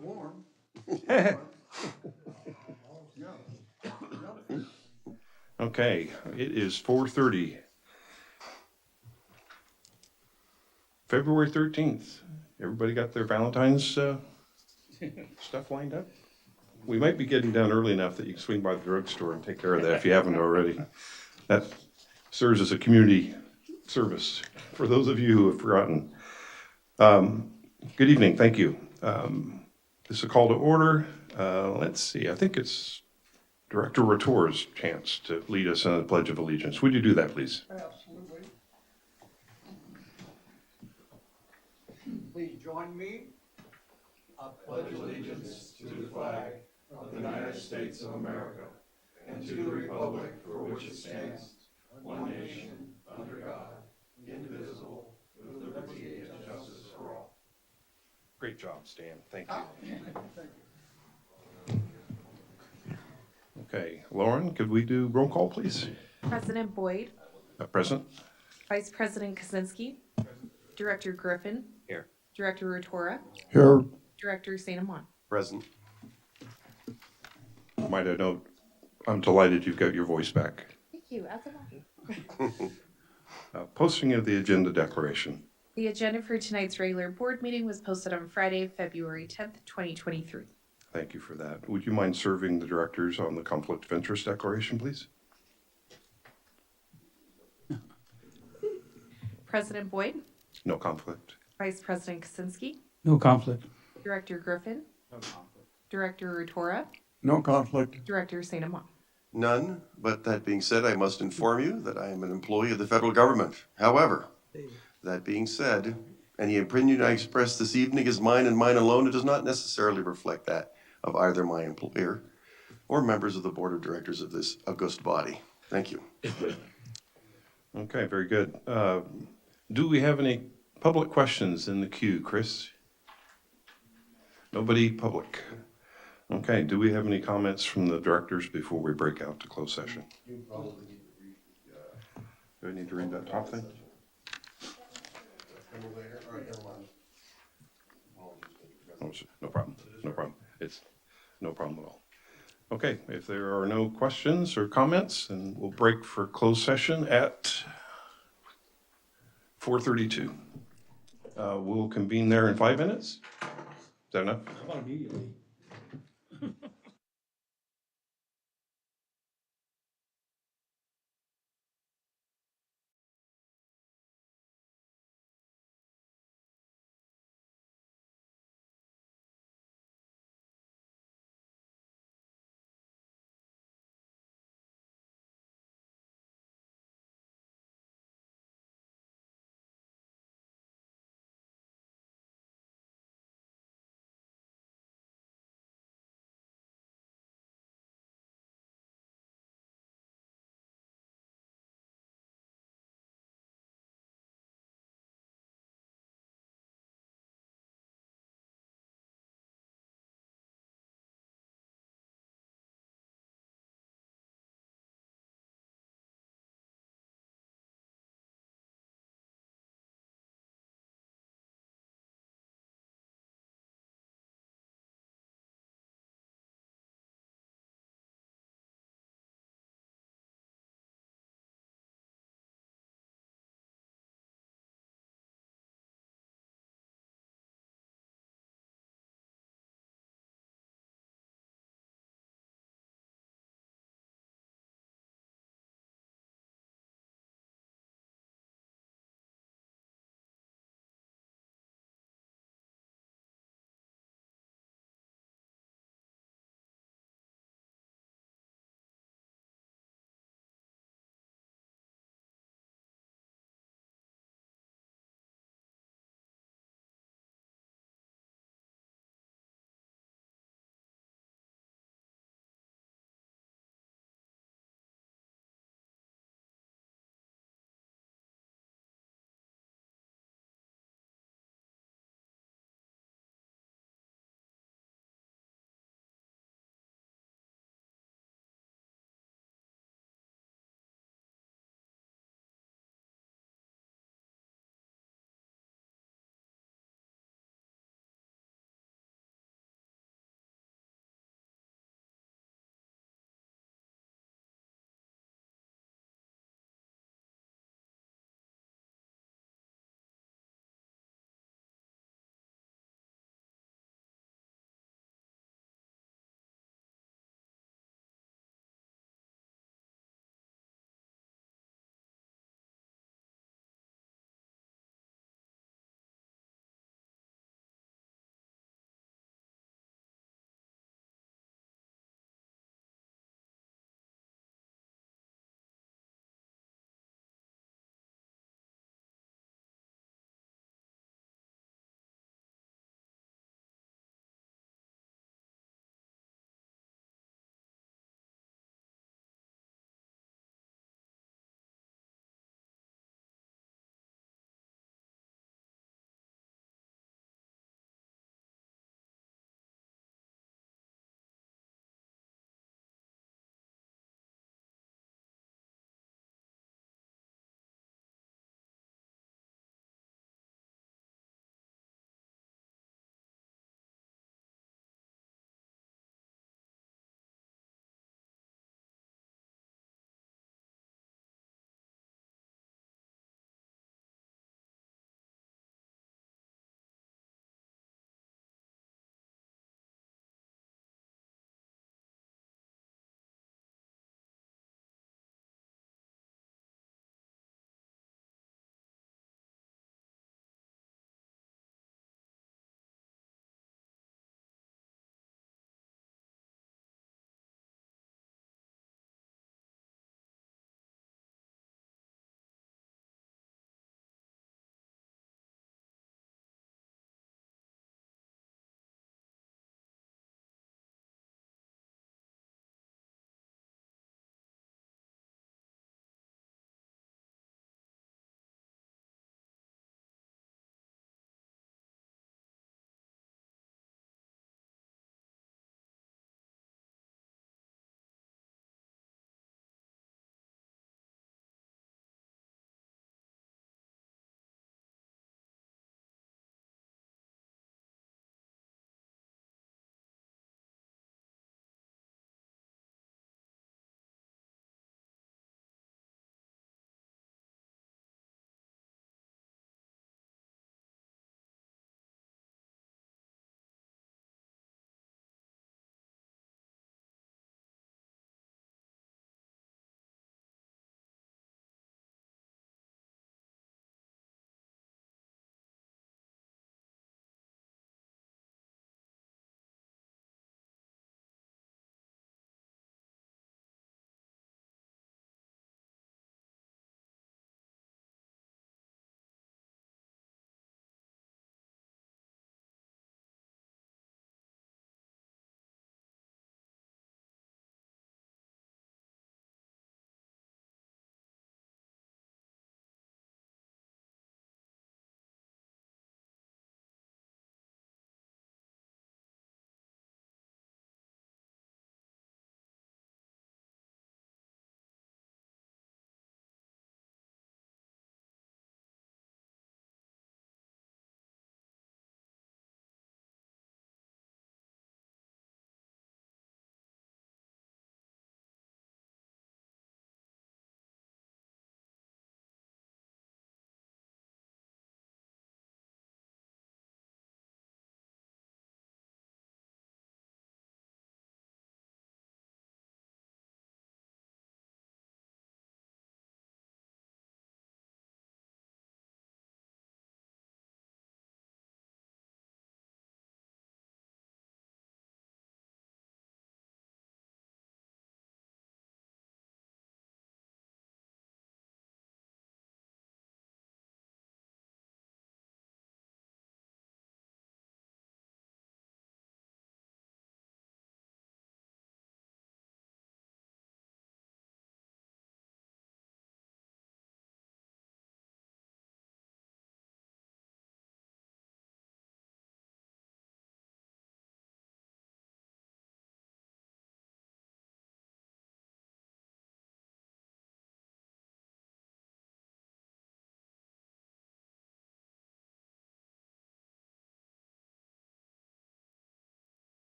Warm. Okay, it is 4:30. February 13th. Everybody got their Valentine's stuff lined up? We might be getting done early enough that you can swing by the drugstore and take care of that if you haven't already. That serves as a community service for those of you who have forgotten. Good evening, thank you. This is a call to order. Let's see, I think it's Director Ratour's chance to lead us in the Pledge of Allegiance. Would you do that, please? Absolutely. Please join me. I pledge allegiance to the flag of the United States of America and to the republic for which it stands, one nation, under God, indivisible, with liberty and justice for all. Great job, Stan. Thank you. Okay, Lauren, could we do roll call, please? President Boyd, Present? Vice President Kaczynski, Director Griffin, Here. Director Rotora, Here. Director St. Amant. Present. Might I note, I'm delighted you've got your voice back. Thank you. As am I. Posting of the agenda declaration. The agenda for tonight's regular board meeting was posted on Friday, February 10th, 2023. Thank you for that. Would you mind serving the directors on the conflict of interest declaration, please? President Boyd, No conflict. Vice President Kaczynski, No conflict. Director Griffin, No conflict. Director Rotora, No conflict. Director St. Amant. None, but that being said, I must inform you that I am an employee of the federal government. However, that being said, any opinion I express this evening is mine and mine alone. It does not necessarily reflect that of either my employer or members of the board of directors of this august body. Thank you. Okay, very good. Do we have any public questions in the queue, Chris? Nobody public. Okay, do we have any comments from the directors before we break out to closed session? You probably need to read Do I need to read that top thing? All right, never mind. Oh, no problem, no problem. It's no problem at all. Okay, if there are no questions or comments, then we'll break for closed session at 4:32. We'll convene there in 5 minutes. Is that enough? How about immediately?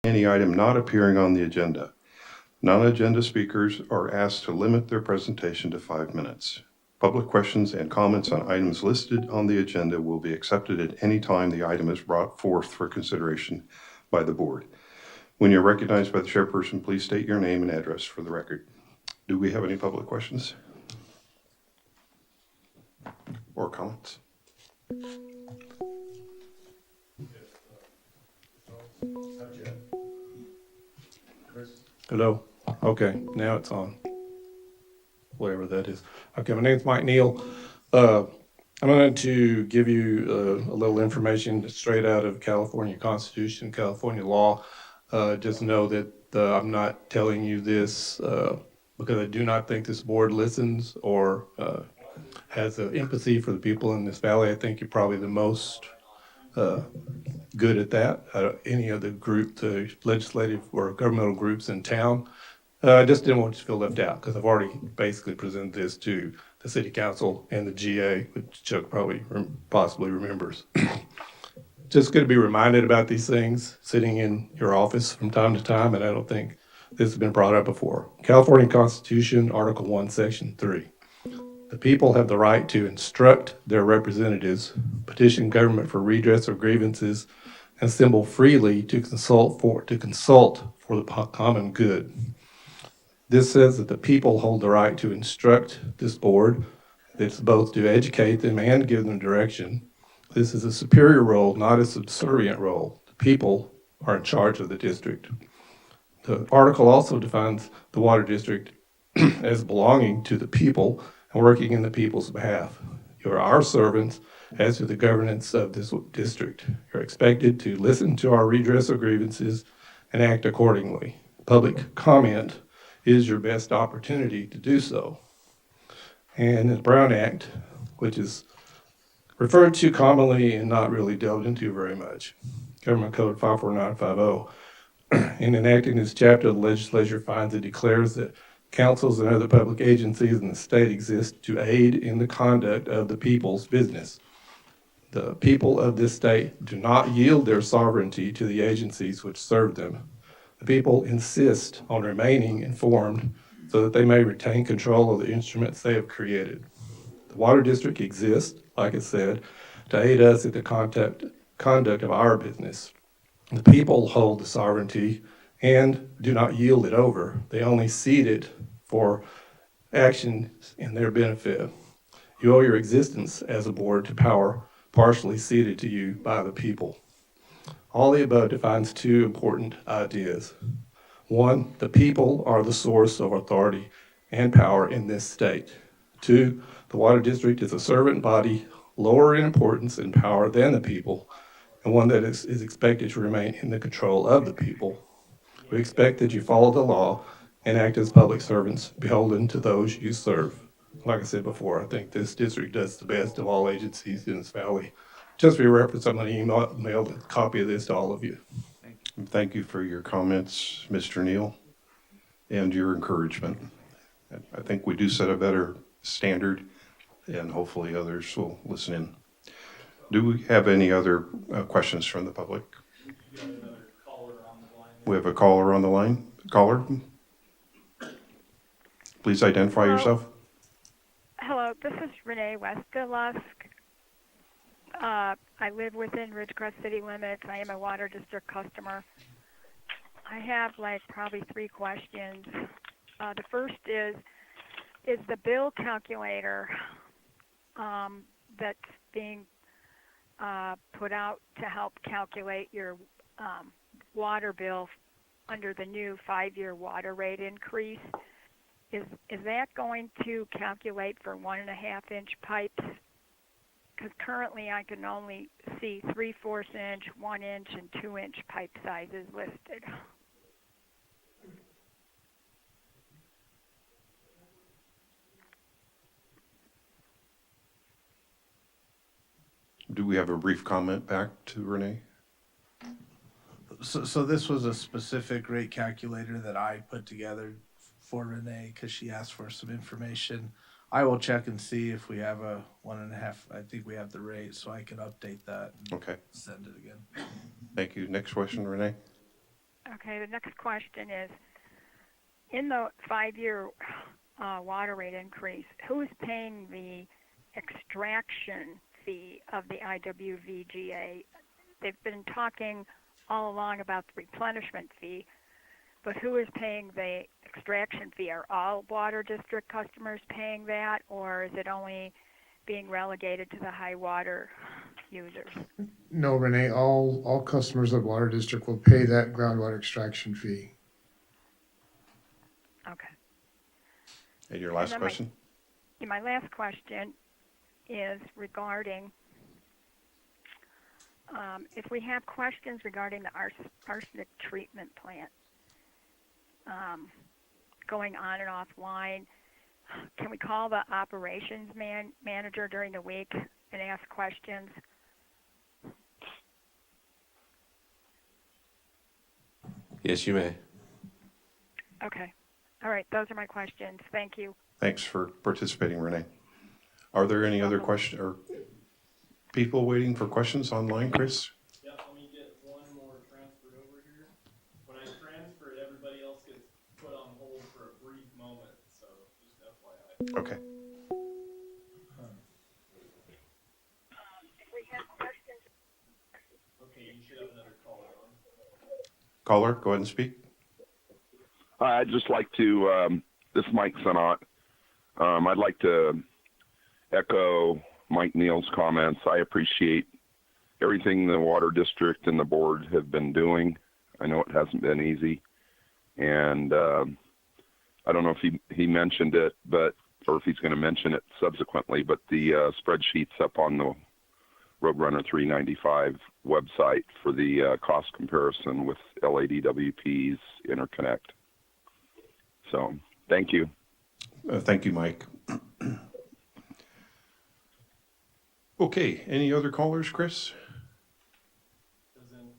any item not appearing on the agenda. Non-agenda speakers are asked to limit their presentation to 5 minutes. Public questions and comments on items listed on the agenda will be accepted at any time the item is brought forth for consideration by the board. When you're recognized by the chairperson, please state your name and address for the record. Do we have any public questions or comments? Hello. Okay, now it's on. Whatever that is. Okay, my name's Mike Neal. I'm going to give you a little information straight out of California Constitution, California law. Just know that I'm not telling you this because I do not think this board listens or has empathy for the people in this valley. I think you're probably the most good at that. Any of the group, the legislative or governmental groups in town. I just didn't want you to feel left out because I've already basically presented this to the city council and the GA, which Chuck probably possibly remembers. Just good to be reminded about these things sitting in your office from time to time, and I don't think this has been brought up before. California Constitution, Article 1, Section 3. The people have the right to instruct their representatives, petition government for redress of grievances, and assemble freely to consult for the common good. This says that the people hold the right to instruct this board. It's both to educate them and give them direction. This is a superior role, not a subservient role. The people are in charge of the district. The article also defines the water district as belonging to the people and working in the people's behalf. You are our servants as to the governance of this district. You're expected to listen to our redress of grievances and act accordingly. Public comment is your best opportunity to do so. And the Brown Act, which is referred to commonly and not really delved into very much, Government Code 54950, in enacting this chapter, the legislature finds and declares that councils and other public agencies in the state exist to aid in the conduct of the people's business. The people of this state do not yield their sovereignty to the agencies which serve them. The people insist on remaining informed so that they may retain control of the instruments they have created. The water district exists, like I said, to aid us in the conduct of our business. The people hold the sovereignty and do not yield it over. They only cede it for action in their benefit. You owe your existence as a board to power partially ceded to you by the people. All the above defines two important ideas. One, the people are the source of authority and power in this state. Two, the water district is a servant body, lower in importance and power than the people, and one that is expected to remain in the control of the people. We expect that you follow the law and act as public servants, beholden to those you serve. Like I said before, I think this district does the best of all agencies in this valley. Just for your reference, I'm going to email a copy of this to all of you. Thank you for your comments, Mr. Neal, and your encouragement. I think we do set a better standard, and hopefully others will listen in. Do we have any other questions from the public? We have a caller on the line. Caller, please identify Hello. yourself. Hello, this is Renee Weskalusk. I live within Ridgecrest city limits. I am a water district customer. I have probably 3 questions. The first is the bill calculator that's being put out to help calculate your water bill under the new 5-year water rate increase, is that going to calculate for 1.5-inch pipes? Because currently I can only see 3/4 inch, 1 inch, and 2-inch pipe sizes listed. Do we have a brief comment back to Renee? So this was a specific rate calculator that I put together for Renee because she asked for some information. I will check and see if we have a 1.5. I think we have the rate, so I can update that and Okay, send it again. thank you. Next question, Renee. Okay, the next question is, in the 5-year water rate increase, who is paying the extraction fee of the IWVGA? They've been talking all along about the replenishment fee, but who is paying the extraction fee? Are all water district customers paying that, or is it only being relegated to the high water users? No, Renee, all customers of Water District will pay that groundwater extraction fee. Okay. And your And last then question? My last question is regarding if we have questions regarding the arsenic treatment plant going on and offline, can we call the operations manager during the week and ask questions? Yes, you may. Okay. All right. Those are my questions. Thank you. Thanks for participating, Renee. Are there any other questions or people waiting for questions online, Chris? Yep, let me get one more transferred over here. When I transfer it, everybody else gets put on hold for a brief moment, so just FYI. Okay. If we have questions. Okay, you should have another caller on. Caller, go ahead and speak. Hi, I'd just like to, this is Mike Sanat. I'd like to echo Mike Neal's comments. I appreciate everything the Water District and the board have been doing. I know it hasn't been easy. And I don't know if he mentioned it, or if he's going to mention it subsequently, but the spreadsheet's up on the Roadrunner 395 website for the cost comparison with LADWP's interconnect. So, thank you. Thank you, Mike. Okay, any other callers, Chris? Doesn't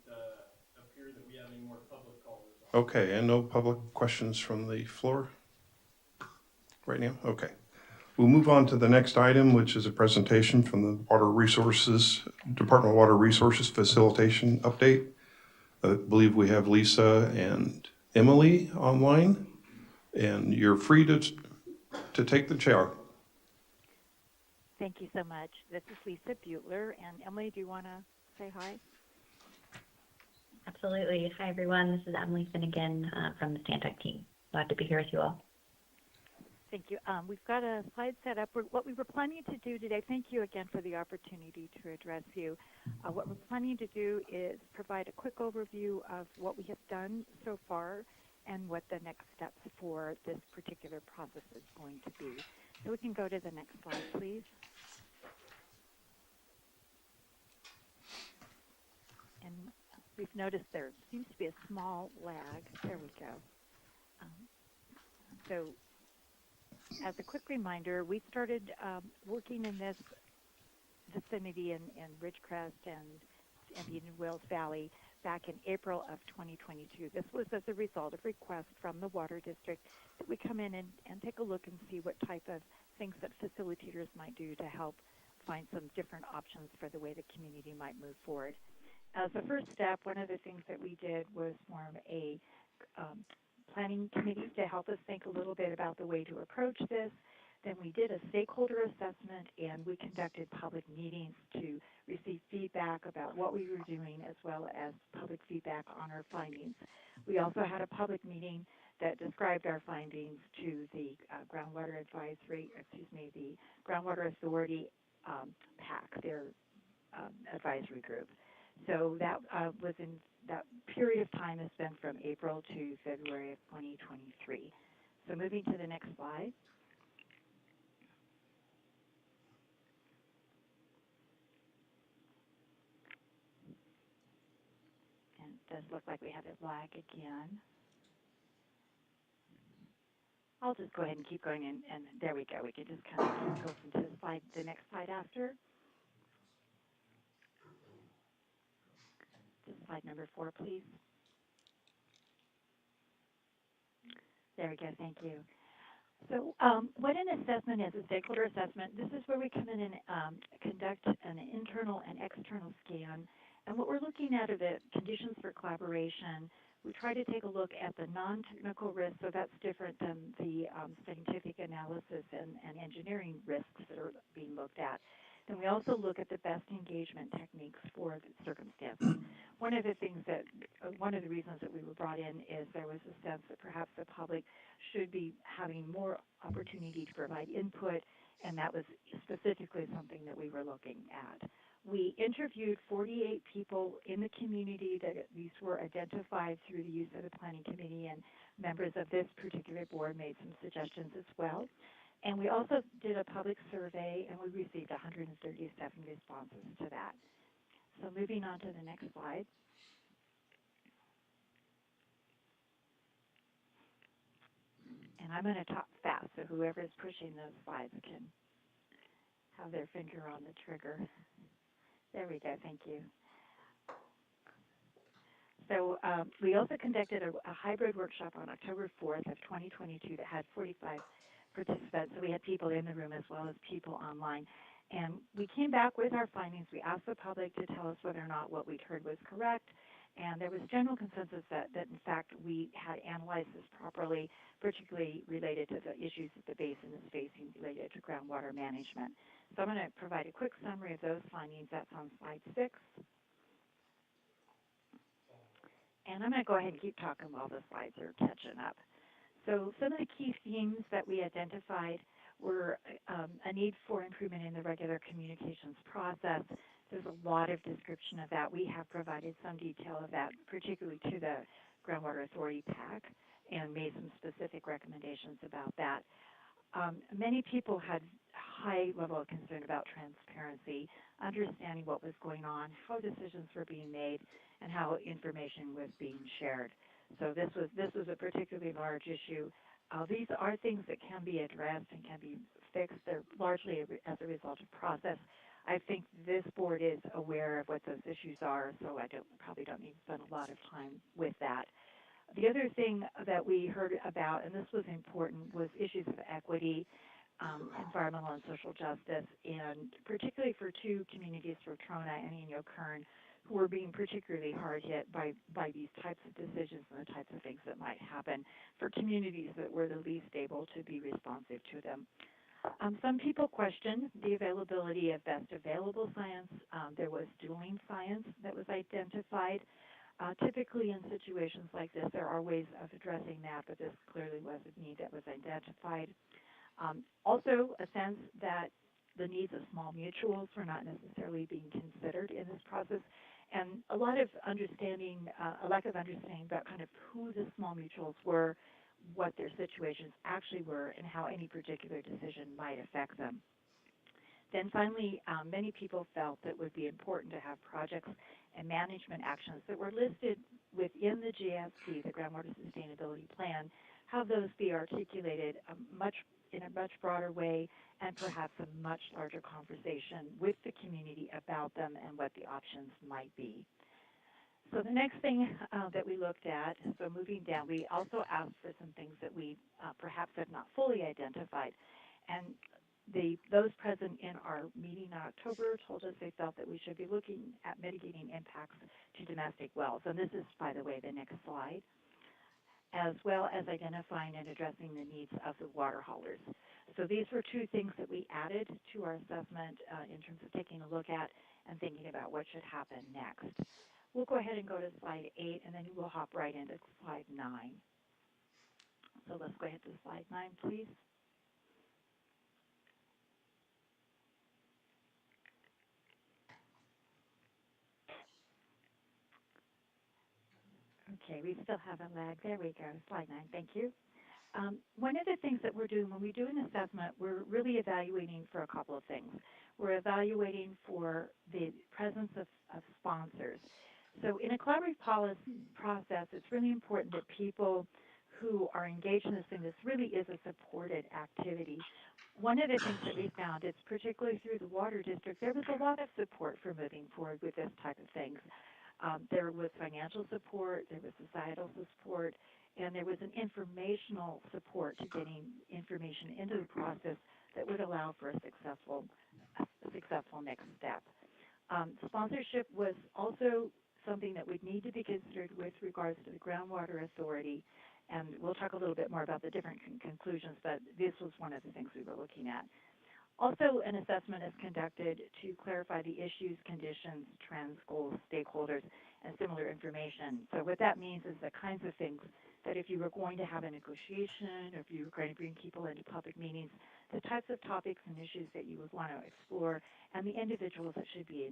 appear that we have any more public callers on. Okay, and no public questions from the floor right now? Okay. We'll move on to the next item, which is a presentation from the Department of Water Resources Facilitation Update. I believe we have Lisa and Emily online, and you're free to take the chair. Thank you so much. This is Lisa Butler, and Emily, do you want to say hi? Absolutely. Hi, everyone. This is Emily Finnegan from the Stantec team. Glad to be here with you all. Thank you. We've got a slide set up. What we were planning to do today, thank you again for the opportunity to address you. What we're planning to do is provide a quick overview of what we have done so far and what the next steps for this particular process is going to be. So we can go to the next slide, please. And we've noticed there seems to be a small lag. There we go. So as a quick reminder, we started working in this vicinity in Ridgecrest and the Indian Wells Valley back in April of 2022. This was as a result of requests from the Water District that we come in and take a look and see what type of things that facilitators might do to help find some different options for the way the community might move forward. As a first step, one of the things that we did was form a planning committee to help us think a little bit about the way to approach this. Then we did a stakeholder assessment, and we conducted public meetings to receive feedback about what we were doing, as well as public feedback on our findings. We also had a public meeting that described our findings to the Groundwater Authority PAC, their advisory group. So that was in that period of time has been from April to February of 2023. So moving to the next slide. And it does look like we have it lag again. I'll just go ahead and keep going, and there we go. We can just kind of go from the next slide after. Slide number 4, please. There we go. Thank you. So what an assessment is, a stakeholder assessment, this is where we come in and conduct an internal and external scan. And what we're looking at are the conditions for collaboration We try to take a look at the non-technical risks, so that's different than the scientific analysis and engineering risks that are being looked at. Then we also look at the best engagement techniques for the circumstances. One of the reasons that we were brought in is there was a sense that perhaps the public should be having more opportunity to provide input, and that was specifically something that we were looking at. We interviewed 48 people in the community. That these were identified through the use of the Planning Committee, and members of this particular board made some suggestions as well. And we also did a public survey, and we received 137 responses to that. So moving on to the next slide. And I'm going to talk fast, so whoever is pushing those slides can have their finger on the trigger. There we go, thank you. So we also conducted a hybrid workshop on October 4th of 2022 that had 45 participants. So we had people in the room as well as people online. And we came back with our findings. We asked the public to tell us whether or not what we'd heard was correct. And there was general consensus that in fact, we had analyzed this properly, particularly related to the issues that the basin is facing related to groundwater management. So I'm going to provide a quick summary of those findings. That's on slide 6. And I'm going to go ahead and keep talking while the slides are catching up. So some of the key themes that we identified were a need for improvement in the regular communications process. There's a lot of description of that. We have provided some detail of that, particularly to the Groundwater Authority PAC, and made some specific recommendations about that. Many people had high level of concern about transparency, understanding what was going on, how decisions were being made, and how information was being shared. So this was a particularly large issue. These are things that can be addressed and can be fixed. They're largely as a result of process. I think this board is aware of what those issues are, so I probably don't need to spend a lot of time with that. The other thing that we heard about, and this was important, was issues of equity, environmental and social justice, and particularly for two communities, for Trona and Inyo Kern, who were being particularly hard hit by these types of decisions and the types of things that might happen for communities that were the least able to be responsive to them. Some people questioned the availability of best available science. There was dueling science that was identified. Typically in situations like this, there are ways of addressing that, but this clearly was a need that was identified. Also, a sense that the needs of small mutuals were not necessarily being considered in this process, and a lot of understanding, a lack of understanding about kind of who the small mutuals were, what their situations actually were, and how any particular decision might affect them. Then finally, many people felt that it would be important to have projects and management actions that were listed within the GSP, the Groundwater Sustainability Plan, have those be articulated in a much broader way, and perhaps a much larger conversation with the community about them and what the options might be. So the next thing that we looked at, so moving down, we also asked for some things that we perhaps had not fully identified. And those present in our meeting in October told us they felt that we should be looking at mitigating impacts to domestic wells. And this is, by the way, the next slide, as well as identifying and addressing the needs of the water haulers. So these were two things that we added to our assessment in terms of taking a look at and thinking about what should happen next. We'll go ahead and go to slide 8, and then we'll hop right into slide 9. So let's go ahead to slide 9, please. Okay, we still have a lag. There we go, slide 9, thank you. One of the things that we're doing when we do an assessment, we're really evaluating for a couple of things. We're evaluating for the presence of sponsors. So in a collaborative policy process, it's really important that people who are engaged in this thing, this really is a supported activity. One of the things that we found is particularly through the water district, there was a lot of support for moving forward with this type of things. There was financial support, there was societal support, and there was an informational support to getting information into the process that would allow for a successful next step. Sponsorship was also something that would need to be considered with regards to the Groundwater Authority. And we'll talk a little bit more about the different conclusions, but this was one of the things we were looking at. Also, an assessment is conducted to clarify the issues, conditions, trends, goals, stakeholders, and similar information. So what that means is the kinds of things that if you were going to have a negotiation, or if you were going to bring people into public meetings, the types of topics and issues that you would want to explore, and the individuals that should be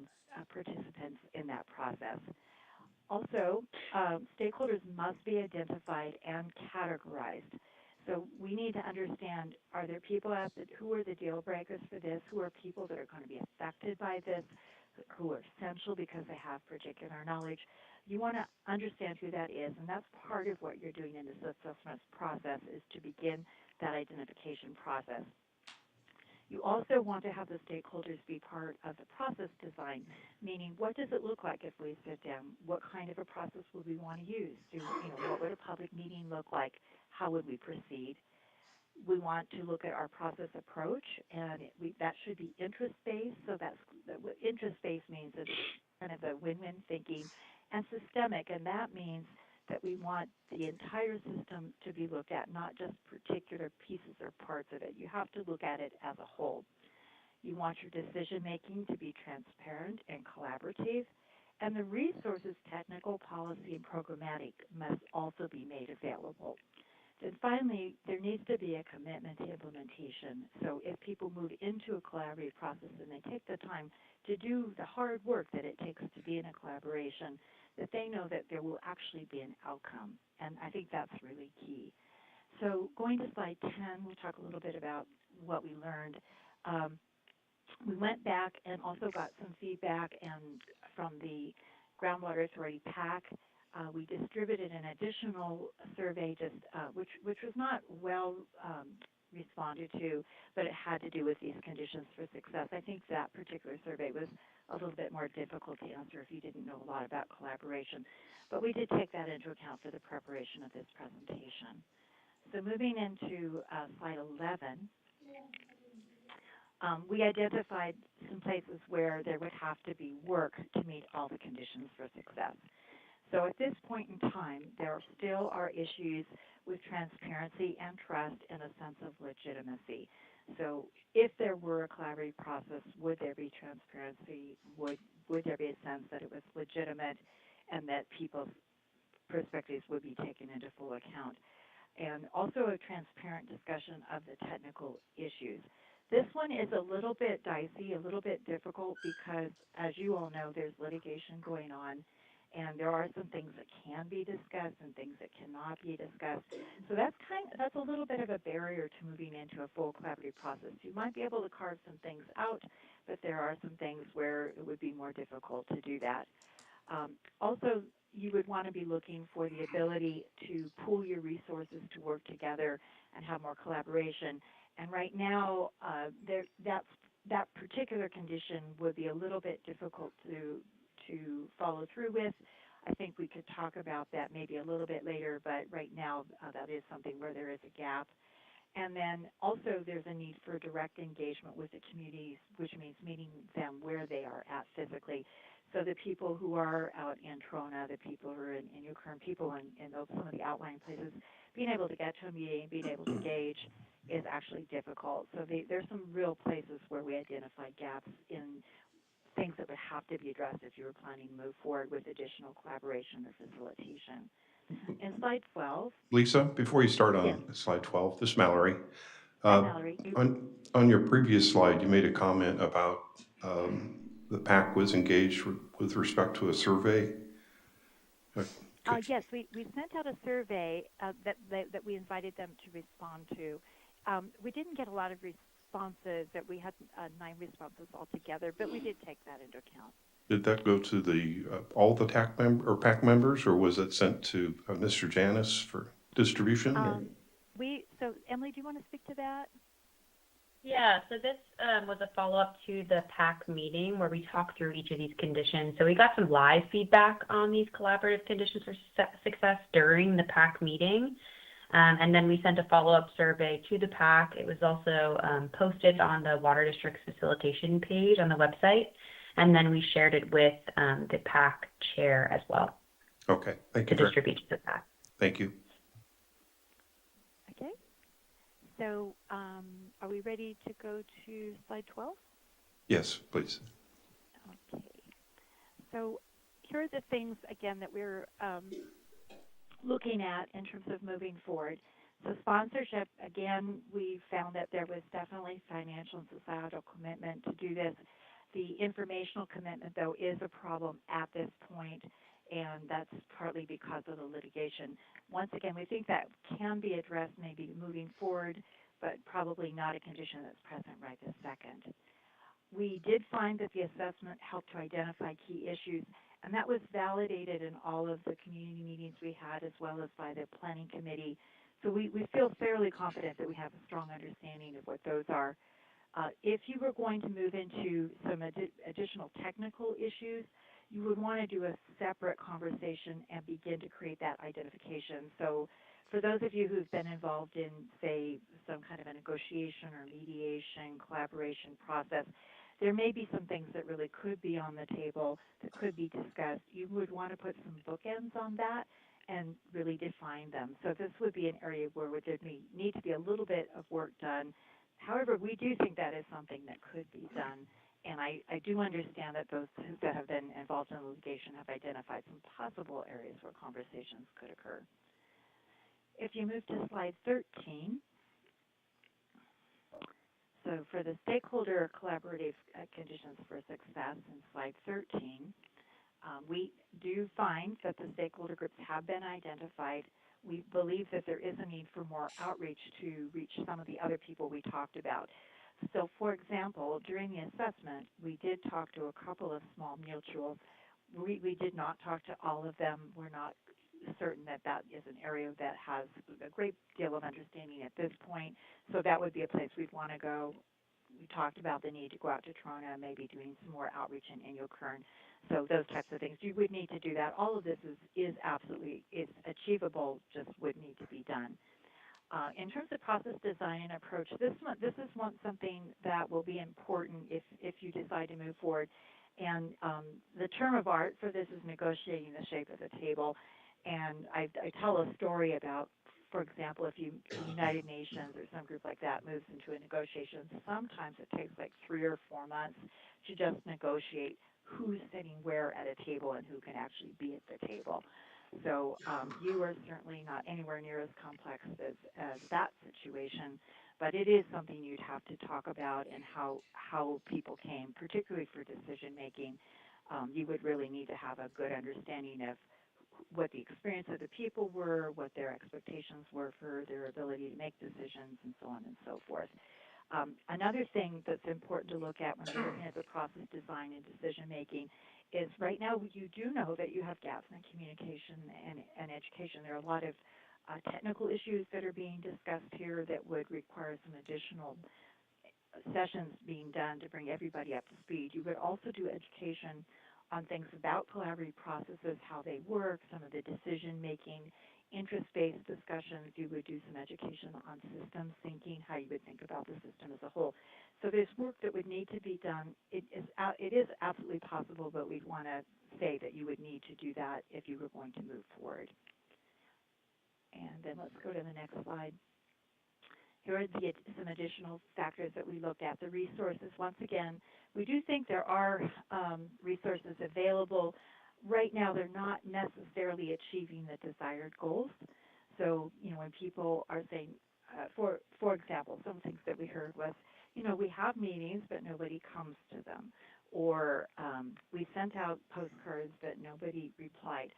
participants in that process. Also, stakeholders must be identified and categorized. So we need to understand, are there people who are the deal breakers for this, who are people that are going to be affected by this, who are essential because they have particular knowledge. You want to understand who that is, and that's part of what you're doing in this assessment process, is to begin that identification process. You also want to have the stakeholders be part of the process design, meaning what does it look like if we sit down? What kind of a process would we want to use? What would a public meeting look like? How would we proceed? We want to look at our process approach, and that should be interest-based. So what interest-based means it's kind of a win-win thinking, and systemic, and that means that we want the entire system to be looked at, not just particular pieces or parts of it. You have to look at it as a whole. You want your decision-making to be transparent and collaborative, and the resources, technical, policy, and programmatic, must also be made available. Then finally, there needs to be a commitment to implementation. So if people move into a collaborative process and they take the time to do the hard work that it takes to be in a collaboration, that they know that there will actually be an outcome. And I think that's really key. So going to slide 10, we'll talk a little bit about what we learned. We went back and also got some feedback from the Groundwater Authority PAC. We distributed an additional survey, which was not well responded to, but it had to do with these conditions for success. I think that particular survey was a little bit more difficult to answer if you didn't know a lot about collaboration. But we did take that into account for the preparation of this presentation. So moving into slide 11, we identified some places where there would have to be work to meet all the conditions for success. So at this point in time, there still are issues with transparency and trust and a sense of legitimacy. So if there were a collaborative process, would there be transparency? Would there be a sense that it was legitimate and that people's perspectives would be taken into full account? And also a transparent discussion of the technical issues. This one is a little bit dicey, a little bit difficult because, as you all know, there's litigation going on, and there are some things that can be discussed and things that cannot be discussed. So that's a little bit of a barrier to moving into a full collaborative process. You might be able to carve some things out, but there are some things where it would be more difficult to do that. Also, you would want to be looking for the ability to pool your resources to work together and have more collaboration. And right now, that particular condition would be a little bit difficult to follow through with. I think we could talk about that maybe a little bit later, but right now that is something where there is a gap. And then also there's a need for direct engagement with the communities, which means meeting them where they are at physically. So the people who are out in Trona, the people who are in Ukraine, people in some of the outlying places, being able to get to a meeting, being able to engage is actually difficult. So there's some real places where we identified gaps in things that would have to be addressed if you were planning to move forward with additional collaboration or facilitation. In slide 12. Lisa, before you start on slide 12, this is Mallory. Hi, Mallory. On your previous slide, you made a comment about the PAC was engaged with respect to a survey. Yes, we sent out a survey that we invited them to respond to. We didn't get a lot of responses. That we had 9 responses altogether, but we did take that into account. Did that go to the all the PAC members, or was it sent to Mr. Janis for distribution? So Emily, do you want to speak to that? Yeah, so this was a follow-up to the PAC meeting where we talked through each of these conditions. So we got some live feedback on these collaborative conditions for success during the PAC meeting. And then we sent a follow-up survey to the PAC. It was also posted on the Water District's facilitation page on the website. and then we shared it with the PAC chair as well Okay, thank to you. distribute to the PAC. Thank you. Okay. So are we ready to go to slide 12? Yes, please. Okay. So here are the things, again, that we're looking at in terms of moving forward. So sponsorship, again, we found that there was definitely financial and societal commitment to do this. The informational commitment, though, is a problem at this point, and that's partly because of the litigation. Once again, we think that can be addressed maybe moving forward, but probably not a condition that's present right this second. We did find that the assessment helped to identify key issues, and that was validated in all of the community meetings we had, as well as by the planning committee. So we feel fairly confident that we have a strong understanding of what those are. If you were going to move into some additional technical issues, you would want to do a separate conversation and begin to create that identification. So for those of you who've been involved in, say, some kind of a negotiation or mediation, collaboration process, there may be some things that really could be on the table that could be discussed. You would want to put some bookends on that and really define them. So this would be an area where there need to be a little bit of work done. However, we do think that is something that could be done. And I do understand that those that have been involved in litigation have identified some possible areas where conversations could occur. If you move to slide 13, so for the stakeholder collaborative conditions for success in slide 13, we do find that the stakeholder groups have been identified. We believe that there is a need for more outreach to reach some of the other people we talked about. So, for example, during the assessment, we did talk to a couple of small mutuals. We did not talk to all of them. We're not certain that that is an area that has a great deal of understanding at this point. So that would be a place we'd want to go. We talked about the need to go out to Toronto, maybe doing some more outreach in Inyo-Kern. So those types of things, you would need to do that. All of this is absolutely, it's achievable, just would need to be done. In terms of process design and approach, this is something that will be important if you decide to move forward. And the term of art for this is negotiating the shape of the table. And I tell a story about, for example, if the United Nations or some group like that moves into a negotiation, sometimes it takes like 3 or 4 months to just negotiate who's sitting where at a table and who can actually be at the table. So you are certainly not anywhere near as complex as that situation, but it is something you'd have to talk about and how people came, particularly for decision making. You would really need to have a good understanding of what the experience of the people were, what their expectations were for their ability to make decisions, and so on and so forth. Another thing that's important to look at when you're looking at the process design and decision making is right now you do know that you have gaps in communication and education. There are a lot of technical issues that are being discussed here that would require some additional sessions being done to bring everybody up to speed. You would also do education on things about collaborative processes, how they work, some of the decision-making, interest-based discussions. You would do some education on systems thinking, how you would think about the system as a whole. So there's work that would need to be done. It is absolutely possible, but we'd want to say that you would need to do that if you were going to move forward. And then let's go to the next slide. Here are some additional factors that we looked at. The resources, once again, we do think there are resources available. Right now, they're not necessarily achieving the desired goals. So, when people are saying, for example, some things that we heard was, we have meetings, but nobody comes to them. Or we sent out postcards, but nobody replied.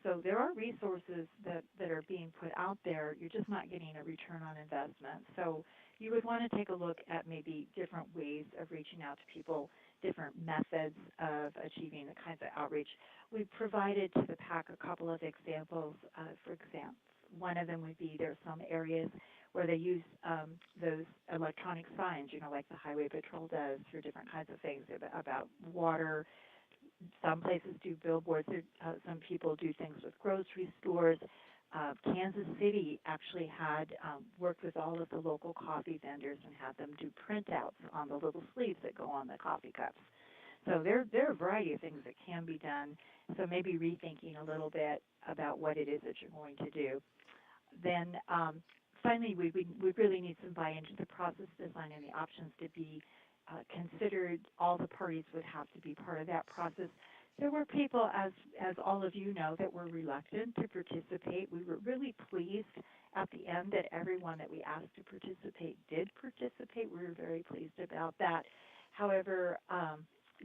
So there are resources that are being put out there. You're just not getting a return on investment. So you would want to take a look at maybe different ways of reaching out to people, different methods of achieving the kinds of outreach. We've provided to the PAC a couple of examples. For example, one of them would be there's some areas where they use those electronic signs, like the Highway Patrol does for different kinds of things about water. Some places do billboards. Some people do things with grocery stores. Kansas City actually had worked with all of the local coffee vendors and had them do printouts on the little sleeves that go on the coffee cups. So there are a variety of things that can be done. So maybe rethinking a little bit about what it is that you're going to do. Then finally, we really need some buy-in to the process design and the options to be considered. All the parties would have to be part of that process. There were people, as all of you know, that were reluctant to participate. We were really pleased at the end that everyone that we asked to participate did participate. We were very pleased about that. However,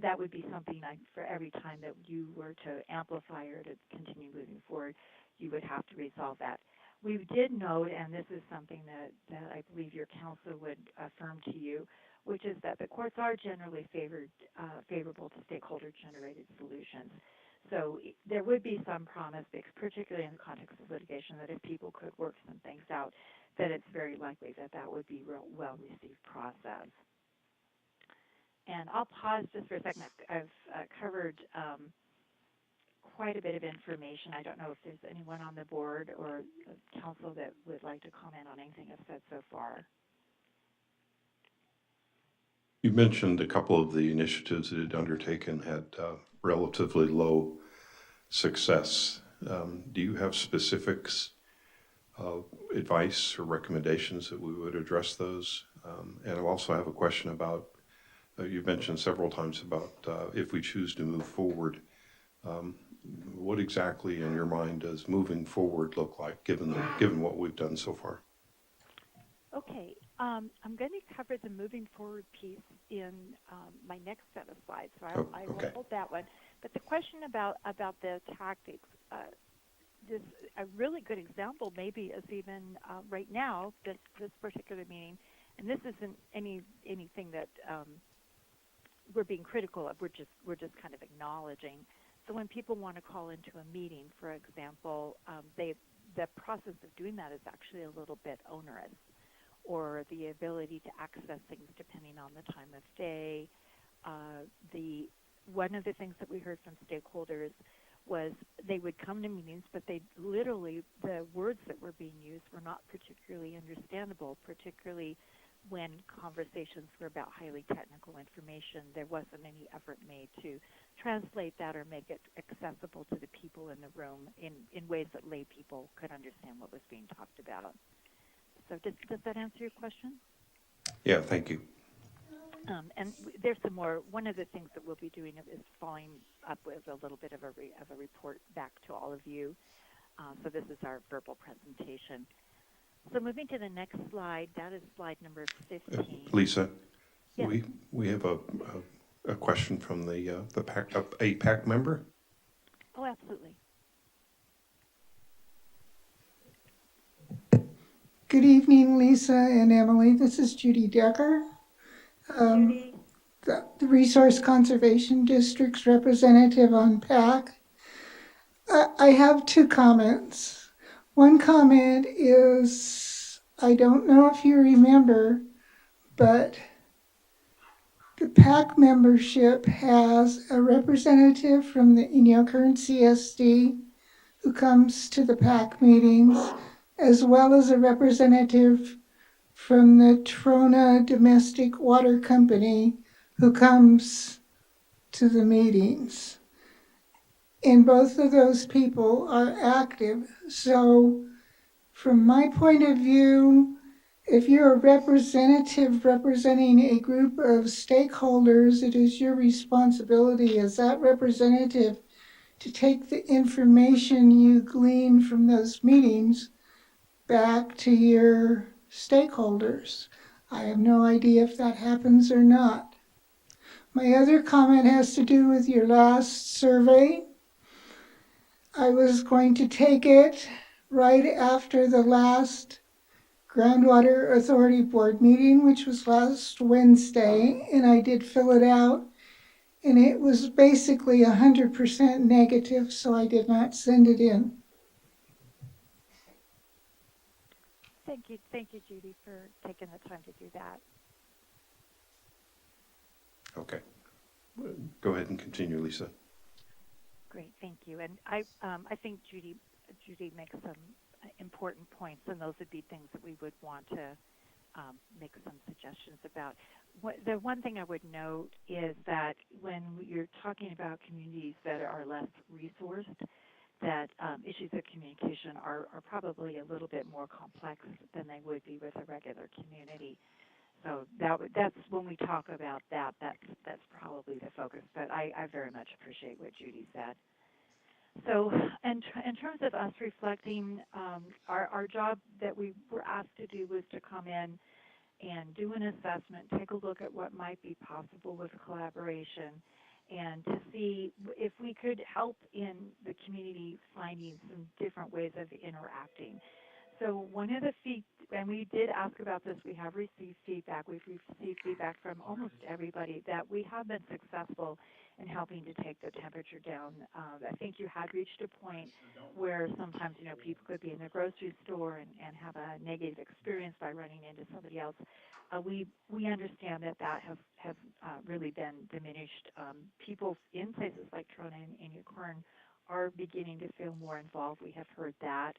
that would be something like for every time that you were to amplify or to continue moving forward, you would have to resolve that. We did note, and this is something that I believe your counsel would affirm to you, which is that the courts are generally favorable to stakeholder-generated solutions. So there would be some promise, particularly in the context of litigation, that if people could work some things out, that it's very likely that that would be a well-received process. And I'll pause just for a second. I've covered quite a bit of information. I don't know if there's anyone on the board or council that would like to comment on anything I've said so far. You mentioned a couple of the initiatives that had undertaken had relatively low success. Do you have specifics, advice or recommendations that we would address those? And I also have a question about, you've mentioned several times about if we choose to move forward, what exactly in your mind does moving forward look like given what we've done so far? Okay, I'm going to cover the moving forward piece in my next set of slides, so I will hold that one. But the question about the tactics, a really good example maybe is even right now, this particular meeting, and this isn't anything that we're being critical of. We're just kind of acknowledging. So when people want to call into a meeting, for example, the process of doing that is actually a little bit onerous, or the ability to access things depending on the time of day. One of the things that we heard from stakeholders was they would come to meetings, but they literally, the words that were being used were not particularly understandable, particularly when conversations were about highly technical information. There wasn't any effort made to translate that or make it accessible to the people in the room in ways that lay people could understand what was being talked about. So does that answer your question? Yeah, thank you. And there's some more. One of the things that we'll be doing is following up with a little bit of a report back to all of you. So this is our verbal presentation. So moving to the next slide, that is slide number 15. Lisa, yes. we have a question from the PAC member. Oh, absolutely. Good evening, Lisa and Emily. This is Judy Decker, Judy. The Resource Conservation District's representative on PAC. I have two comments. One comment is, I don't know if you remember, but the PAC membership has a representative from the Inyokern CSD who comes to the PAC meetings, as well as a representative from the Trona Domestic Water Company who comes to the meetings. And both of those people are active. So from my point of view, if you're a representative representing a group of stakeholders, it is your responsibility as that representative to take the information you glean from those meetings back to your stakeholders. I have no idea if that happens or not. My other comment has to do with your last survey. I was going to take it right after the last Groundwater Authority Board meeting, which was last Wednesday, and I did fill it out, and it was basically 100% negative, so I did not send it in. Thank you, Judy, for taking the time to do that. Okay. Go ahead and continue, Lisa. Great, thank you. And I think Judy makes some important points, and those would be things that we would want to make some suggestions about. the one thing I would note is that when you're talking about communities that are less resourced, that issues of communication are probably a little bit more complex than they would be with a regular community. So that's when we talk about that, that's probably the focus. But I very much appreciate what Judy said. So in terms of us reflecting, our job that we were asked to do was to come in and do an assessment, take a look at what might be possible with collaboration, and to see if we could help in the community finding some different ways of interacting. So one of the and we did ask about this, we have received feedback. We've received feedback from almost everybody that we have been successful in helping to take the temperature down. I think you had reached a point where sometimes, people could be in the grocery store and have a negative experience by running into somebody else. We understand that has really been diminished. People in places like Trona and Ukraine are beginning to feel more involved. We have heard that.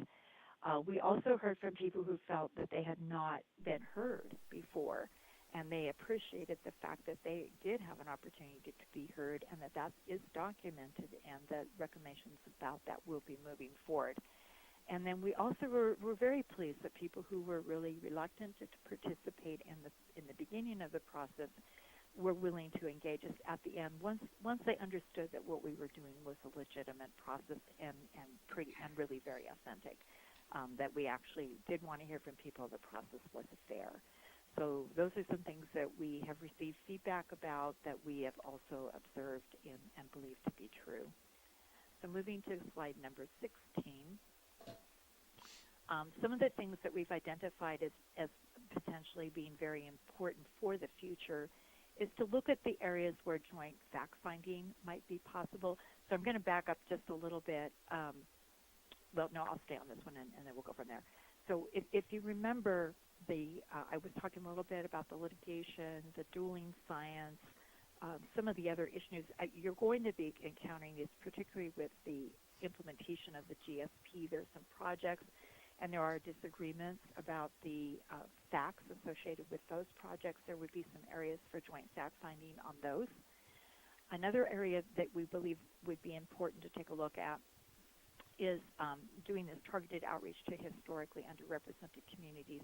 We also heard from people who felt that they had not been heard before, and they appreciated the fact that they did have an opportunity to be heard, and that is documented, and that recommendations about that will be moving forward. And then we also were very pleased that people who were really reluctant to participate in the beginning of the process were willing to engage us at the end once they understood that what we were doing was a legitimate process and really very authentic. That we actually did want to hear from people the process was fair. So those are some things that we have received feedback about that we have also observed and believe to be true. So moving to slide number 16, some of the things that we've identified as potentially being very important for the future is to look at the areas where joint fact-finding might be possible. So I'm going to back up just a little bit. Well, no, I'll stay on this one, and then we'll go from there. So if you remember, I was talking a little bit about the litigation, the dueling science, some of the other issues. You're going to be encountering this, particularly with the implementation of the GSP. There's some projects, and there are disagreements about the facts associated with those projects. There would be some areas for joint fact-finding on those. Another area that we believe would be important to take a look at is doing this targeted outreach to historically underrepresented communities.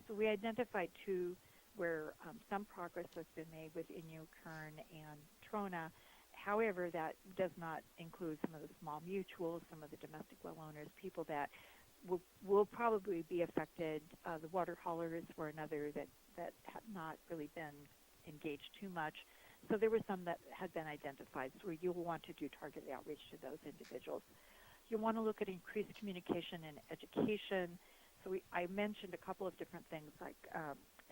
So we identified two where some progress has been made within Kern and Trona. However, that does not include some of the small mutuals, some of the domestic well owners, people that will probably be affected. The water haulers were another that had not really been engaged too much. So there were some that had been identified. So you'll want to do targeted outreach to those individuals. You want to look at increased communication and education. So I mentioned a couple of different things like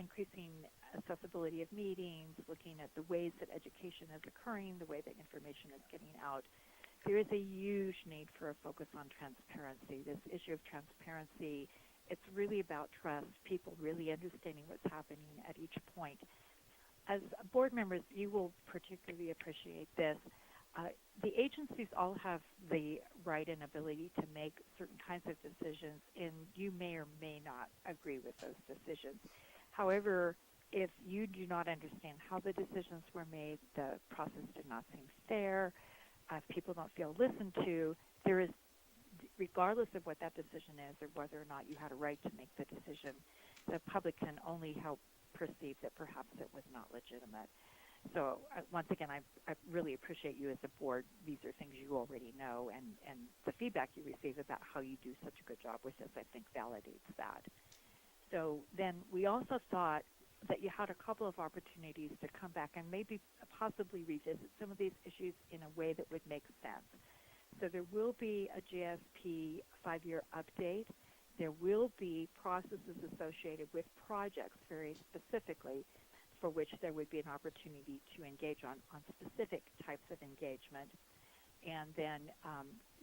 increasing accessibility of meetings, looking at the ways that education is occurring, the way that information is getting out. There is a huge need for a focus on transparency. This issue of transparency, it's really about trust, people really understanding what's happening at each point. As board members, you will particularly appreciate this. The agencies all have the right and ability to make certain kinds of decisions, and you may or may not agree with those decisions. However, if you do not understand how the decisions were made, the process did not seem fair, if people don't feel listened to, there is, regardless of what that decision is or whether or not you had a right to make the decision, the public can only help perceive that perhaps it was not legitimate. So once again, I really appreciate you as a board. These are things you already know, and the feedback you receive about how you do such a good job with this, I think, validates that. So then we also thought that you had a couple of opportunities to come back and maybe possibly revisit some of these issues in a way that would make sense. So there will be a GSP 5-year update. There will be processes associated with projects very specifically, for which there would be an opportunity to engage on specific types of engagement. And then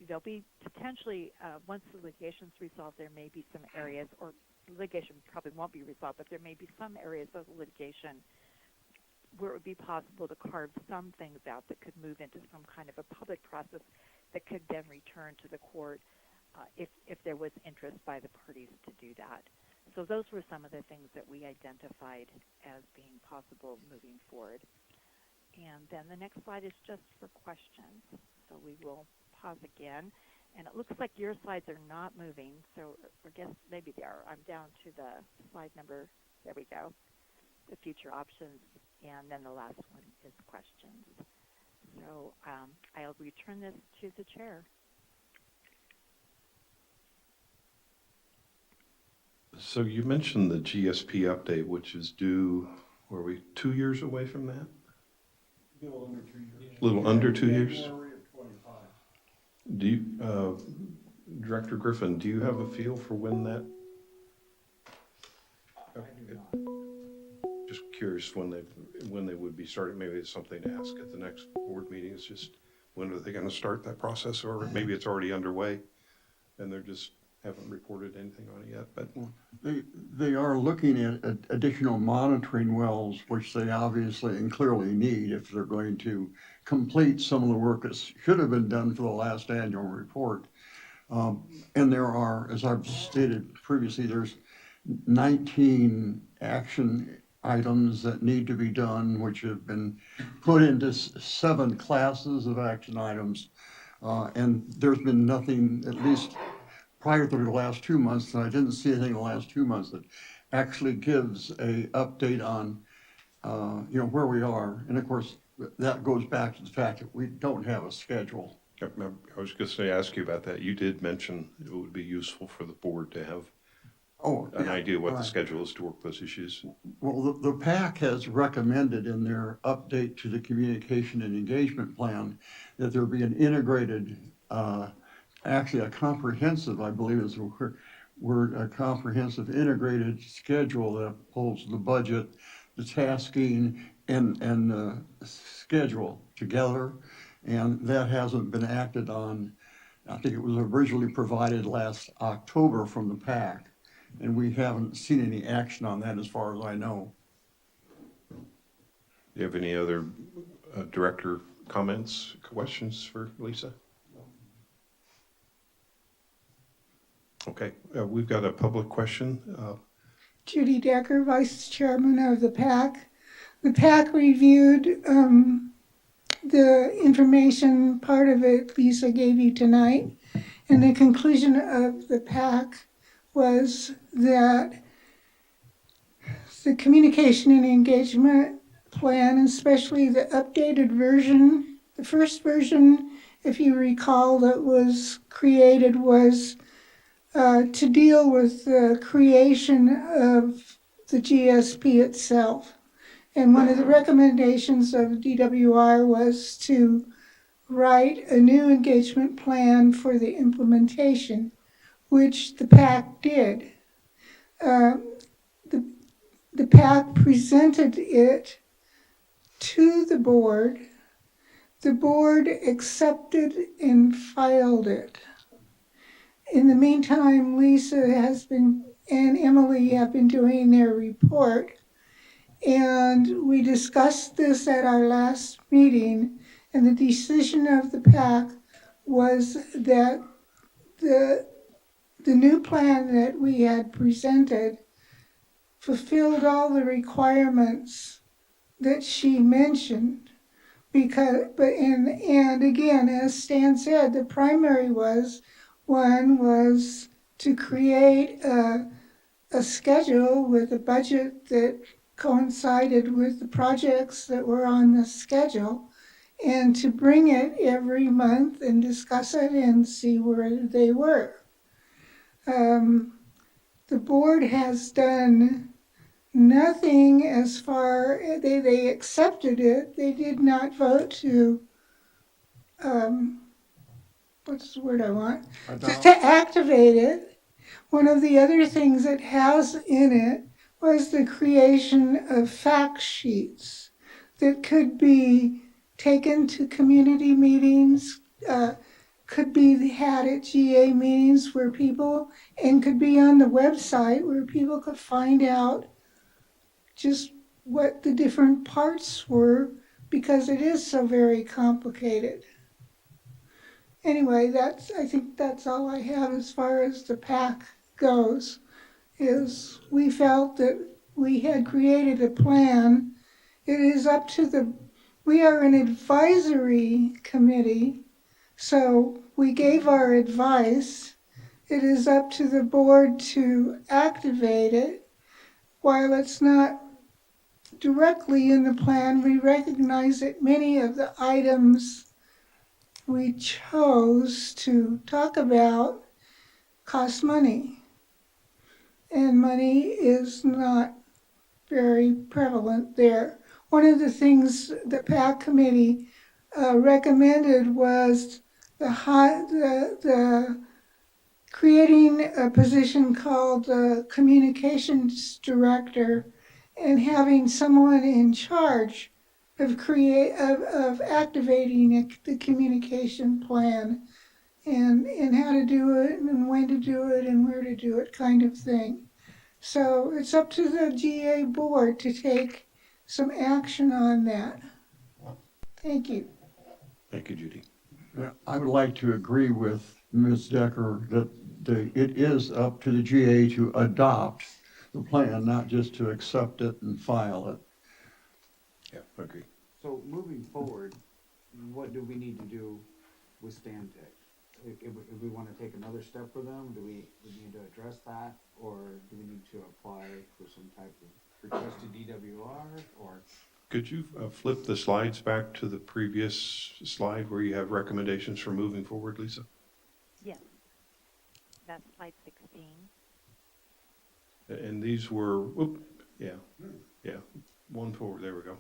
there'll be potentially, once the litigation's resolved, there may be some areas, or litigation probably won't be resolved, but there may be some areas of litigation where it would be possible to carve some things out that could move into some kind of a public process that could then return to the court if there was interest by the parties to do that. So those were some of the things that we identified as being possible moving forward. And then the next slide is just for questions. So we will pause again. And it looks like your slides are not moving, so I guess maybe they are. I'm down to the slide number. There we go. The future options, and then the last one is questions. So I'll return this to the chair. So you mentioned the GSP update, which is due, were we 2 years away from that? A little under 2 years. A little under 2 years? January of 25. Do you, Director Griffin, do you have a feel for when that? Just curious when they would be starting. Maybe it's something to ask at the next board meeting. It's just, when are they going to start that process? Or maybe it's already underway and they're just haven't reported anything on it yet. But they are looking at additional monitoring wells, which they obviously and clearly need if they're going to complete some of the work that should have been done for the last annual report. And there are, as I've stated previously, there's 19 action items that need to be done, which have been put into 7 classes of action items. And there's been nothing, at least prior to the last 2 months, and I didn't see anything in the last 2 months that actually gives a update on, where we are. And of course, that goes back to the fact that we don't have a schedule. I was just going to ask you about that. You did mention it would be useful for the board to have an idea what the schedule is to work those issues. Well, the PAC has recommended in their update to the communication and engagement plan that there be an integrated, actually a comprehensive, I believe is the word, a comprehensive integrated schedule that holds the budget, the tasking, and the schedule together. And that hasn't been acted on. I think it was originally provided last October from the PAC, and we haven't seen any action on that as far as I know. Do you have any other director comments, questions for Lisa? Okay, we've got a public question. Judy Decker, Vice Chairman of the PAC. The PAC reviewed the information, part of it Lisa gave you tonight, and the conclusion of the PAC was that the communication and engagement plan, especially the updated version, the first version, if you recall, that was created was to deal with the creation of the GSP itself. And one of the recommendations of DWR was to write a new engagement plan for the implementation, which the PAC did. The PAC presented it to the board. The board accepted and filed it. In the meantime, Lisa and Emily have been doing their report. And we discussed this at our last meeting, and the decision of the PAC was that the new plan that we had presented fulfilled all the requirements that she mentioned. And again, as Stan said, the primary one was to create a schedule with a budget that coincided with the projects that were on the schedule, and to bring it every month and discuss it and see where they were. The board has done nothing as far, they accepted it. They did not vote to, what's the word I want? To activate it. One of the other things it has in it was the creation of fact sheets that could be taken to community meetings, could be had at GA meetings where people, and could be on the website where people could find out just what the different parts were, because it is so very complicated. Anyway, I think that's all I have as far as the PAC goes. is we felt that we had created a plan. It is up to we are an advisory committee, so we gave our advice. It is up to the board to activate it. While it's not directly in the plan, we recognize that many of the items we chose to talk about cost money. And money is not very prevalent there. One of the things the PAC committee recommended was the creating a position called communications director and having someone in charge of activating the communication plan and how to do it and when to do it and where to do it kind of thing. So it's up to the GA board to take some action on that. Thank you. Thank you, Judy. I would like to agree with Ms. Decker that it is up to the GA to adopt the plan, not just to accept it and file it. Yeah, I agree. So moving forward, what do we need to do with Stantec? If we want to take another step for them, do we need to address that? Or do we need to apply for some type of request to DWR or? Could you flip the slides back to the previous slide where you have recommendations for moving forward, Lisa? Yes, that's slide 16. And these were, yeah, one forward, there we go.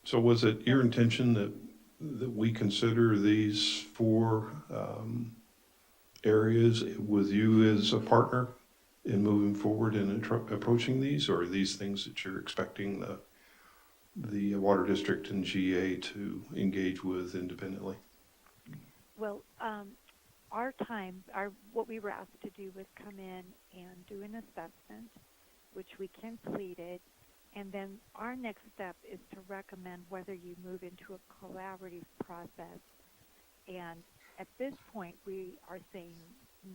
So was it your intention that we consider these four areas with you as a partner in moving forward and approaching these, or are these things that you're expecting the water district and GA to engage with independently? Well, what we were asked to do was come in and do an assessment, which we completed, and then our next step is to recommend whether you move into a collaborative process. And at this point, we are saying,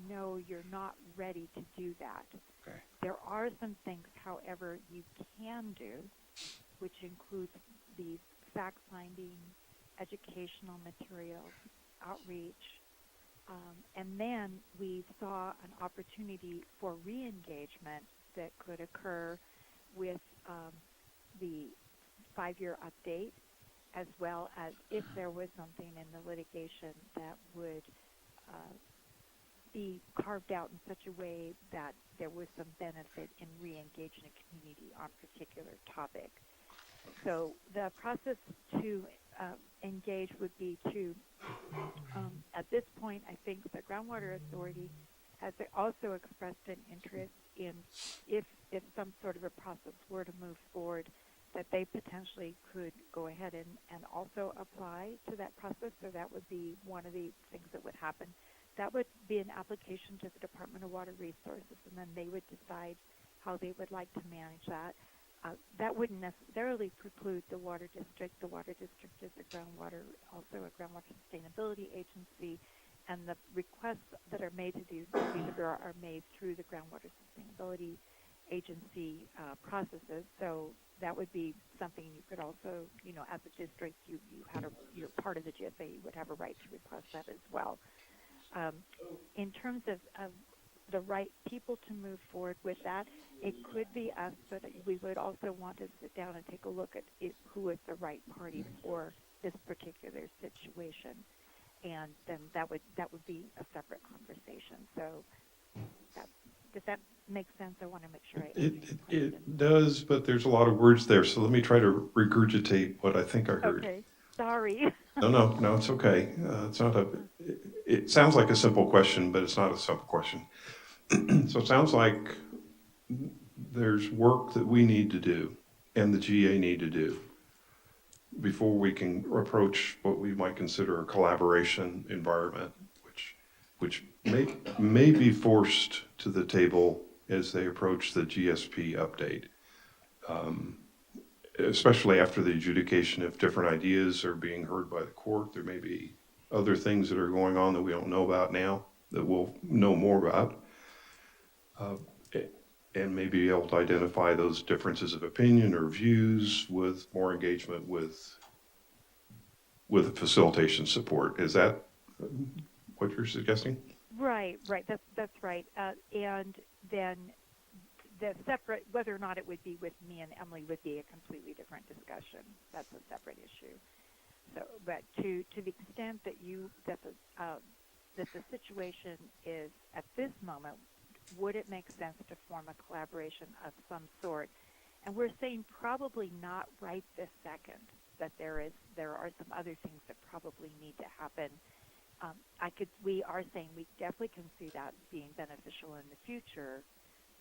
no, you're not ready to do that. Okay. There are some things, however, you can do, which includes the fact-finding, educational materials, outreach, and then we saw an opportunity for re-engagement that could occur with the 5-year update, as well as if there was something in the litigation that would be carved out in such a way that there was some benefit in re-engaging the community on a particular topic. So the process to engage would be to, at this point, I think the Groundwater Authority has also expressed an interest in if some sort of a process were to move forward, that they potentially could go ahead and also apply to that process. So that would be one of the things that would happen. That would be an application to the Department of Water Resources, and then they would decide how they would like to manage that. That wouldn't necessarily preclude the water district. The water district is also a groundwater sustainability agency, and the requests that are made to do are made through the groundwater sustainability agency processes. So that would be something you could also, as a district, you're part of the GSA, you would have a right to request that as well. In terms of the right people to move forward with that, it could be us, but we would also want to sit down and take a look at who is the right party for this particular situation, and then that would be a separate conversation. So does that make sense? I want to make sure I answer It does, but there's a lot of words there, so let me try to regurgitate what I think I heard. Okay, sorry. No, it's okay. It's not it sounds like a simple question, but it's not a simple question. So it sounds like there's work that we need to do and the GA need to do before we can approach what we might consider a collaboration environment, which may be forced to the table as they approach the GSP update. Especially after the adjudication, if different ideas are being heard by the court, there may be other things that are going on that we don't know about now that we'll know more about. uh, and maybe be able to identify those differences of opinion or views with more engagement with facilitation support. Is that what you're suggesting? Right, right. That's right. And then the separate, whether or not it would be with me and Emily would be a completely different discussion. That's a separate issue. So, but to the extent that that the situation is at this moment, would it make sense to form a collaboration of some sort? And we're saying probably not right this second. That there are some other things that probably need to happen. We are saying we definitely can see that being beneficial in the future,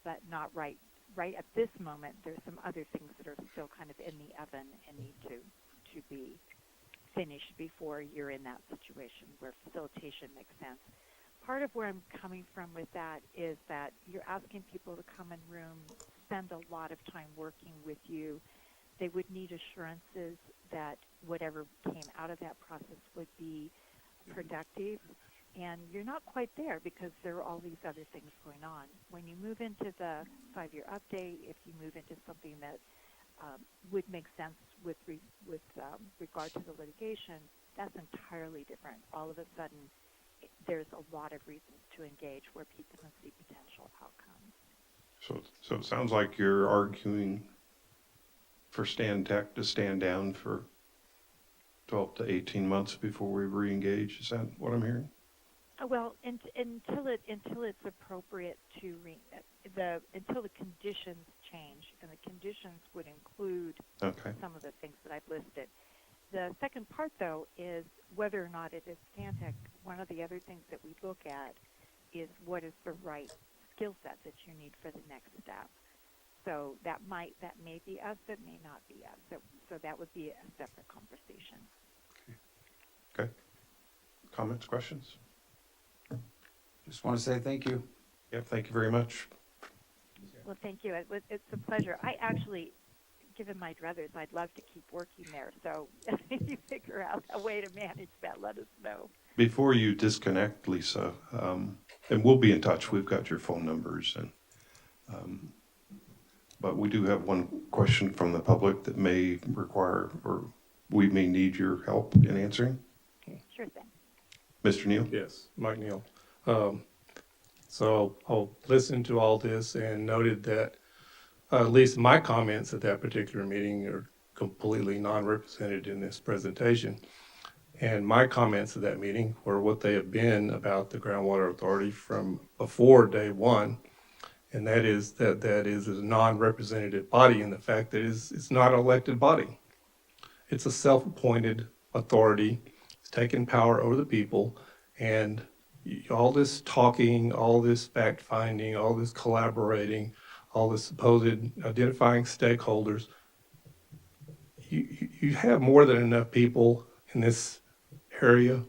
but not right at this moment. There's some other things that are still kind of in the oven and need to be finished before you're in that situation where facilitation makes sense. Part of where I'm coming from with that is that you're asking people to come in room, spend a lot of time working with you. They would need assurances that whatever came out of that process would be productive. And you're not quite there because there are all these other things going on. When you move into the 5-year update, if you move into something that would make sense with regard to the litigation, that's entirely different. All of a sudden, there's a lot of reasons to engage where people can see potential outcomes. So it sounds like you're arguing for Stan Tech to stand down for 12 to 18 months before we re-engage. Is that what I'm hearing? Well, until it's appropriate to until the conditions change, and the conditions would include some of the things that I've listed. The second part, though, is whether or not it is Stantec. One of the other things that we look at is what is the right skill set that you need for the next step. So that may be us, that may not be us. So that would be a separate conversation. Okay. Comments, questions? Just want to say thank you. Yeah, thank you very much. Well, thank you. It's a pleasure. I actually, given my druthers, I'd love to keep working there. So if you figure out a way to manage that, let us know. Before you disconnect, Lisa, and we'll be in touch. We've got your phone numbers, but we do have one question from the public that may require, or we may need your help in answering. Sure thing. Mr. Neal? Yes, Mike Neal. So I'll listen to all this and noted that at least my comments at that particular meeting are completely non-represented in this presentation. And my comments at that meeting were what they have been about the Groundwater Authority from before day one. And that is that is a non-representative body in the fact that it's not an elected body. It's a self-appointed authority. It's taking power over the people. And all this talking, all this fact-finding, all this collaborating, all this supposed identifying stakeholders, you have more than enough people in this area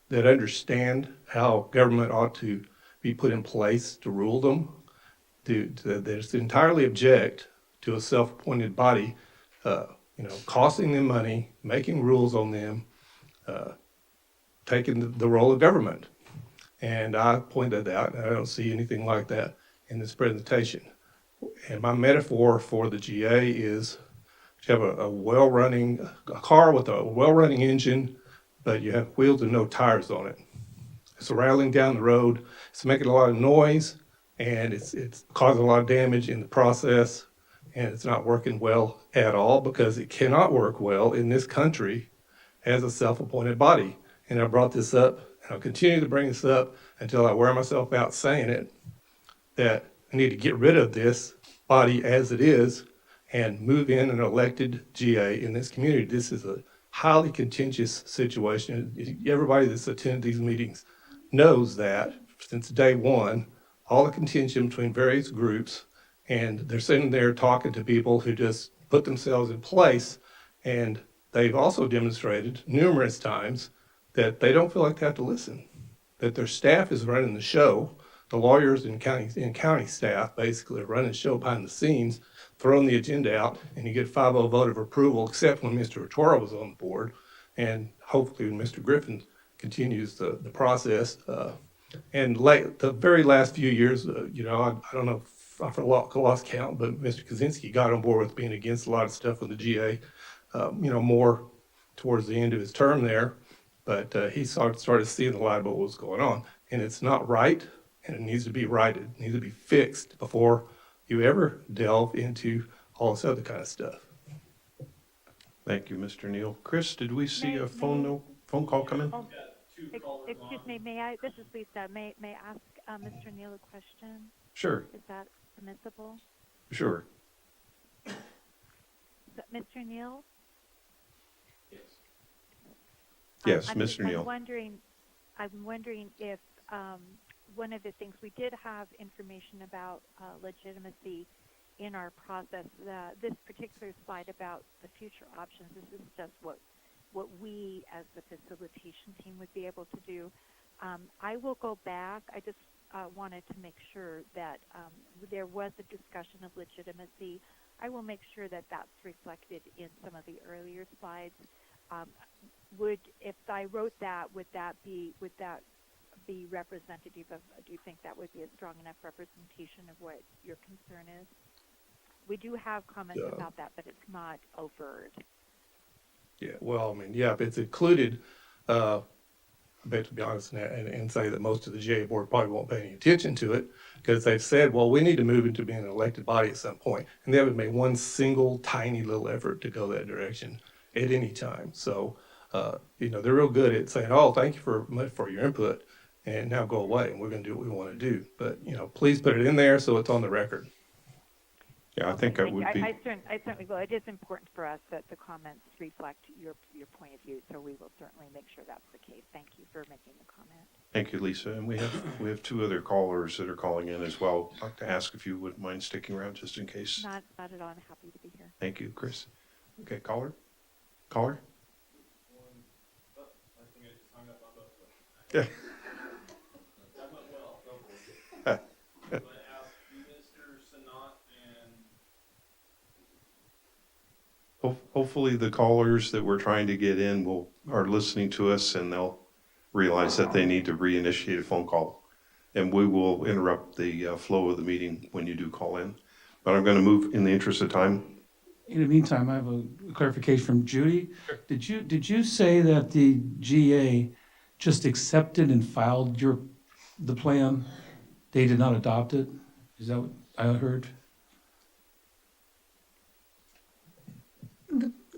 that understand how government ought to be put in place to rule them, that entirely object to a self-appointed body, costing them money, making rules on them, taking the role of government. And I pointed that out, and I don't see anything like that in this presentation. And my metaphor for the GA is you have a car with a well-running engine, but you have wheels and no tires on it. It's rattling down the road. It's making a lot of noise, and it's causing a lot of damage in the process, and it's not working well at all because it cannot work well in this country as a self-appointed body. And I brought this up, and I'll continue to bring this up until I wear myself out saying it, that I need to get rid of this body as it is and move in an elected GA in this community. This is a highly contentious situation. Everybody that's attended these meetings knows that since day one, all the contention between various groups, and they're sitting there talking to people who just put themselves in place, and they've also demonstrated numerous times that they don't feel like they have to listen, that their staff is running the show. The lawyers and county staff basically are running the show behind the scenes, throwing the agenda out, and you get 5-0 vote of approval, except when Mr. Torra was on the board, and hopefully when Mr. Griffin continues the process. And the very last few years, I don't know, I lost count, but Mr. Kaczynski got on board with being against a lot of stuff with the GA, more towards the end of his term there. But he started seeing the light of what was going on. And it's not right, and it needs to be righted. It needs to be fixed before you ever delve into all this other kind of stuff. Thank you, Mr. Neal. Chris, did we see a May- phone call come in? Oh, excuse me, this is Lisa, may I ask Mr. Neal a question? Sure, Is that permissible? sure. Mr. Neal? Yes, I'm Mr. Neal. I'm wondering if one of the things we did have information about legitimacy in our process. This particular slide about the future options. This is just what we as the facilitation team would be able to do. I will go back. I just wanted to make sure that there was a discussion of legitimacy. I will make sure that that's reflected in some of the earlier slides. If I wrote that, would that be representative of? Do you think that would be a strong enough representation of what your concern is? We do have comments about that, but it's not overt. Yeah, well, I mean, yeah, if it's included, I bet to be honest and say that most of the GA board probably won't pay any attention to it because they've said, well, we need to move into being an elected body at some point. And they haven't made one single tiny little effort to go that direction at any time. So, they're real good at saying, oh, thank you for your input and now go away and we're going to do what we want to do. But, please put it in there so it's on the record. Yeah, I think that would be. I certainly will. It is important for us that the comments reflect your point of view, so we will certainly make sure that's the case. Thank you for making the comment. Thank you, Lisa. And we have two other callers that are calling in as well. I'd like to ask if you wouldn't mind sticking around just in case. Not at all. I'm happy to be here. Thank you, Chris. Okay, caller? I think I just hung up on both of them. Yeah. That went well. I'm going to ask Mr. Sanat and Hopefully the callers that we're trying to get in are listening to us and they'll realize that they need to reinitiate a phone call. And we will interrupt the flow of the meeting when you do call in. But I'm going to move in the interest of time. In the meantime, I have a clarification from Judy. Sure. Did you say that the GA just accepted and filed the plan? They did not adopt it? Is that what I heard?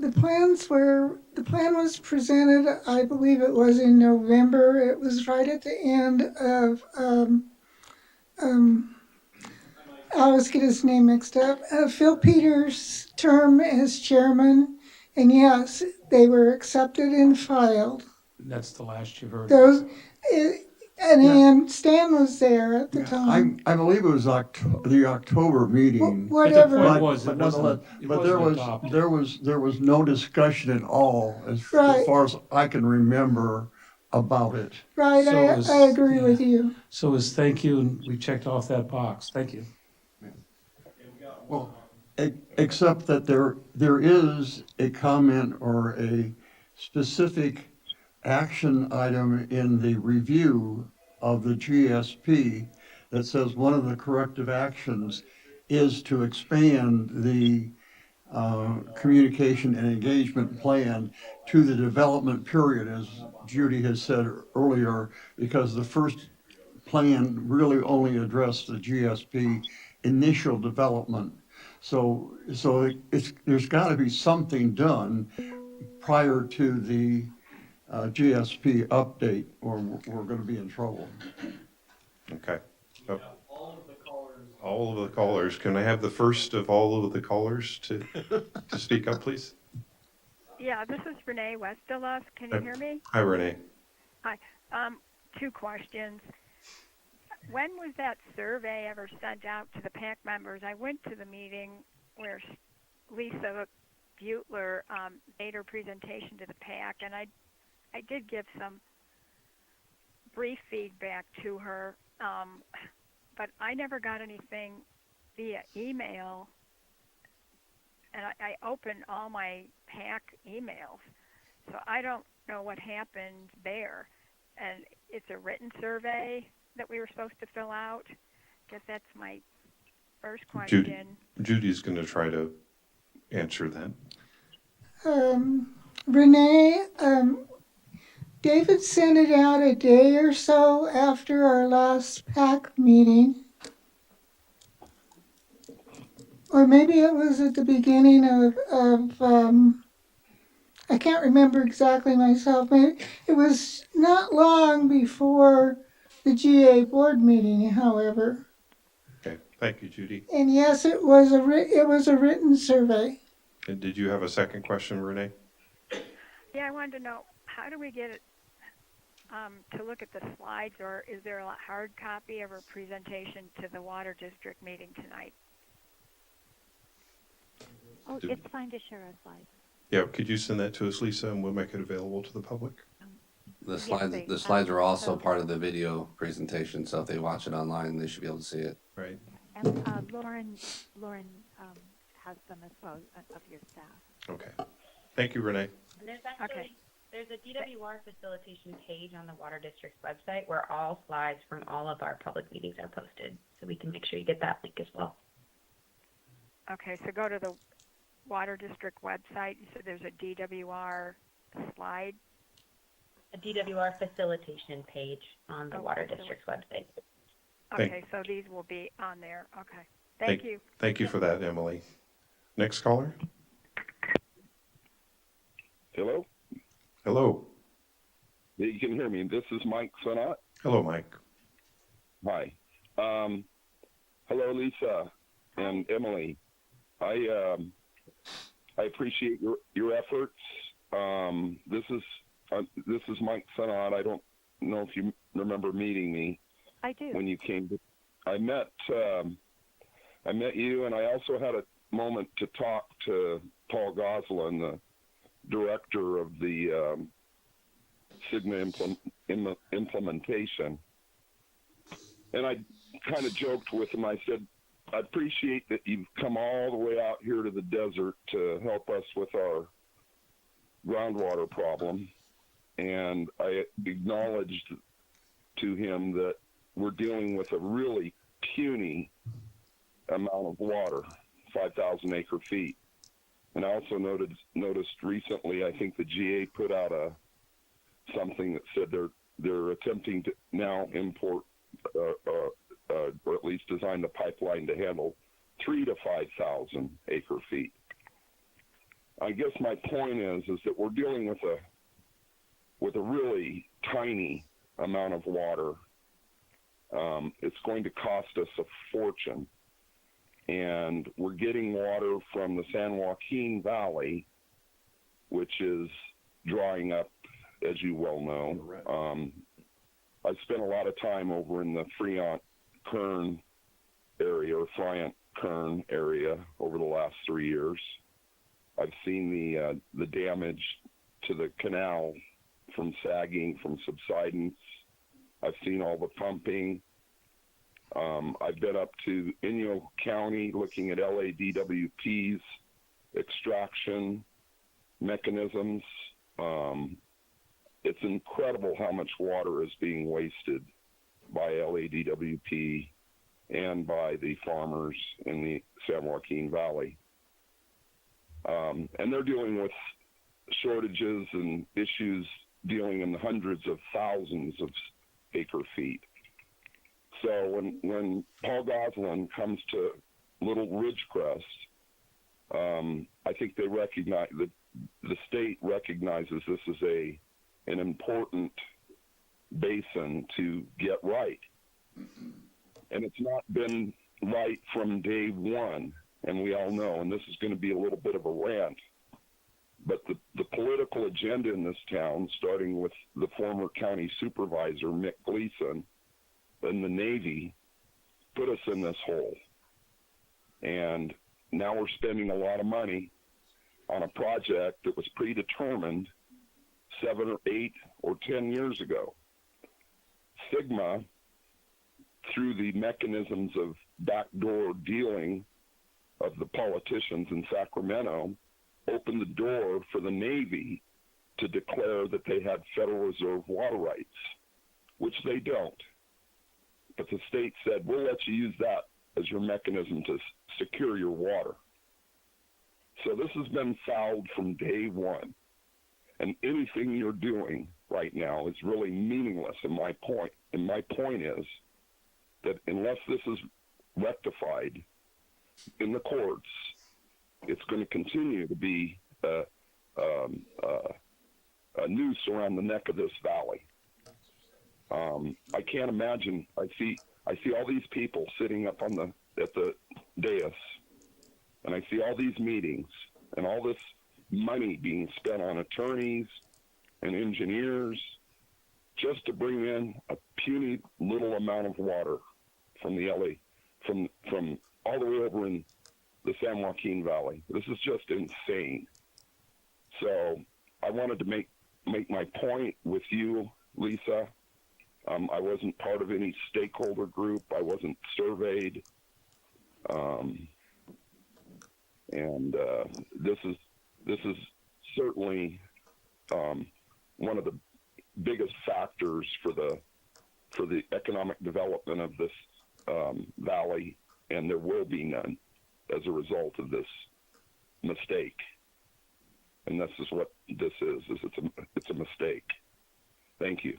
The plan was presented, I believe it was in November. It was right at the end of, I always get his name mixed up, Phil Peters' term as chairman. And yes, they were accepted and filed. That's the last you've heard. And Stan was there at the time. I believe it was the October meeting. Whatever. There was no discussion at all as far as I can remember about it. Right, I agree with you. So thank you, and we checked off that box. Thank you. Well, except that there is a comment or a specific action item in the review of the GSP that says one of the corrective actions is to expand the communication and engagement plan to the development period, as Judy has said earlier, because the first plan really only addressed the GSP initial development. So there's got to be something done prior to the GSP update, or we're going to be in trouble. Okay. yeah, all of the callers. All of the callers. Can I have the first of all of the callers to speak up, please? Yeah, this is Renee Westelos. Can you hear me? Hi, Renee. Hi. Two questions. When was that survey ever sent out to the PAC members? I went to the meeting where Lisa Butler made her presentation to the PAC, and I did give some brief feedback to her, but I never got anything via email, and I opened all my PAC emails, so I don't know what happened there. And it's a written survey, that we were supposed to fill out? Guess that's my first Judy, question. Judy's going to try to answer that. Renee, David sent it out a day or so after our last PAC meeting. Or maybe it was at the beginning of I can't remember exactly myself. Maybe it was not long before the GA board meeting, however. Okay, thank you, Judy. And yes, it was a written survey. And did you have a second question, Renee? Yeah, I wanted to know, how do we get it to look at the slides, or is there a hard copy of our presentation to the Water District meeting tonight? Oh, it's fine to share our slides. Yeah, could you send that to us, Lisa, and we'll make it available to the public? The slides are also part of the video presentation, so if they watch it online, they should be able to see it. Right. And Lauren has them as well of your staff. Okay. Thank you, Renee. And there's a DWR facilitation page on the Water District's website where all slides from all of our public meetings are posted. So we can make sure you get that link as well. Okay, so go to the Water District website. You said there's a DWR slide? A DWR facilitation page on the Water District's website. Okay, so these will be on there. Okay. Thank you. Thank you for that, Emily. Next caller. Hello? Hello. You can hear me. This is Mike Sonat. Hello, Mike. Hi. Hello, Lisa and Emily. I appreciate your efforts. This is Mike Sonat. I don't know if you remember meeting me. I do. When you came to, I met you, and I also had a moment to talk to Paul Goslin, the director of the Sigma implementation. And I kind of joked with him. I said, I appreciate that you've come all the way out here to the desert to help us with our groundwater problem. And I acknowledged to him that we're dealing with a really puny amount of water, 5,000 acre feet. And I also noticed recently, I think the GA put out something that said they're attempting to now import or at least design the pipeline to handle 3,000 to 5,000 acre feet. I guess my point is that we're dealing with a really tiny amount of water. It's going to cost us a fortune. And we're getting water from the San Joaquin Valley, which is drying up, as you well know. I've spent a lot of time over in the Friant-Kern area, or Friant-Kern area, over the last 3 years. I've seen the damage to the canal from sagging, from subsidence. I've seen all the pumping. I've been up to Inyo County looking at LADWP's extraction mechanisms. It's incredible how much water is being wasted by LADWP and by the farmers in the San Joaquin Valley. And they're dealing with shortages and issues dealing in the hundreds of thousands of acre feet. So when Paul Goslin comes to Little Ridgecrest, I think they recognize that the state recognizes this is an important basin to get right. And it's not been right from day one, and we all know, and this is going to be a little bit of a rant, but the political agenda in this town, starting with the former county supervisor, Mick Gleason, and the Navy, put us in this hole. And now we're spending a lot of money on a project that was predetermined 7 or 8 or 10 years ago. Sigma, through the mechanisms of backdoor dealing of the politicians in Sacramento, opened the door for the Navy to declare that they had Federal Reserve water rights, which they don't. but the state said, we'll let you use that as your mechanism to secure your water. So this has been fouled from day one. And anything you're doing right now is really meaningless in my point. And my point is that unless this is rectified in the courts, it's going to continue to be a noose around the neck of this valley. I can't imagine. I see all these people sitting up on at the dais, and I see all these meetings and all this money being spent on attorneys and engineers just to bring in a puny little amount of water from the LA, from all the way over in the San Joaquin Valley. This is just insane. So I wanted to make my point with you, Lisa. I wasn't part of any stakeholder group. I wasn't surveyed. And this is certainly one of the biggest factors for the economic development of this valley, and there will be none as a result of this mistake. And this is what this is it's a mistake. Thank you.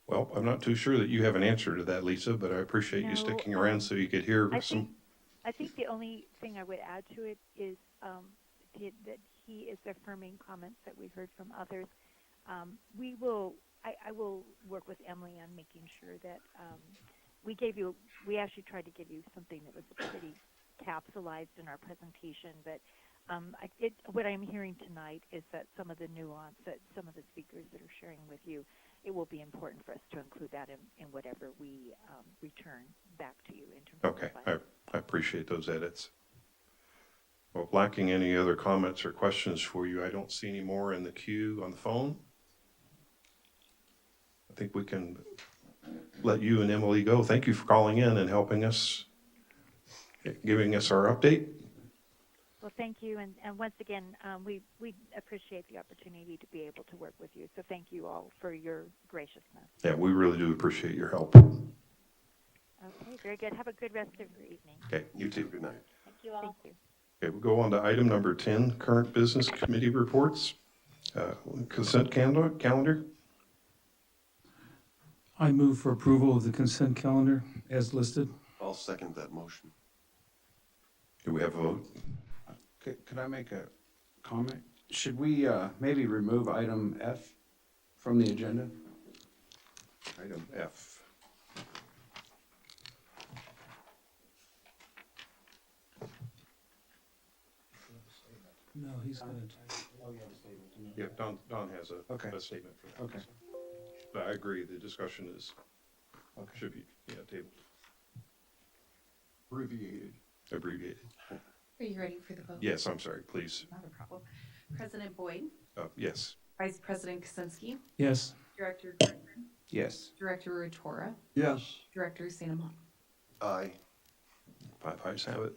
Well, I'm not too sure that you have an answer to that, Lisa, but I appreciate you No, sticking around so you could hear I think the only thing I would add to it is that he is affirming comments that we've heard from others. I will work with Emily on making sure that we actually tried to give you something that was pretty capsulized in our presentation, but what I'm hearing tonight is that some of the nuance that some of the speakers that are sharing with you, it will be important for us to include that in whatever we return back to you in terms Okay, of I appreciate those edits. Well, lacking any other comments or questions for you, I don't see any more in the queue on the phone. I think we can let you and Emily go. Thank you for calling in and helping us, giving us our update. Well, thank you, and once again, we appreciate the opportunity to be able to work with you. So thank you all for your graciousness. Yeah, we really do appreciate your help. Okay, very good. Have a good rest of your evening. Okay, you too. Good night. Thank you all. Thank you. Okay, we'll go on to item number 10, current business committee reports. Consent calendar. I move for approval of the consent calendar as listed. I'll second that motion. Do we have a vote? Could I make a comment? Should we maybe remove item F from the agenda? Item F. No, he's gonna. Oh, you have a statement. Yeah, Don has a statement for that. Okay. But I agree, the discussion should be, tabled. Abbreviated. Are you ready for the vote? Yes, I'm sorry, please. Not a problem. President Boyd, Yes. Vice President Kaczynski, Yes. Director Griffin, Yes. Director Rotora, Yes. Director Sanamon. Aye. 5 ayes have it.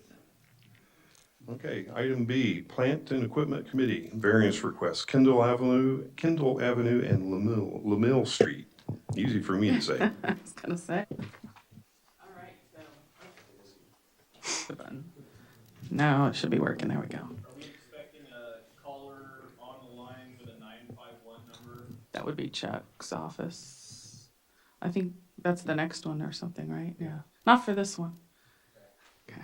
Okay, item B, Plant and Equipment Committee, variance request, Kendall Avenue and Lamille Street. Easy for me to say. I was gonna say. All right, so. No, it should be working. There we go. Are we expecting a caller on the line with a 951 number? That would be Chuck's office. I think that's the next one or something, right? Yeah. Not for this one. Okay.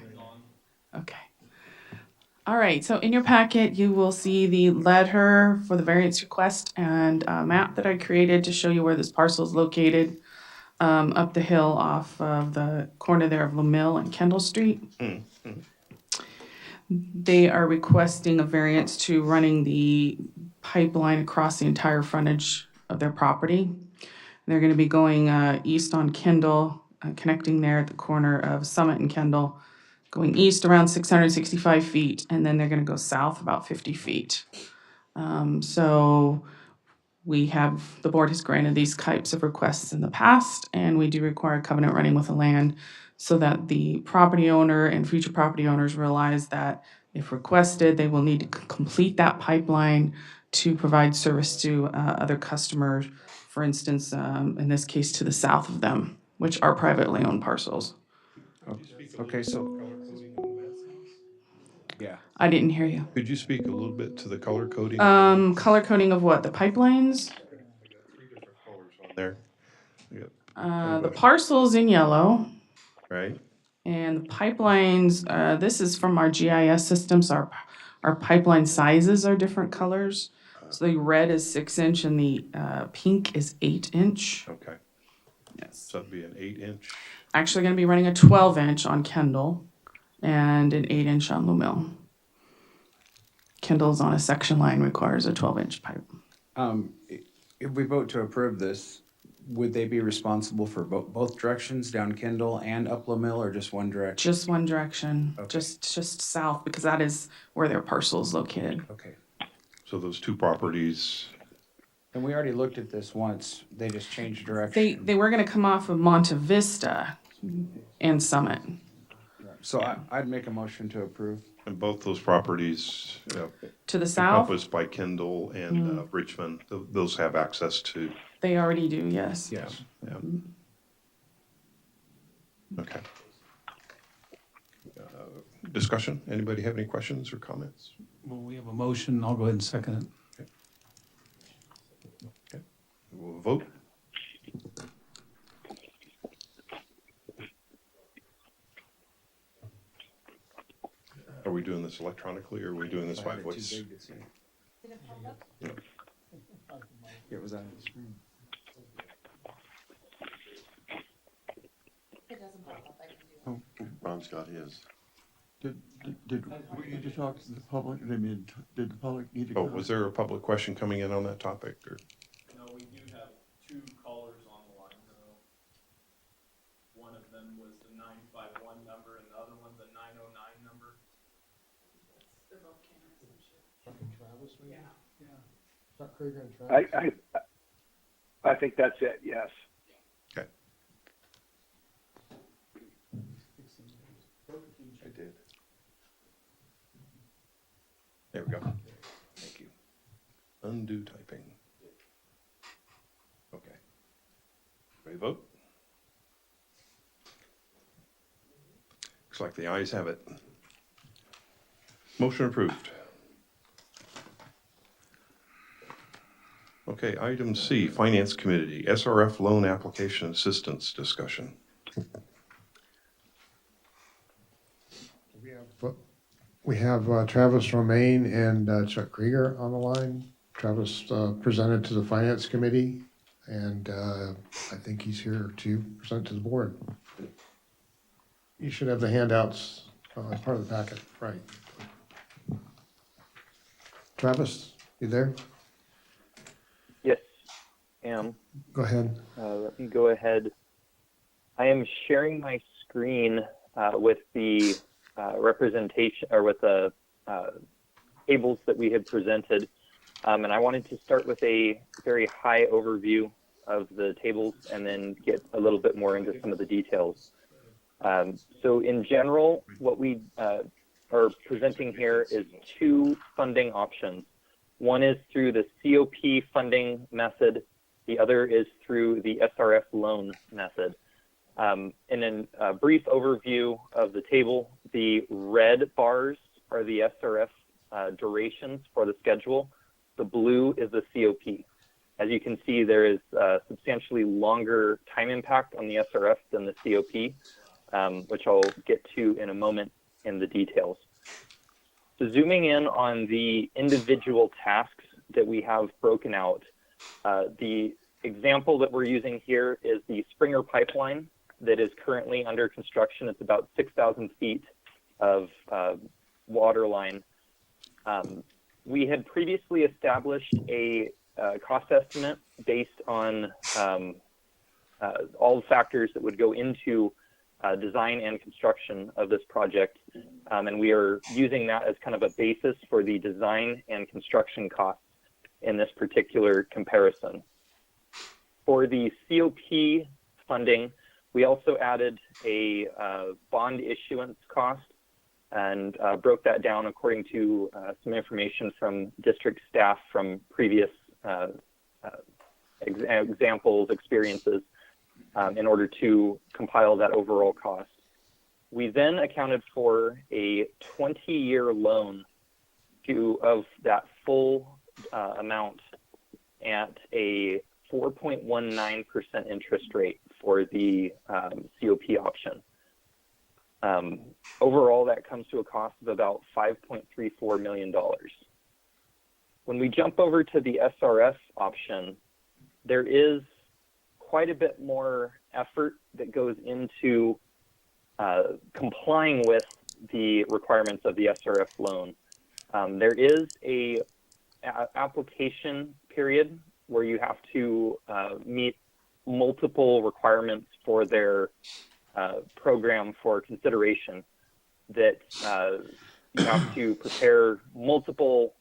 Okay. All right, so in your packet, you will see the letter for the variance request and a map that I created to show you where this parcel is located up the hill off of the corner there of Lamille and Kendall Street. They are requesting a variance to running the pipeline across the entire frontage of their property. They're going to be going east on Kendall, connecting there at the corner of Summit and Kendall, going east around 665 feet, and then they're going to go south about 50 feet. So the board has granted these types of requests in the past, and we do require covenant running with the land so that the property owner and future property owners realize that if requested, they will need to complete that pipeline to provide service to other customers, for instance, in this case, to the south of them, which are privately owned parcels. Okay, so, yeah. I didn't hear you. Could you speak a little bit to the color coding? Color coding of what? The pipelines? There, The parcel's in yellow. right? And the pipelines, this is from our GIS system, so our pipeline sizes are different colors. So the red is 6-inch and the pink is 8-inch. Okay. Yes. So that'd be an 8-inch. Actually gonna be running a 12-inch on Kendall and an 8-inch on Lumil. Kendall's on a section line requires a 12-inch pipe. If we vote to approve this, would they be responsible for both directions, down Kendall and up Mill, or just one direction? Just one direction, Okay. just south, because that is where their parcel is located. Okay. So those two properties, And we already looked at this once. They just changed direction. They were gonna come off of Monte Vista and Summit. So I'd make a motion to approve. and both those properties To the south, encompassed by Kendall and Richmond, those have access to. they already do, yes. Yes. Yeah. Okay. Discussion? Anybody have any questions or comments? Well, we have a motion. I'll go ahead and second it. Okay. We'll vote. Are we doing this electronically or are we doing this by voice? Yeah. It was on the screen. Oh, Ron's got his. Did we need to talk to the public? Did the public need to? Oh, comment? was there a public question coming in on that topic or? No, we do have 2 callers on the line, though. One of them was the 951 number and the other one's a 909 number. They're both cameras, I'm sure. Travis, maybe? Yeah. Chuck Krieger and Travis? I think that's it, yes. Okay. I did. There we go. Thank you. Undo typing. Okay. Ready to vote? Looks like the ayes have it. Motion approved. Okay, item C, Finance Committee, SRF Loan Application Assistance Discussion. We have Travis Romaine and Chuck Krieger on the line. Travis presented to the Finance Committee, and I think he's here to present to the board. You should have the handouts as part of the packet, right? Travis, you there? Yes, am. Go ahead. Let me go ahead. I am sharing my screen with the representation or with the tables that we had presented. And I wanted to start with a very high overview of the tables and then get a little bit more into some of the details. So in general, what we are presenting here is 2 funding options. One is through the COP funding method. The other is through the SRF loan method. In a brief overview of the table, the red bars are the SRF durations for the schedule. The blue is the COP. As you can see, there is substantially longer time impact on the SRF than the COP, which I'll get to in a moment in the details. So zooming in on the individual tasks that we have broken out, the example that we're using here is the Springer pipeline that is currently under construction. It's about 6,000 feet of water line. We had previously established a cost estimate based on all the factors that would go into design and construction of this project. And we are using that as kind of a basis for the design and construction costs in this particular comparison. For the COP funding, we also added a bond issuance cost and broke that down according to some information from district staff from previous examples, experiences, in order to compile that overall cost. We then accounted for a 20-year loan of that full amount at a 4.19% interest rate for the COP option. Overall, that comes to a cost of about $5.34 million. When we jump over to the SRF option, there is quite a bit more effort that goes into complying with the requirements of the SRF loan. There is a application period where you have to meet multiple requirements for their program for consideration, that you have to prepare multiple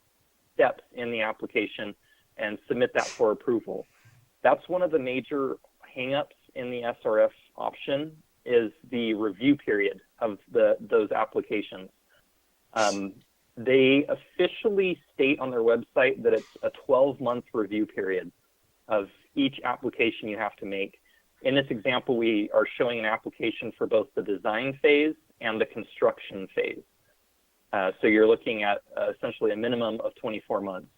steps in the application and submit that for approval. That's one of the major hangups in the SRF option, is the review period of those applications. They officially state on their website that it's a 12-month review period of each application you have to make. In this example, we are showing an application for both the design phase and the construction phase. So you're looking at essentially a minimum of 24 months.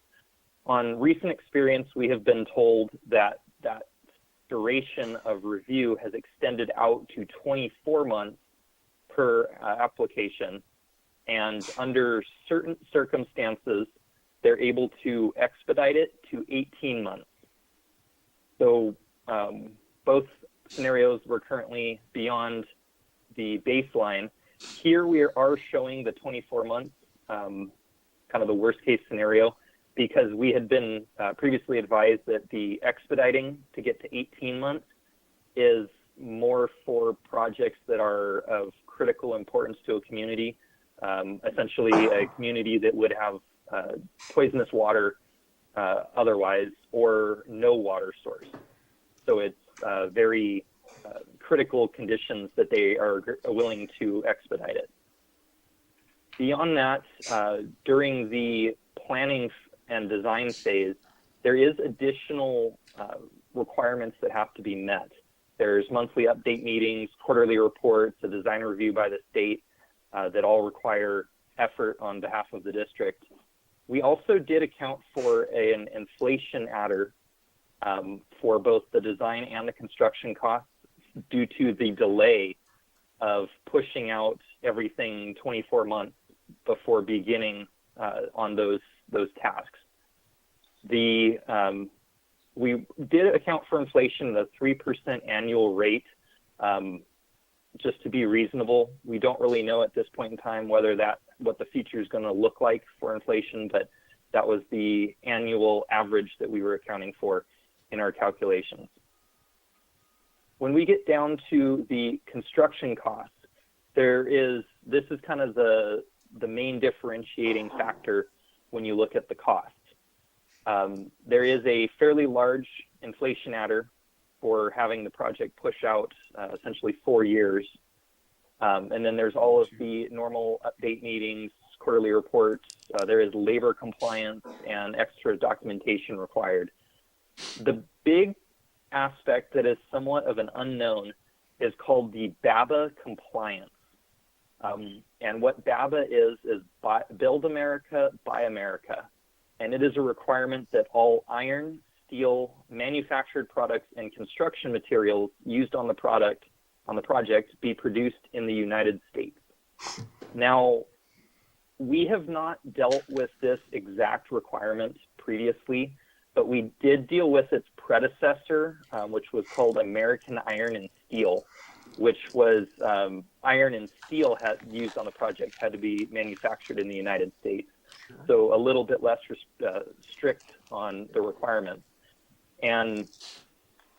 On recent experience, we have been told that that duration of review has extended out to 24 months per application. And under certain circumstances, they're able to expedite it to 18 months. So both scenarios were currently beyond the baseline. Here we are showing the 24 months, kind of the worst case scenario, because we had been previously advised that the expediting to get to 18 months is more for projects that are of critical importance to a community, essentially a community that would have poisonous water otherwise, or no water source. So it's very critical conditions that they are willing to expedite it. Beyond that, during the planning and design phase, there is additional requirements that have to be met. There's monthly update meetings, quarterly reports, a design review by the state that all require effort on behalf of the district. We also did account for an inflation adder for both the design and the construction costs due to the delay of pushing out everything 24 months before beginning on those tasks. We did account for inflation at a 3% annual rate, just to be reasonable. We don't really know at this point in time what the future is going to look like for inflation, but that was the annual average that we were accounting for in our calculations. When we get down to the construction costs, this is kind of the main differentiating factor when you look at the costs. There is a fairly large inflation adder for having the project push out essentially 4 years. And then there's all of the normal update meetings, quarterly reports. There is labor compliance and extra documentation required. The big aspect that is somewhat of an unknown is called the BABA compliance. And what BABA is Build America, Buy America. And it is a requirement that all iron, steel, manufactured products, and construction materials used on the project be produced in the United States. Now, we have not dealt with this exact requirement previously, but we did deal with its predecessor, which was called American Iron and Steel, which was iron and steel used on the project had to be manufactured in the United States. So a little bit less strict on the requirements. And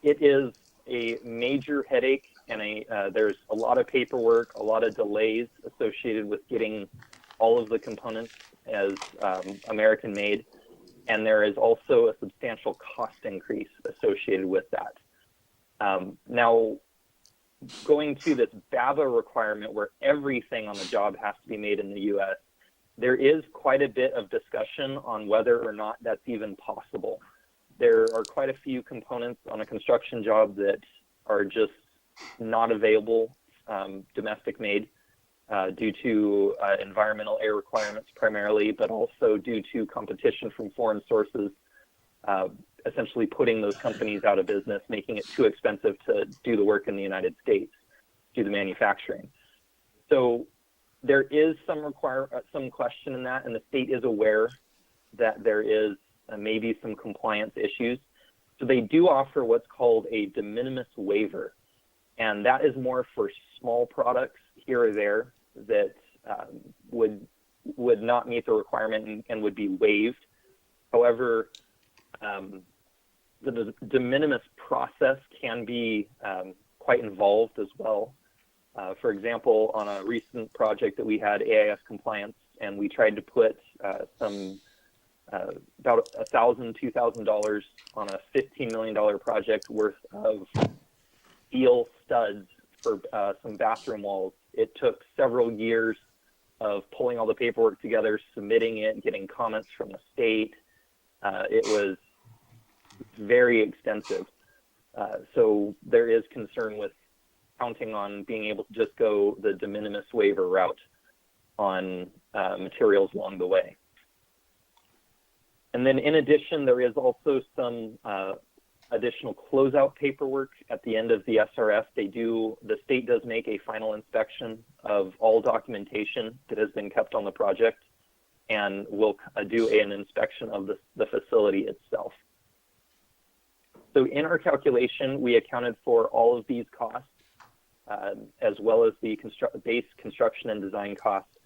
it is a major headache, and there's a lot of paperwork, a lot of delays associated with getting all of the components as American made. And there is also a substantial cost increase associated with that. Now, going to this BABA requirement where everything on the job has to be made in the U.S., there is quite a bit of discussion on whether or not that's even possible. There are quite a few components on a construction job that are just not available, domestic made, due to environmental air requirements primarily, but also due to competition from foreign sources, essentially putting those companies out of business, making it too expensive to do the work in the United States, do the manufacturing. So there is some question in that, and the state is aware that there is maybe some compliance issues. So they do offer what's called a de minimis waiver, and that is more for small products here or there that would not meet the requirement and would be waived. However, the de minimis process can be quite involved as well. For example, on a recent project that we had AIS compliance, and we tried to put about $1,000, $2,000 on a $15 million project worth of steel studs for some bathroom walls. It took several years of pulling all the paperwork together, submitting it, getting comments from the state. It was very extensive. So there is concern with counting on being able to just go the de minimis waiver route on materials along the way. And then in addition, there is also some additional closeout paperwork at the end of the SRF. The state does make a final inspection of all documentation that has been kept on the project, and will do an inspection of the facility itself. So in our calculation, we accounted for all of these costs, as well as the base construction and design costs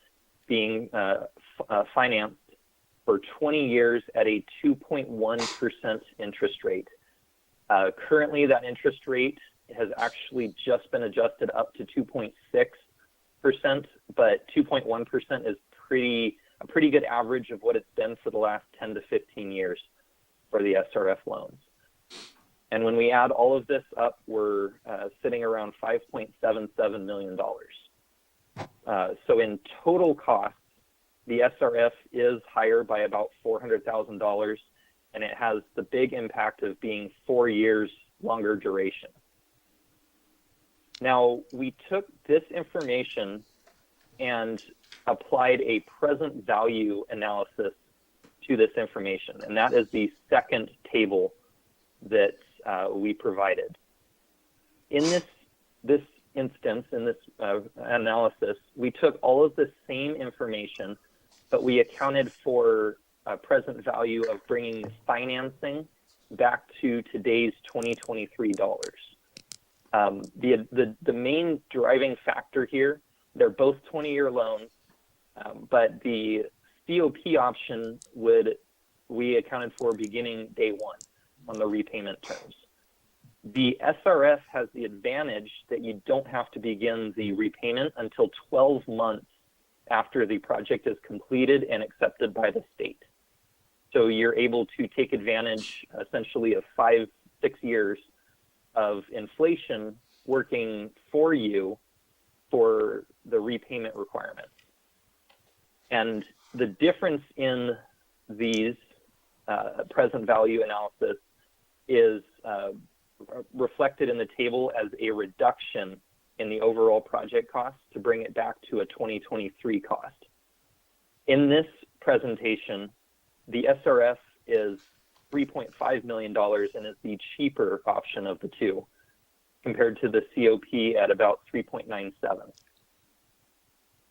being financed for 20 years at a 2.1% interest rate. Currently, that interest rate has actually just been adjusted up to 2.6%, but 2.1% is a pretty good average of what it's been for the last 10 to 15 years for the SRF loans. And when we add all of this up, we're sitting around $5.77 million. So in total costs, the SRF is higher by about $400,000, and it has the big impact of being 4 years longer duration. Now, we took this information and applied a present value analysis to this information, and that is the second table that we provided. In this instance, in this analysis, we took all of the same information, but we accounted for a present value of bringing financing back to today's 2023 dollars. The main driving factor here, they're both 20-year loans, but the COP option we accounted for beginning day one on the repayment terms. The SRF has the advantage that you don't have to begin the repayment until 12 months after the project is completed and accepted by the state. So you're able to take advantage essentially of 5-6 years of inflation working for you for the repayment requirements. And the difference in these present value analysis is reflected in the table as a reduction in the overall project cost to bring it back to a 2023 cost. In this presentation, the SRF is $3.5 million and is the cheaper option of the two, compared to the COP at about 3.97.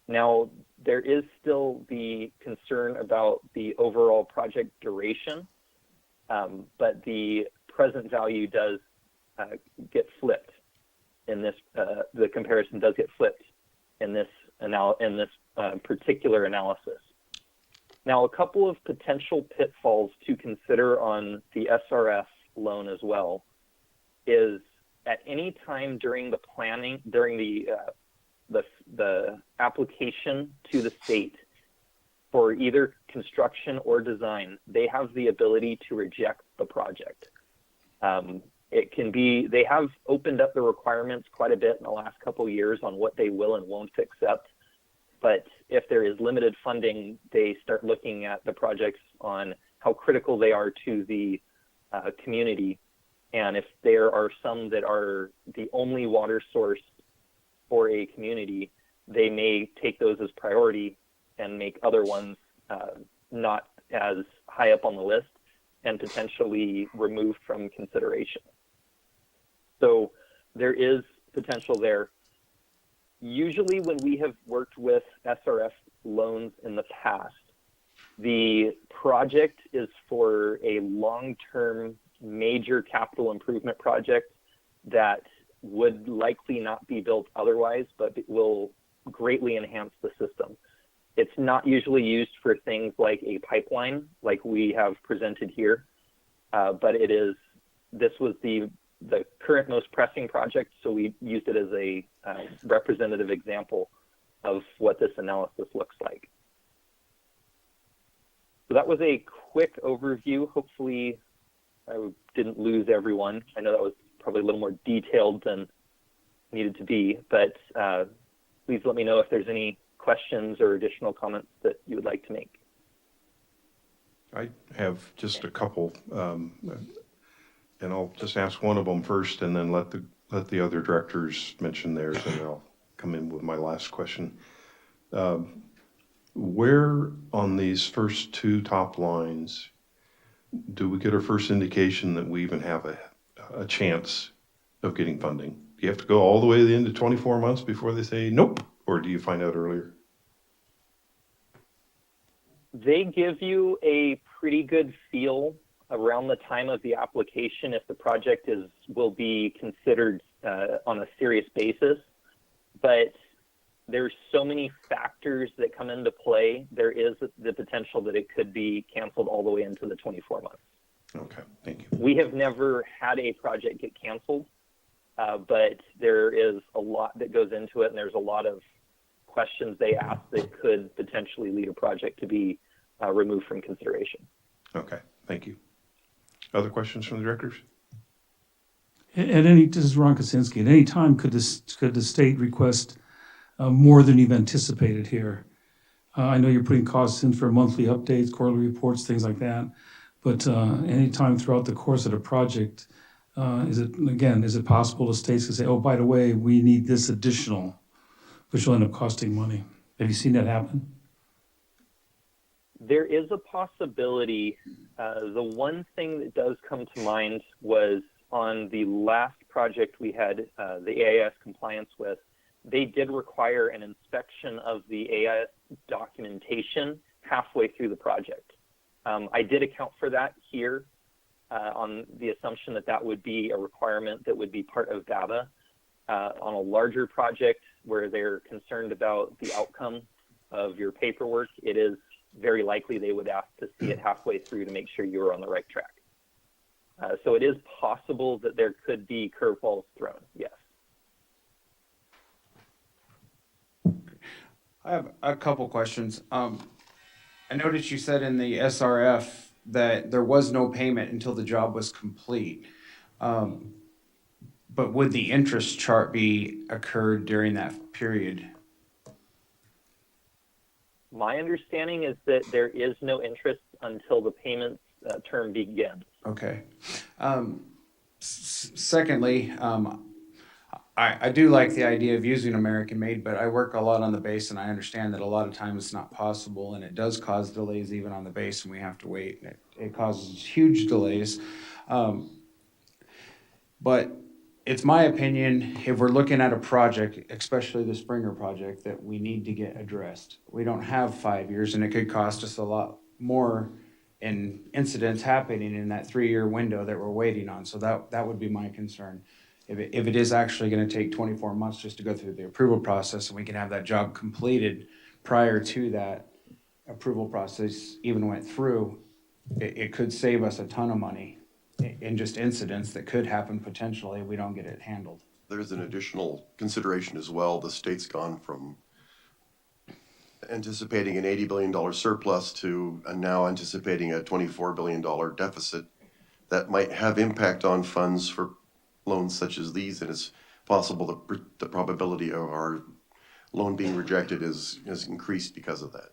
Now, there is still the concern about the overall project duration, but the present value does get flipped in this, the comparison does get flipped in this particular analysis. Now, a couple of potential pitfalls to consider on the SRF loan as well is at any time during the planning, during the application to the state for either construction or design, they have the ability to reject the project. It can be, they have opened up the requirements quite a bit in the last couple of years on what they will and won't accept. But if there is limited funding, they start looking at the projects on how critical they are to the community. And if there are some that are the only water source for a community, they may take those as priority and make other ones not as high up on the list and potentially removed from consideration. So there is potential there. Usually when we have worked with SRF loans in the past, the project is for a long-term major capital improvement project that would likely not be built otherwise, but it will greatly enhance the system. It's not usually used for things like a pipeline, like we have presented here, but this was the current most pressing project, so we used it as a representative example of what this analysis looks like. So that was a quick overview. Hopefully I didn't lose everyone. I know that was probably a little more detailed than needed to be, but please let me know if there's any questions or additional comments that you would like to make. I have just a couple, and I'll just ask one of them first, and then let the other directors mention theirs, and I'll come in with my last question. Where on these first two top lines do we get our first indication that we even have a chance of getting funding? Do you have to go all the way to the end of 24 months before they say nope, or do you find out earlier? They give you a pretty good feel around the time of the application if the project will be considered on a serious basis, but there's so many factors that come into play. There is the potential that it could be canceled all the way into the 24 months. Okay, thank you. We have never had a project get canceled, but there is a lot that goes into it, and there's a lot of questions they ask that could potentially lead a project to be removed from consideration. Okay, thank you. Other questions from the directors? This is Ron Kosinski. At any time, could the state request more than you've anticipated here? I know you're putting costs in for monthly updates, quarterly reports, things like that. But any time throughout the course of the project, is it possible to states to say, oh, by the way, we need this additional, which will end up costing money? Have you seen that happen? There is a possibility. The one thing that does come to mind was on the last project we had the AIS compliance with, they did require an inspection of the AIS documentation halfway through the project. I did account for that here on the assumption that that would be a requirement that would be part of data. On a larger project where they're concerned about the outcome of your paperwork, it is very likely they would ask to see it halfway through to make sure you're on the right track. So it is possible that there could be curveballs thrown, yes. I have a couple questions. I noticed you said in the SRF that there was no payment until the job was complete. But would the interest chart be occurred during that period? My understanding is that there is no interest until the payment term begins. Okay. Secondly, I do like the idea of using American made, but I work a lot on the base and I understand that a lot of times it's not possible and it does cause delays even on the base and we have to wait. It causes huge delays. But it's my opinion, if we're looking at a project, especially the Springer project, that we need to get addressed. We don't have 5 years and it could cost us a lot more in incidents happening in that 3-year window that we're waiting on. So that would be my concern. If it is actually going to take 24 months just to go through the approval process and we can have that job completed prior to that approval process even went through, it could save us a ton of money in just incidents that could happen potentially if we don't get it handled. There's an additional consideration as well. The state's gone from anticipating an $80 billion surplus to now anticipating a $24 billion deficit that might have impact on funds for loans such as these, and it's possible that the probability of our loan being rejected is increased because of that.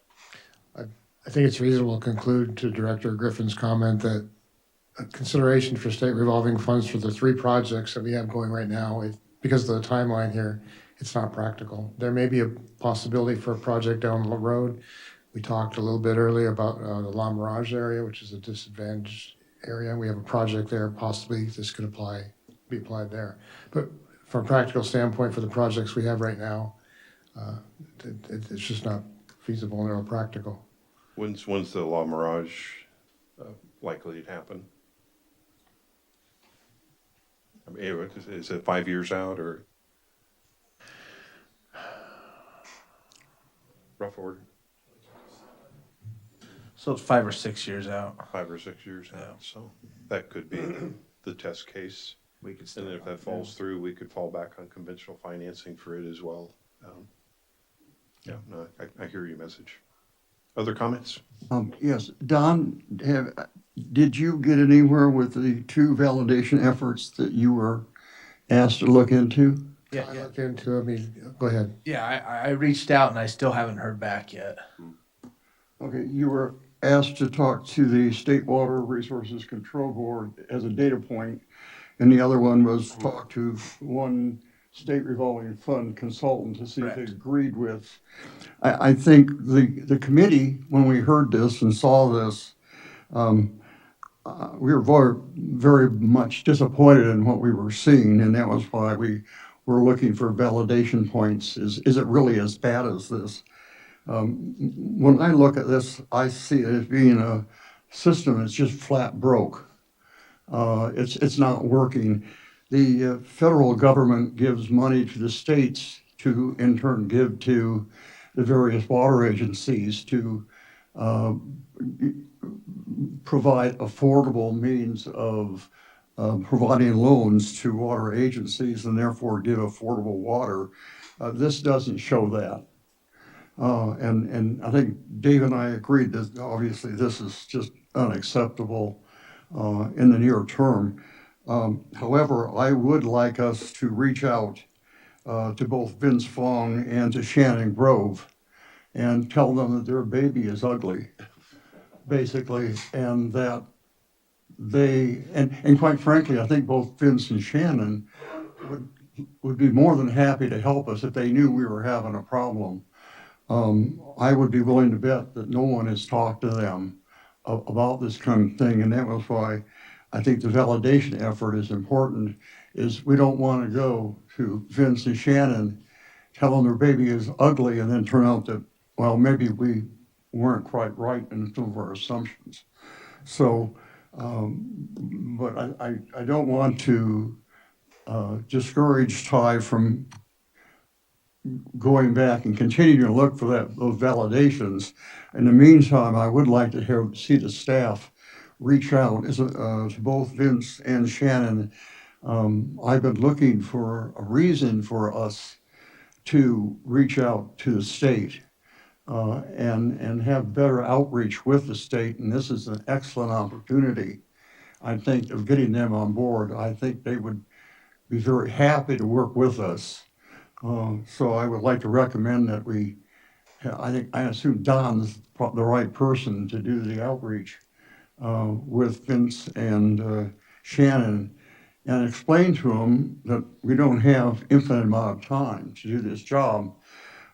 I think it's reasonable to conclude to Director Griffin's comment that a consideration for state revolving funds for the 3 projects that we have going right now, because of the timeline here, it's not practical. There may be a possibility for a project down the road. We talked a little bit earlier about the La Mirage area, which is a disadvantaged area. We have a project there, possibly this could be applied there. But from a practical standpoint, for the projects we have right now, it's just not feasible or practical. When's the La Mirage likely to happen? I mean, is it 5 years out or rough order? So it's 5 or 6 years out. 5 or 6 years out. So that could be the test case. We could And then if that falls through, we could fall back on conventional financing for it as well. Yeah, no, I hear your message. Other comments? Yes, Don, did you get anywhere with the 2 validation efforts that you were asked to look into? Yeah, I looked into it. I mean, go ahead. Yeah, I reached out and I still haven't heard back yet. Okay, you were asked to talk to the State Water Resources Control Board as a data point, and the other one was talk to one state revolving fund consultant to see if they agreed with. I think the committee, when we heard this and saw this, we were very much disappointed in what we were seeing, and that was why we were looking for validation points. Is it really as bad as this? When I look at this, I see it as being a system that's just flat broke. It's not working. The federal government gives money to the states to in turn give to the various water agencies to provide affordable means of providing loans to water agencies and therefore give affordable water. This doesn't show that. And I think Dave and I agreed that obviously this is just unacceptable in the near term. However, I would like us to reach out to both Vince Fong and to Shannon Grove and tell them that their baby is ugly, basically, and that and quite frankly, I think both Vince and Shannon would be more than happy to help us if they knew we were having a problem. I would be willing to bet that no one has talked to them about this kind of thing, and that was why I think the validation effort is important, is we don't want to go to Vince and Shannon, tell them their baby is ugly, and then turn out that, well, maybe we weren't quite right in some of our assumptions. So, but I don't want to discourage Ty from going back and continuing to look for those validations. In the meantime, I would like to see the staff reach out to both Vince and Shannon. I've been looking for a reason for us to reach out to the state and have better outreach with the state, and this is an excellent opportunity, I think, of getting them on board. I think they would be very happy to work with us. So I would like to recommend that I assume Don's the right person to do the outreach with Vince and Shannon and explain to them that we don't have infinite amount of time to do this job.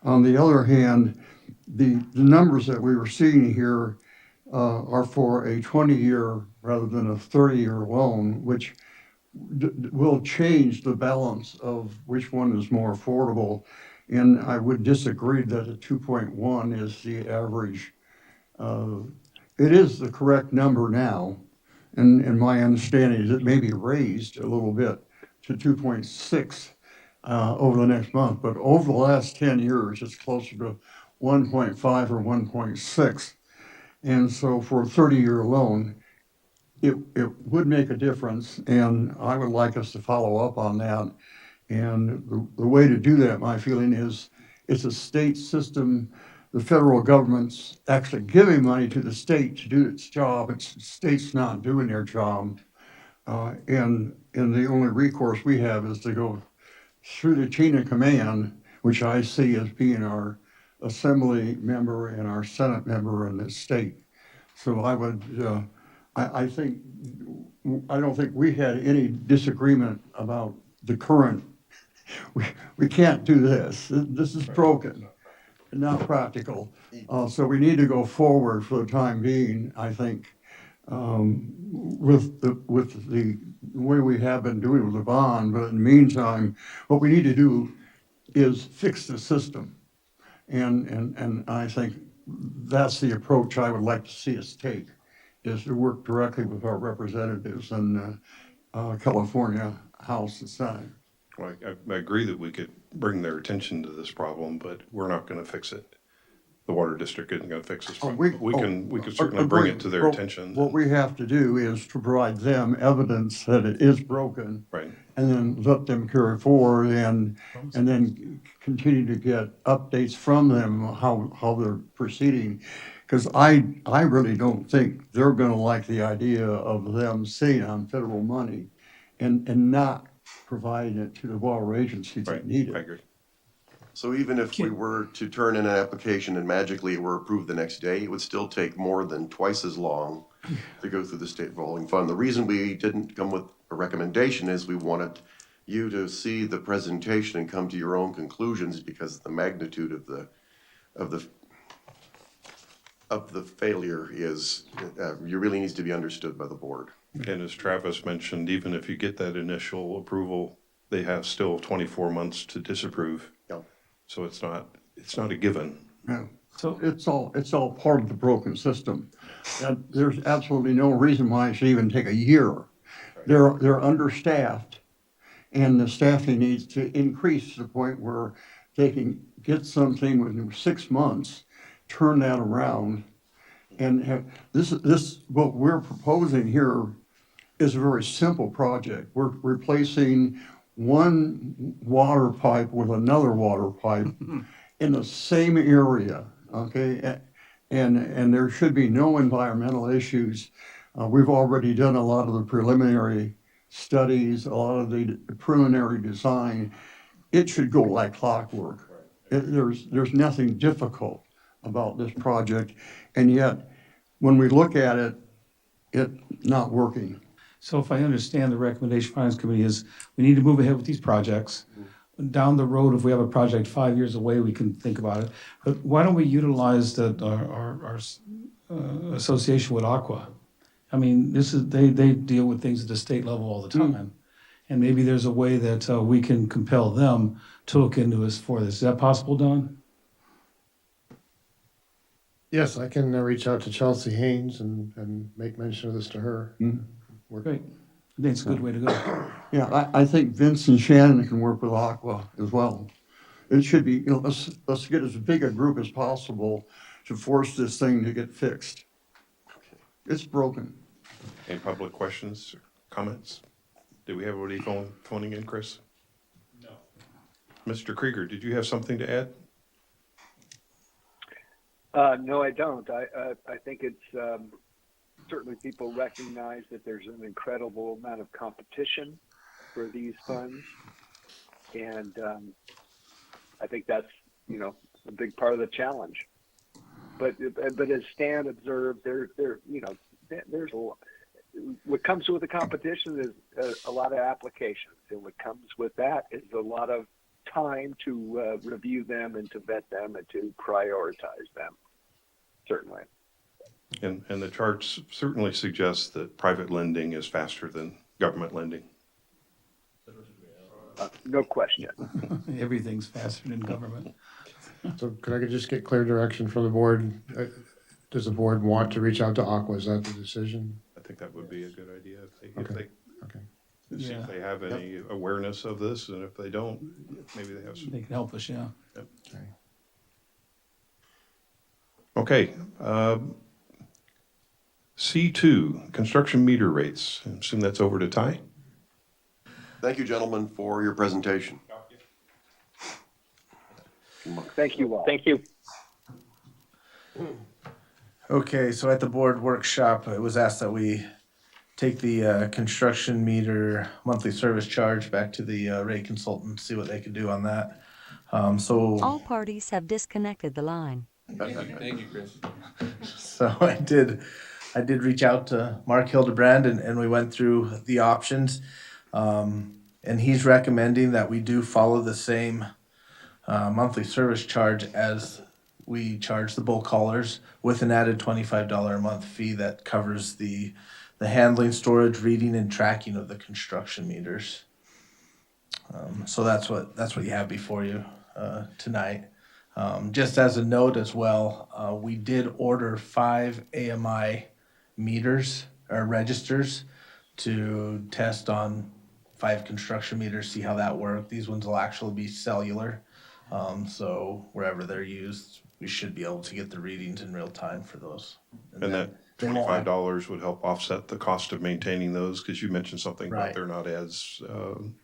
On the other hand, the numbers that we were seeing here are for a 20-year rather than a 30-year loan, which will change the balance of which one is more affordable. And I would disagree that a 2.1 is the average. It is the correct number now. And my understanding is it may be raised a little bit to 2.6 over the next month. But over the last 10 years, it's closer to 1.5 or 1.6. And so for a 30-year loan, it would make a difference, and I would like us to follow up on that. And the way to do that, my feeling is, it's a state system. The federal government's actually giving money to the state to do its job. The state's not doing their job. And the only recourse we have is to go through the chain of command, which I see as being our assembly member and our Senate member in this state. So I would, I think, I don't think we had any disagreement about the current. We can't do this. This is broken, not practical. So we need to go forward for the time being, I think, with the way we have been doing with the bond. But in the meantime, what we need to do is fix the system. And I think that's the approach I would like to see us take, is to work directly with our representatives in California House and Senate. Well, I agree that we could bring their attention to this problem, but we're not going to fix it. The water district isn't going to fix this problem. We can certainly bring it to their attention. What we have to do is to provide them evidence that it is broken. Right. And then let them carry forward and then continue to get updates from them, how they're proceeding. Because I really don't think they're gonna like the idea of them sitting on federal money and not providing it to the water agencies that need it. I agree. So even if we were to turn in an application and magically it were approved the next day, it would still take more than twice as long to go through the state revolving fund. The reason we didn't come with a recommendation is we wanted you to see the presentation and come to your own conclusions because the magnitude of the failure is, you really needs to be understood by the board. And as Travis mentioned, even if you get that initial approval, they have still 24 months to disapprove. Yeah. So it's not a given. Yeah. So it's all part of the broken system. And there's absolutely no reason why it should even take a year. They're understaffed, and the staffing needs to increase to the point where they can get something within 6 months, turn that around, and have this what we're proposing here is a very simple project. We're replacing one water pipe with another water pipe in the same area, okay? And there should be no environmental issues. We've already done a lot of the preliminary studies, a lot of the preliminary design. It should go like clockwork. There's nothing difficult about this project, and yet, when we look at it, it's not working. So if I understand, the recommendation Finance Committee is we need to move ahead with these projects. Down the road, if we have a project 5 years away, we can think about it. But why don't we utilize our association with Aqua? I mean, they deal with things at the state level all the time. And maybe there's a way that we can compel them to look into us for this. Is that possible, Don? Yes, I can reach out to Chelsea Haynes and make mention of this to her. Great. I think it's a good way to go. Yeah, I think Vince and Shannon can work with Aqua as well. It should be, let's get as big a group as possible to force this thing to get fixed. It's broken. Any public questions, or comments? Do we have anybody phoning in, Chris? No. Mr. Krieger, did you have something to add? No, I don't. I think it's certainly people recognize that there's an incredible amount of competition for these funds, and I think that's a big part of the challenge. But as Stan observed, there's a lot. What comes with the competition is a lot of applications, and what comes with that is a lot of time to review them and to vet them and to prioritize them. Certainly. And the charts certainly suggest that private lending is faster than government lending. No question. Everything's faster than government. So could I just get clear direction from the board? Does the board want to reach out to Aqua? Is that the decision? I think that would be a good idea if Okay. they see if they have any awareness of this, and if they don't, maybe they have some. They can help us, yeah. Yep. Okay. C2, construction meter rates. I assume that's over to Ty. Thank you, gentlemen, for your presentation. Thank you all. Thank you. Okay, so at the board workshop, it was asked that we take the construction meter monthly service charge back to the rate consultant, see what they could do on that. So All parties have disconnected the line. Thank you, Chris. So I did reach out to Mark Hildebrand and we went through the options. And he's recommending that we do follow the same monthly service charge as we charge the bulk haulers, with an added $25 a month fee that covers the handling, storage, reading, and tracking of the construction meters. So that's what you have before you tonight. Just as a note as well, we did order 5 AMI meters or registers to test on 5 construction meters, see how that worked. These ones will actually be cellular. So wherever they're used, we should be able to get the readings in real time for those. And that $25 would help offset the cost of maintaining those, because you mentioned something about Right. they're not as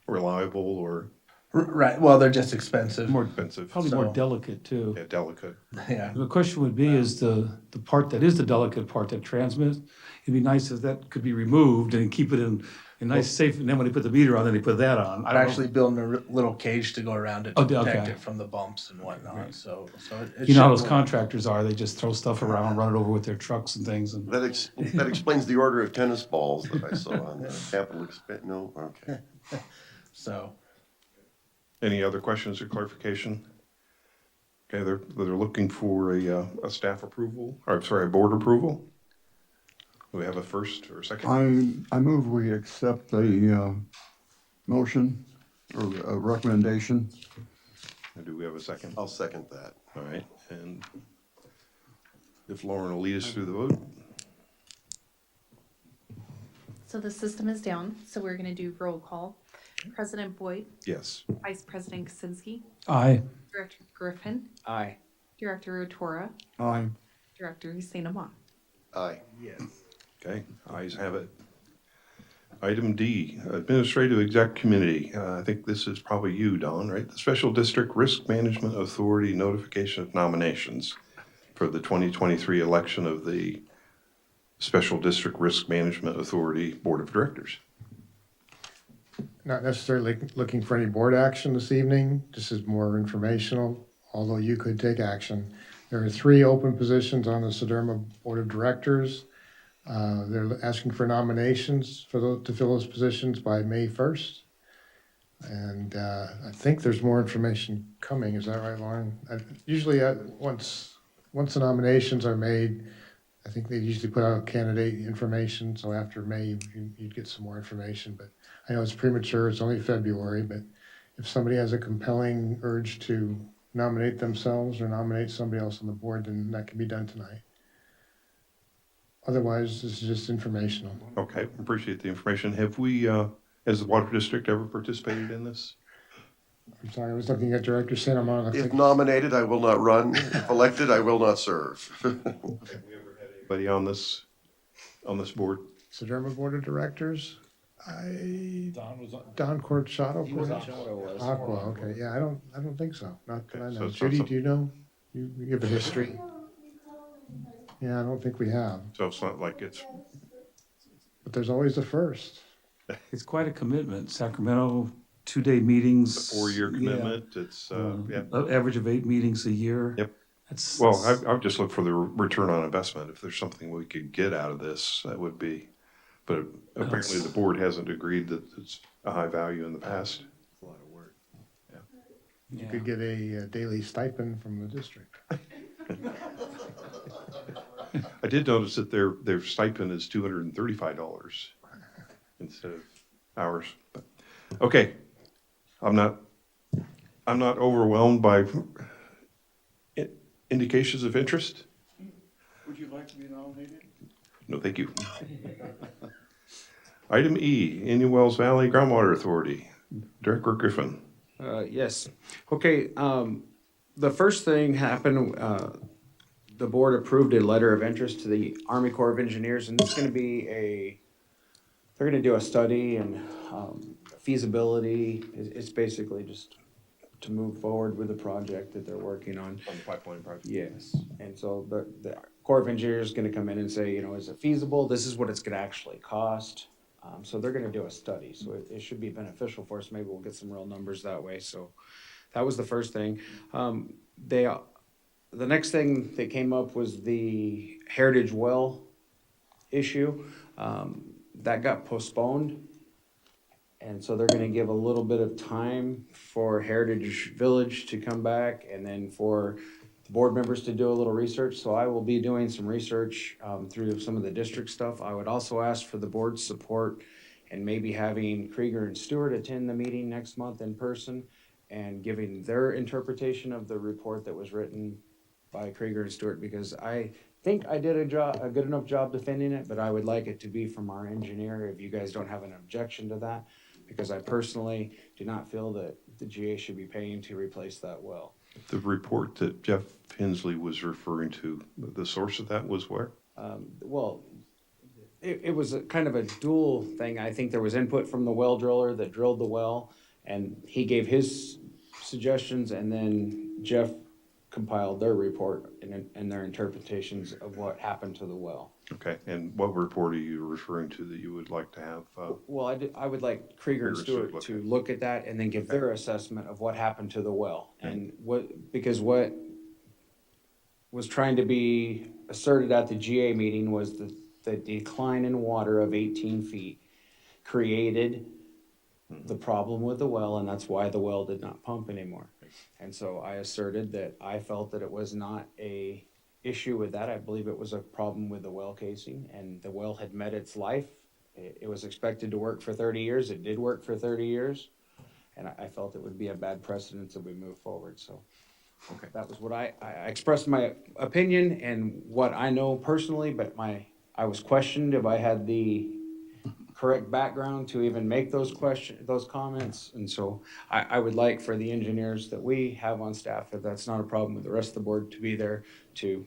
reliable or Right, well, they're just expensive. more expensive. Probably more delicate too. Yeah, delicate. Yeah. The question would be, is the part that is the delicate part that transmits, it'd be nice if that could be removed and keep it in nice, safe, and then when they put the meter on, then they put that on. I'm actually building a little cage to go around it Oh, to protect okay. it from the bumps and whatnot, so it You know how should those work. contractors are, they just throw stuff around, run it over with their trucks and things, and That explains the order of tennis balls that I saw on the capital expense. No, okay. So, Any other questions or clarification? Okay, they're looking for a staff approval, or sorry, a board approval. Do we have a first or second? I move we accept the motion or a recommendation. Or do we have a second? I'll second that. All right, and if Lauren will lead us through the vote. So the system is down, so we're gonna do roll call. President Boyd, Yes. Vice President Kaczynski, aye. Director Griffin, Aye. Director Otora, Aye. Director Hussein Amon. Aye. yes. Okay, ayes have it. Item D, Administrative Exec Committee. I think this is probably you, Don, right? The Special District Risk Management Authority notification of nominations for the 2023 election of the Special District Risk Management Authority Board of Directors. Not necessarily looking for any board action this evening. This is more informational, although you could take action. There are 3 open positions on the Sederma Board of Directors. They're asking for nominations to fill those positions by May 1st. And I think there's more information coming. Is that right, Lauren? Usually, once the nominations are made, I think they usually put out candidate information. So after May, you'd get some more information. But I know it's premature. It's only February. But if somebody has a compelling urge to nominate themselves or nominate somebody else on the board, then that can be done tonight. Otherwise, this is just informational. Okay, appreciate the information. Have we, as the Water District, ever participated in this? I'm sorry, I was looking at Director Santa Monica. If nominated, I will not run. If elected, I will not serve. Anybody on this board? Sederma Board of Directors? Don was on. Don Corchado? He was on. Aqua, okay, yeah, I don't think so, not that I Okay, know. so- Judy, do you know? You give a history? Yeah, I don't think we have, So it's not like it's, but there's always a first. It's quite a commitment. Sacramento, 2-day meetings. a 4-year commitment. It's, yeah. An average of 8 meetings a year. Yep. That's, Well, I would just look for the return on investment. If there's something we could get out of this, that would be, but apparently the board hasn't agreed that it's a high value in the past. A lot of work. You could get a daily stipend from the district. I did notice that their stipend is $235 instead of ours. But, okay, I'm not overwhelmed by indications of interest. Would you like to be nominated? No, thank you. Item E, Indian Wells Valley Groundwater Authority, Director Griffin. Yes. Okay, the first thing happened, the board approved a letter of interest to the Army Corps of Engineers, and it's gonna be they're gonna do a study and feasibility. It's basically just to move forward with the project that they're working on. On the pipeline project. Yes, and so the Corps of Engineers is gonna come in and say, you know, is it feasible? This is what it's gonna actually cost. So they're gonna do a study, so it should be beneficial for us. Maybe we'll get some real numbers that way, so that was the first thing. The next thing that came up was the Heritage Well issue. That got postponed. And so they're gonna give a little bit of time for Heritage Village to come back and then for the board members to do a little research. So I will be doing some research through some of the district stuff. I would also ask for the board's support and maybe having Krieger and Stewart attend the meeting next month in person and giving their interpretation of the report that was written by Krieger and Stewart, because I think I did a good enough job defending it, but I would like it to be from our engineer, if you guys don't have an objection to that, because I personally do not feel that the GA should be paying to replace that well. The report that Jeff Hensley was referring to, the source of that was where? Well, it was a kind of a dual thing. I think there was input from the well driller that drilled the well, and he gave his suggestions, and then Jeff compiled their report and their interpretations of what happened to the well. Okay, and what report are you referring to that you would like to have? Well, I would like Krieger and Stewart to look at that and then give their assessment of what happened to the well. And because what was trying to be asserted at the GA meeting was the decline in water of 18 feet created the problem with the well, and that's why the well did not pump anymore. And so I asserted that I felt that it was not a issue with that. I believe it was a problem with the well casing, and the well had met its life. It was expected to work for 30 years. It did work for 30 years. And I felt it would be a bad precedent if we move forward. So that was what I expressed my opinion and what I know personally, but I was questioned if I had the correct background to even make those comments. And so I would like for the engineers that we have on staff, if that's not a problem with the rest of the board, to be there to,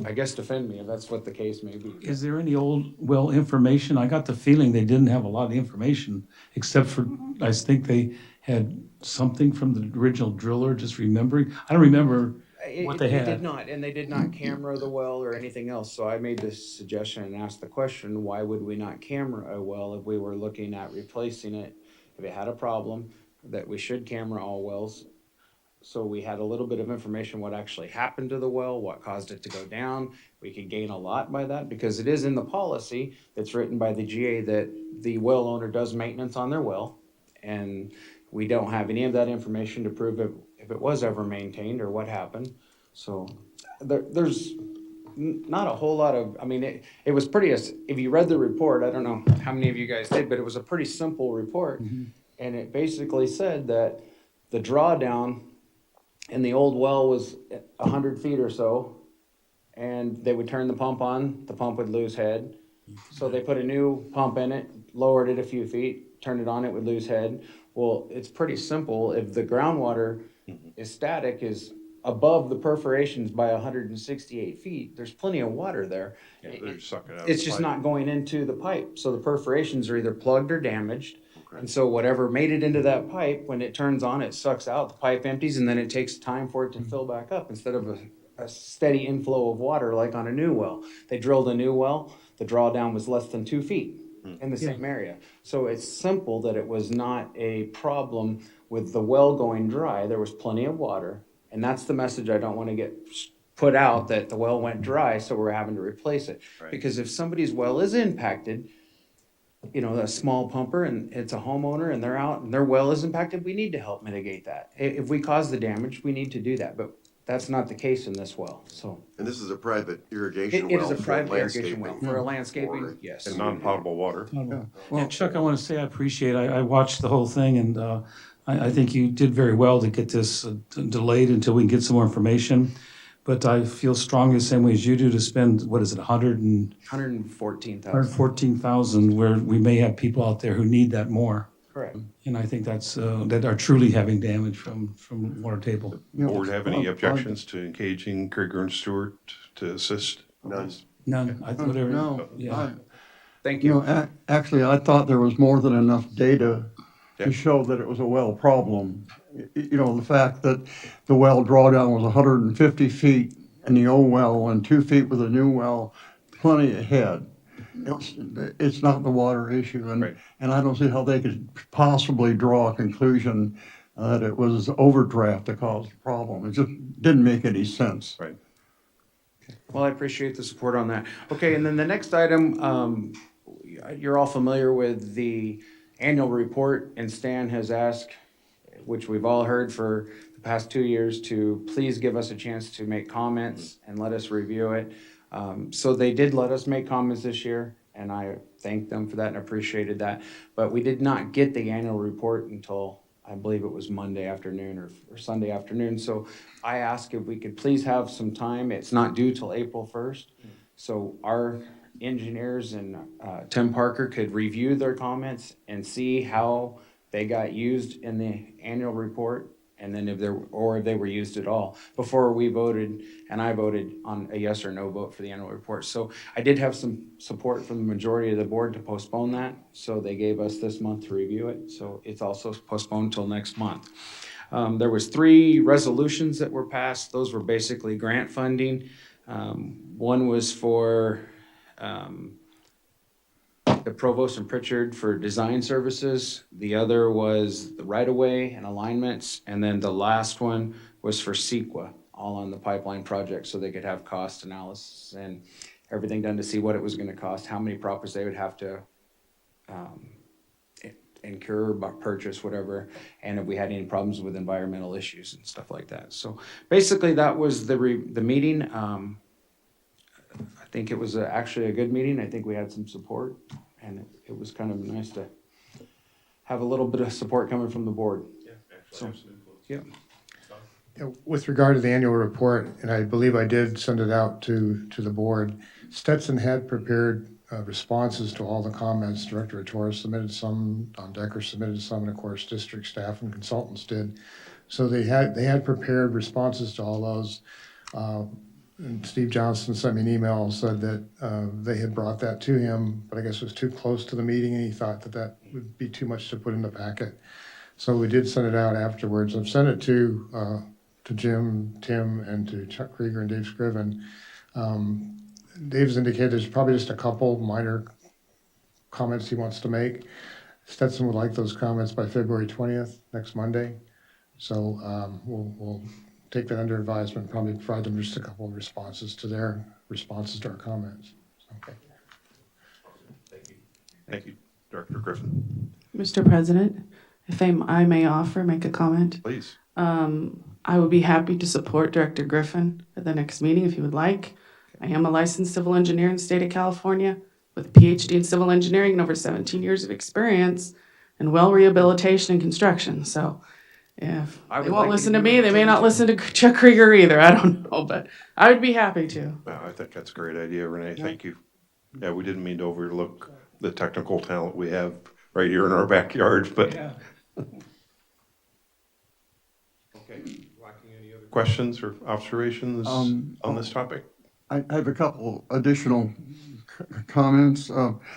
I guess, defend me if that's what the case may be. Is there any old well information? I got the feeling they didn't have a lot of information, except for, I think they had something from the original driller, just remembering. I don't remember what they had. They did not, and they did not camera the well or anything else. So I made this suggestion and asked the question, why would we not camera a well if we were looking at replacing it? If it had a problem, that we should camera all wells. So we had a little bit of information what actually happened to the well, what caused it to go down. We could gain a lot by that because it is in the policy that's written by the GA that the well owner does maintenance on their well. And we don't have any of that information to prove if it was ever maintained or what happened. So there's not a whole lot of, I mean, it was pretty, if you read the report, I don't know how many of you guys did, but it was a pretty simple report. Mm-hmm. And it basically said that the drawdown in the old well was 100 feet or so, and they would turn the pump on, the pump would lose head. So they put a new pump in it, lowered it a few feet, turned it on, it would lose head. Well, it's pretty simple. If the groundwater is static, is above the perforations by 168 feet, there's plenty of water there. Yeah, they're sucking out It's the just pipe. not going into the pipe. So the perforations are either plugged or damaged. And so whatever made it into that pipe, when it turns on, it sucks out, the pipe empties, and then it takes time for it to fill back up instead of a steady inflow of water like on a new well. They drilled a new well, the drawdown was less than 2 feet in the same area. So it's simple that it was not a problem with the well going dry. There was plenty of water. And that's the message I don't want to get put out, that the well went dry, so we're having to replace it. Right. Because if somebody's well is impacted, you know, a small pumper and it's a homeowner and they're out and their well is impacted, we need to help mitigate that. If we cause the damage, we need to do that, but that's not the case in this well, so. And this is a private irrigation It well. is a for private irrigation well, landscaping. for a landscaping, yes. And non-potable water. And Chuck, I want to say I appreciate, I watched the whole thing, and I think you did very well to get this delayed until we can get some more information. But I feel strongly the same way as you do to spend, what is it, 114,000. 114,000, where we may have people out there who need that more. Correct. And I think that's, that are truly having damage from water table. Board have any objections to engaging Krieger and Stewart to assist? None. None, whatever. No, Yeah. Thank you you. know, actually, I thought there was more than enough data Yeah. to show that it was a well problem. You know, the fact that the well drawdown was 150 feet in the old well and 2 feet with a new well, plenty ahead. It's not the water issue, and I don't see how they could possibly draw a conclusion that it was overdraft that caused the problem. It just didn't make any sense. Right. Well, I appreciate the support on that. Okay, and then the next item, you're all familiar with the annual report, and Stan has asked, which we've all heard for the past 2 years, to please give us a chance to make comments and let us review it. So they did let us make comments this year, and I thanked them for that and appreciated that. But we did not get the annual report until, I believe it was Monday afternoon or Sunday afternoon. So I asked if we could please have some time. It's not due till April 1st. So our engineers and Tim Parker could review their comments and see how they got used in the annual report, and then if they were used at all before we voted, and I voted on a yes or no vote for the annual report. So I did have some support from the majority of the board to postpone that. So they gave us this month to review it. So it's also postponed till next month. There was 3 resolutions that were passed. Those were basically grant funding. One was for the Provost and Pritchard for design services. The other was the right-of-way and alignments. And then the last one was for CEQA, all on the pipeline project, so they could have cost analysis and everything done to see what it was gonna cost, how many properties they would have to incur, purchase, whatever, and if we had any problems with environmental issues and stuff like that. So basically, that was the meeting. I think it was actually a good meeting. I think we had some support, and it was kind of nice to have a little bit of support coming from the board. Yeah, actually, So, have some influence. yeah. Yeah, with regard to the annual report, and I believe I did send it out to the board, Stetson had prepared responses to all the comments. Director Torres submitted some, Don Decker submitted some, and of course, district staff and consultants did. So they had prepared responses to all those. And Steve Johnson sent me an email and said that they had brought that to him, but I guess it was too close to the meeting, and he thought that would be too much to put in the packet. So we did send it out afterwards. I've sent it to Jim, Tim, and to Chuck Krieger and Dave Scriven. Dave's indicated there's probably just a couple minor comments he wants to make. Stetson would like those comments by February 20th, next Monday. So we'll take that under advisement, probably provide them just a couple of responses to their responses to our comments. Okay. Thank you, Director Griffin. Mr. President, if I may make a comment. Please. I would be happy to support Director Griffin at the next meeting if you would like. I am a licensed civil engineer in the state of California with a PhD in civil engineering and over 17 years of experience in well rehabilitation and construction. So if they won't listen to me, they may not listen to Chuck Krieger either. I don't know, but I would be happy to. Well, I think that's a great idea, Renee. Thank you. Yeah, we didn't mean to overlook the technical talent we have right here in our backyard, but. Yeah. Okay. Lacking any other questions or observations on this topic? I have a couple additional comments.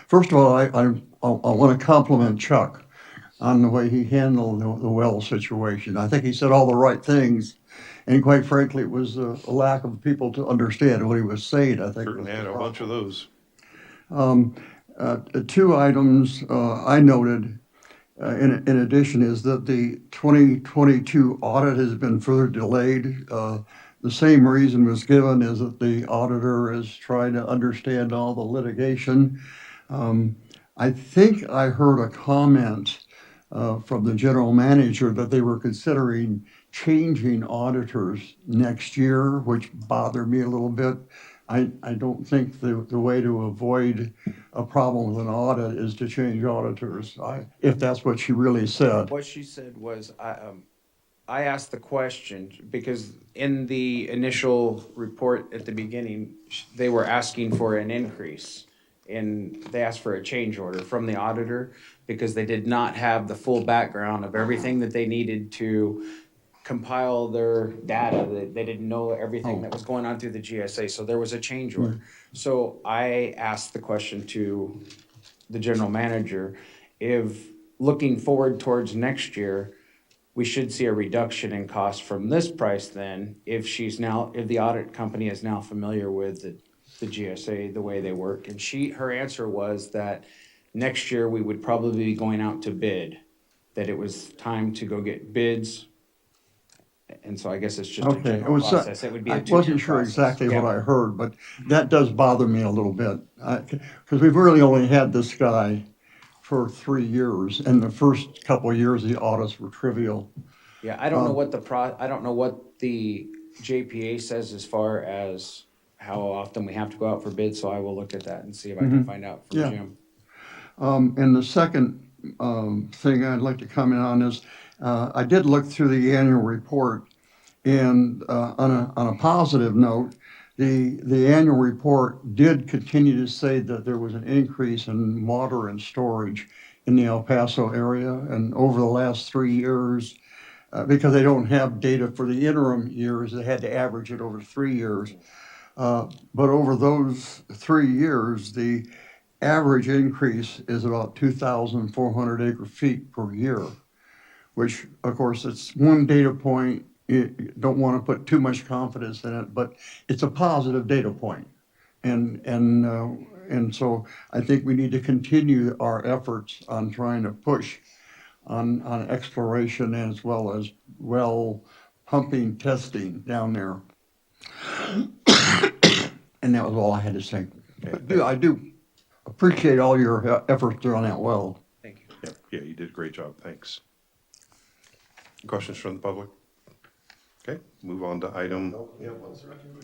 First of all, I want to compliment Chuck on the way he handled the well situation. I think he said all the right things, and quite frankly, it was a lack of people to understand what he was saying, I think. Certainly had a bunch of those. 2 items I noted in addition is that the 2022 audit has been further delayed. The same reason was given, is that the auditor is trying to understand all the litigation. I think I heard a comment from the general manager that they were considering changing auditors next year, which bothered me a little bit. I don't think the way to avoid a problem with an audit is to change auditors, if that's what she really said. What she said was, I asked the question because in the initial report at the beginning, they were asking for an increase. And they asked for a change order from the auditor because they did not have the full background of everything that they needed to compile their data. They didn't know everything that was going on through the GSA, so there was a change order. So I asked the question to the general manager, if looking forward towards next year, we should see a reduction in cost from this price then, if the audit company is now familiar with the GSA, the way they work. And her answer was that next year we would probably be going out to bid, that it was time to go get bids. And so I guess it's just a Okay, it general was, process. It would be a I two-year wasn't sure process. exactly what Yeah. I heard, but that does bother me a little bit. Because we've really only had this guy for 3 years, and the first couple of years, the audits were trivial. Yeah, I don't know what I don't know what the JPA says as far as how often we have to go out for bids, so I will look at that and see if I can find out from Yeah. Jim. And the second thing I'd like to comment on is, I did look through the annual report, and on a positive note, the annual report did continue to say that there was an increase in water and storage in the El Paso area, and over the last 3 years, because they don't have data for the interim years, they had to average it over 3 years. But over those 3 years, the average increase is about 2,400 acre feet per year, which, of course, it's one data point. You don't want to put too much confidence in it, but it's a positive data point. And so I think we need to continue our efforts on trying to push on exploration as well as well pumping testing down there. And that was all I had to say. But I do appreciate all your efforts on that well. Thank you. Yeah, you did a great job. Thanks. Questions from the public? Okay, move on to item.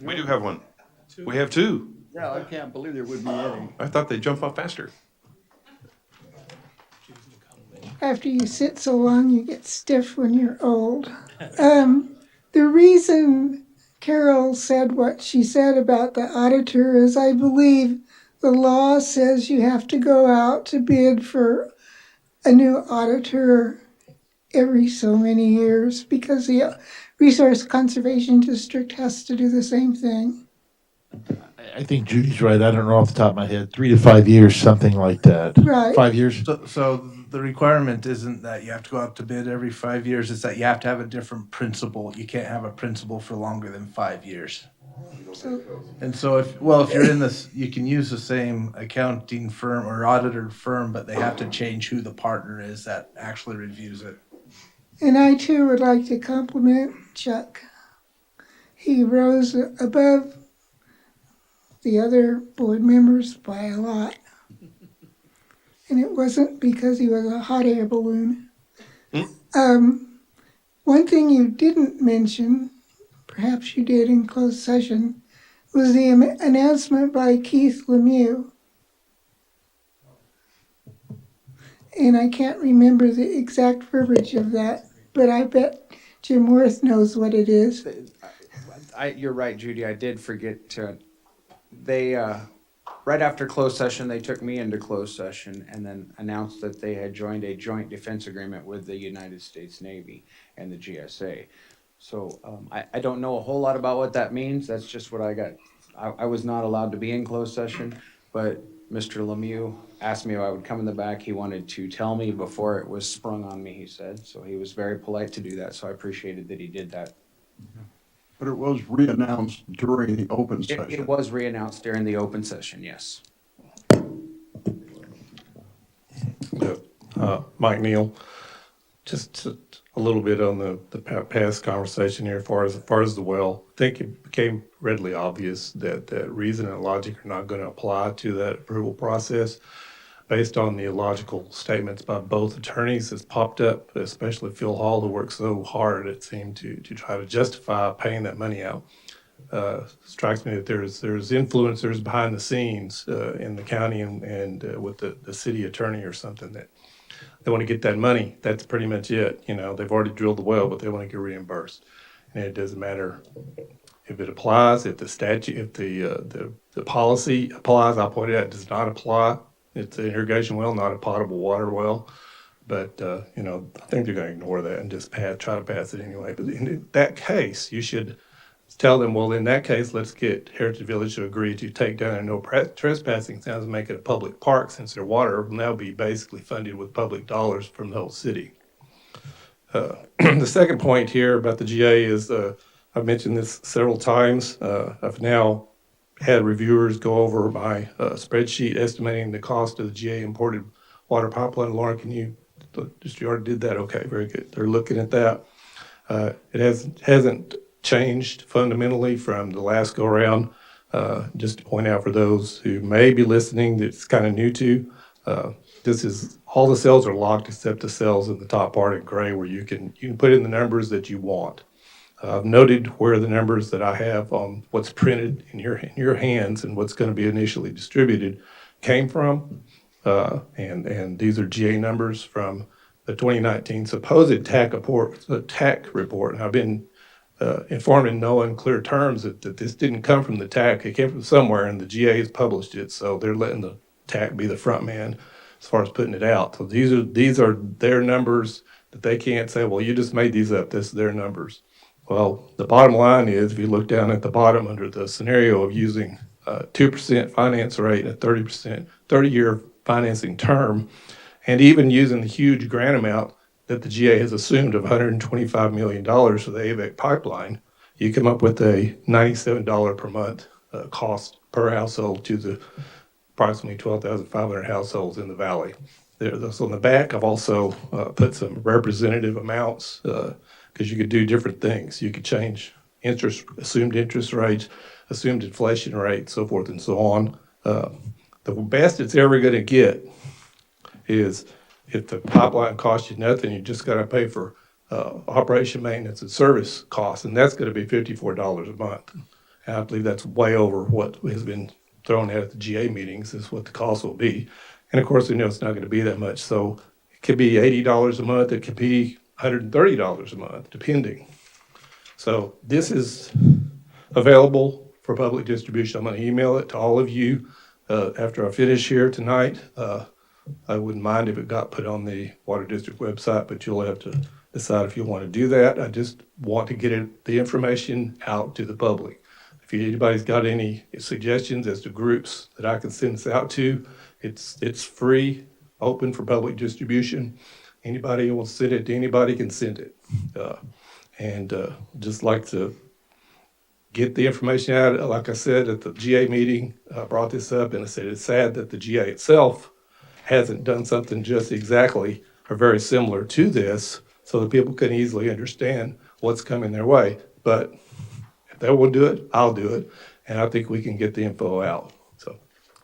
We do have one. We have two. Yeah, I can't believe there would be any. I thought they'd jump off faster. After you sit so long, you get stiff when you're old. The reason Carol said what she said about the auditor is I believe the law says you have to go out to bid for a new auditor every so many years because the Resource Conservation District has to do the same thing. I think Judy's right. I don't know off the top of my head, 3 to 5 years, something like that. Right. 5 years. So the requirement isn't that you have to go out to bid every 5 years, it's that you have to have a different principal. You can't have a principal for longer than 5 years. And so if you're in this, you can use the same accounting firm or auditor firm, but they have to change who the partner is that actually reviews it. And I too would like to compliment Chuck. He rose above the other board members by a lot. And it wasn't because he was a hot air balloon. One thing you didn't mention, perhaps you did in closed session, was the announcement by Keith Lemieux. And I can't remember the exact verbiage of that, but I bet Jim Worth knows what it is. You're right, Judy. I did forget to. They right after closed session, they took me into closed session and then announced that they had joined a joint defense agreement with the United States Navy and the GSA. So I don't know a whole lot about what that means. That's just what I got. I was not allowed to be in closed session, but Mr. Lemieux asked me if I would come in the back. He wanted to tell me before it was sprung on me, he said. So he was very polite to do that. So I appreciated that he did that. But it was re-announced during the open session. It was re-announced during the open session, yes. Mike Neal, just a little bit on the past conversation here as far as the well. I think it became readily obvious that reason and logic are not going to apply to that approval process based on the illogical statements by both attorneys that's popped up, especially Phil Hall, who worked so hard, it seemed, to try to justify paying that money out. Strikes me that there's influencers behind the scenes in the county and with the city attorney or something that they want to get that money. That's pretty much it. You know, they've already drilled the well, but they want to get reimbursed. And it doesn't matter if it applies, if the statute, if the policy applies. I pointed out it does not apply. It's an irrigation well, not a potable water well. But, you know, I think they're going to ignore that and just try to pass it anyway. But in that case, you should tell them, well, in that case, let's get Heritage Village to agree to take down their no trespassing signs and make it a public park, since their water will now be basically funded with public dollars from the whole city. The second point here about the GA is, I've mentioned this several times. I've now had reviewers go over my spreadsheet estimating the cost of the GA imported water pipeline. Lauren, you already did that? Okay, very good. They're looking at that. It hasn't changed fundamentally from the last go around. Just to point out for those who may be listening, that's kind of new to, this is, all the cells are locked except the cells in the top part in gray where you can put in the numbers that you want. I've noted where the numbers that I have on what's printed in your hands and what's going to be initially distributed came from. And these are GA numbers from the 2019 supposed TAC report. And I've been informed in no unclear terms that this didn't come from the TAC. It came from somewhere, and the GA has published it. So they're letting the TAC be the front man as far as putting it out. So these are their numbers that they can't say, well, you just made these up. This is their numbers. Well, the bottom line is, if you look down at the bottom under the scenario of using 2% finance rate, a 30-year financing term, and even using the huge grant amount that the GA has assumed of $125 million for the AVEC pipeline, you come up with a $97 per month cost per household to the approximately 12,500 households in the valley. So on the back, I've also put some representative amounts because you could do different things. You could change assumed interest rates, assumed inflation rate, so forth and so on. The best it's ever going to get is if the pipeline costs you nothing, you just got to pay for operation, maintenance, and service costs, and that's going to be $54 a month. And I believe that's way over what has been thrown at the GA meetings is what the cost will be. And of course, we know it's not going to be that much. So it could be $80 a month. It could be $130 a month, depending. So this is available for public distribution. I'm going to email it to all of you after I finish here tonight. I wouldn't mind if it got put on the Water District website, but you'll have to decide if you want to do that. I just want to get the information out to the public. If anybody's got any suggestions as to groups that I can send this out to, it's free, open for public distribution. Anybody who wants to send it to anybody can send it. Just like to get the information out. Like I said, at the GA meeting, I brought this up and I said it's sad that the GA itself hasn't done something just exactly or very similar to this so that people can easily understand what's coming their way. But if they will do it, I'll do it. And I think we can get the info out. So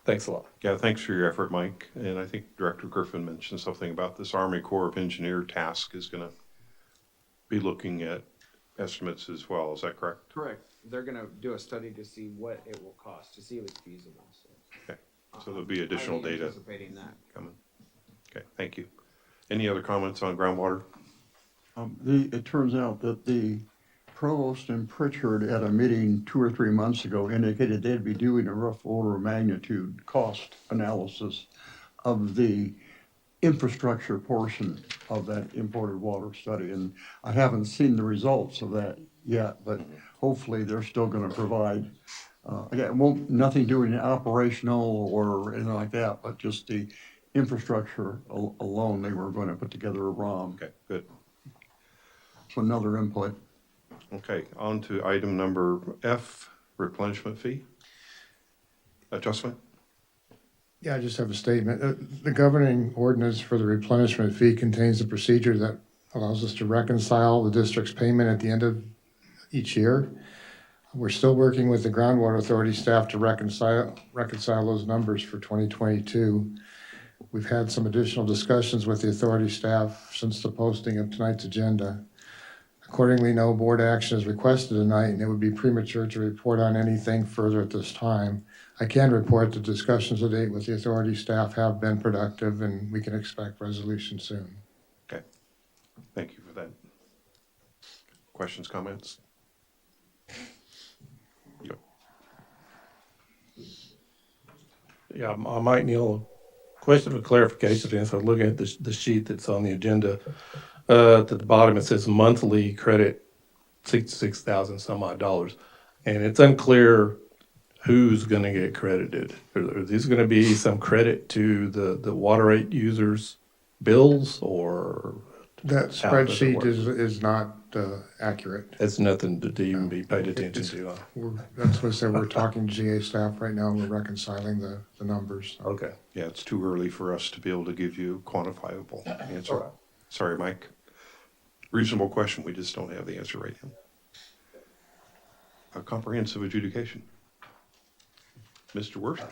thanks a lot. Yeah, thanks for your effort, Mike. And I think Director Griffin mentioned something about this Army Corps of Engineer task is going to be looking at estimates as well. Is that correct? Correct. They're gonna do a study to see what it will cost, to see if it's feasible, so. Okay, so there'll be additional highly data anticipating that. coming. Okay, thank you. Any other comments on groundwater? It turns out that the provost and Pritchard at a meeting 2 or 3 months ago indicated they'd be doing a rough order of magnitude cost analysis of the infrastructure portion of that imported water study. And I haven't seen the results of that yet, but hopefully they're still going to provide, again, nothing doing operational or anything like that, but just the infrastructure alone, they were going to put together a ROM. Okay, good. So another input. Okay, on to item number F, replenishment fee adjustment. Yeah, I just have a statement. The governing ordinance for the replenishment fee contains a procedure that allows us to reconcile the district's payment at the end of each year. We're still working with the Groundwater Authority staff to reconcile those numbers for 2022. We've had some additional discussions with the authority staff since the posting of tonight's agenda. Accordingly, no board action is requested tonight, and it would be premature to report on anything further at this time. I can report the discussions to date with the authority staff have been productive, and we can expect resolution soon. Okay, thank you for that. Questions, comments? Yep. Yeah, I might, Neil, question of clarification is I'm looking at the sheet that's on the agenda. At the bottom, it says monthly credit, $66,000 some odd dollars. And it's unclear who's going to get credited. Are these going to be some credit to the water rate users' bills, or That it spreadsheet works. is not accurate. It's nothing to even be paid attention to. That's what I said, we're talking to GA staff right now, we're reconciling the numbers. Okay. Yeah, it's too early for us to be able to give you a quantifiable answer. Sorry, Mike. Reasonable question, we just don't have the answer right now. A comprehensive adjudication. Mr. Worth?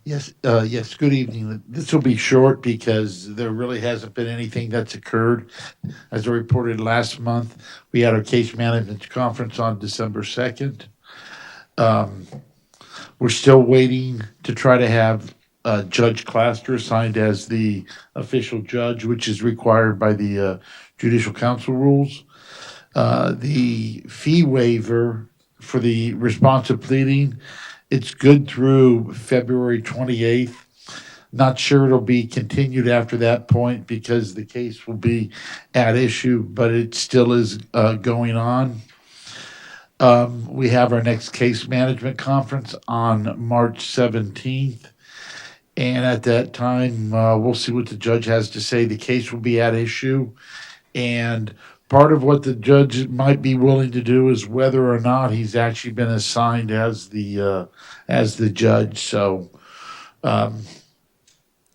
Yes, yes, good evening. This will be short because there really hasn't been anything that's occurred. As I reported last month, we had our case management conference on December 2nd. We're still waiting to try to have Judge Claster assigned as the official judge, which is required by the Judicial Council rules. The fee waiver for the responsive pleading, it's good through February 28th. Not sure it'll be continued after that point because the case will be at issue, but it still is going on. We have our next case management conference on March 17th. And at that time, we'll see what the judge has to say. The case will be at issue. And part of what the judge might be willing to do is whether or not he's actually been assigned as the judge. So,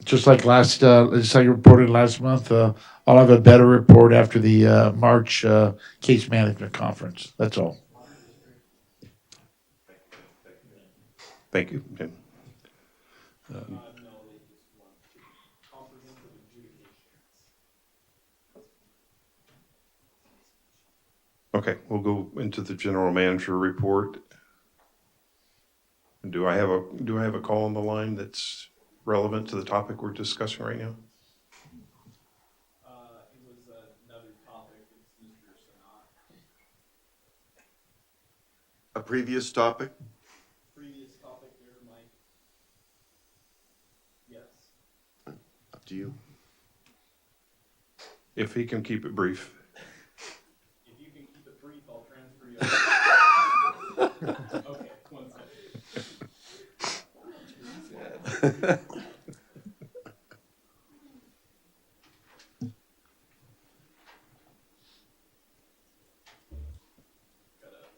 just like just like I reported last month, I'll have a better report after the March case management conference. That's all. Thank you, Jim. Okay, we'll go into the general manager report. Do I have a call on the line that's relevant to the topic we're discussing right now? It was another topic. It's Mr. Sanat. A previous topic? Previous topic there, Mike. Yes. Up to you. If he can keep it brief. If you can keep it brief, I'll transfer you. Okay, one second.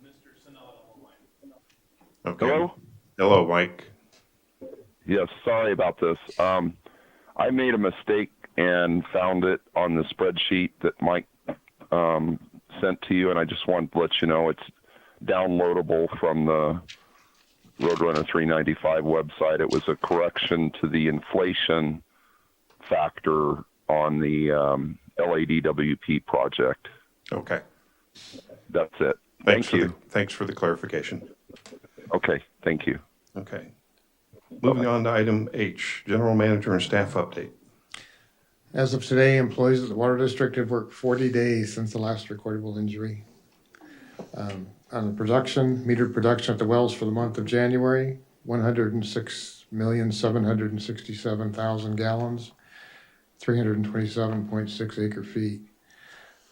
Mr. Sanat on the line. Okay. Hello? Hello, Mike. Yes, sorry about this. I made a mistake and found it on the spreadsheet that Mike sent to you, and I just wanted to let you know it's downloadable from the Roadrunner 395 website. It was a correction to the inflation factor on the LADWP project. Okay. That's it. Thanks Thank you. Thanks for the clarification. Okay, thank you. Okay. Moving on to item H, general manager and staff update. As of today, employees at the Water District have worked 40 days since the last recordable injury. On the metered production at the wells for the month of January, 106,767,000 gallons, 327.6 acre feet.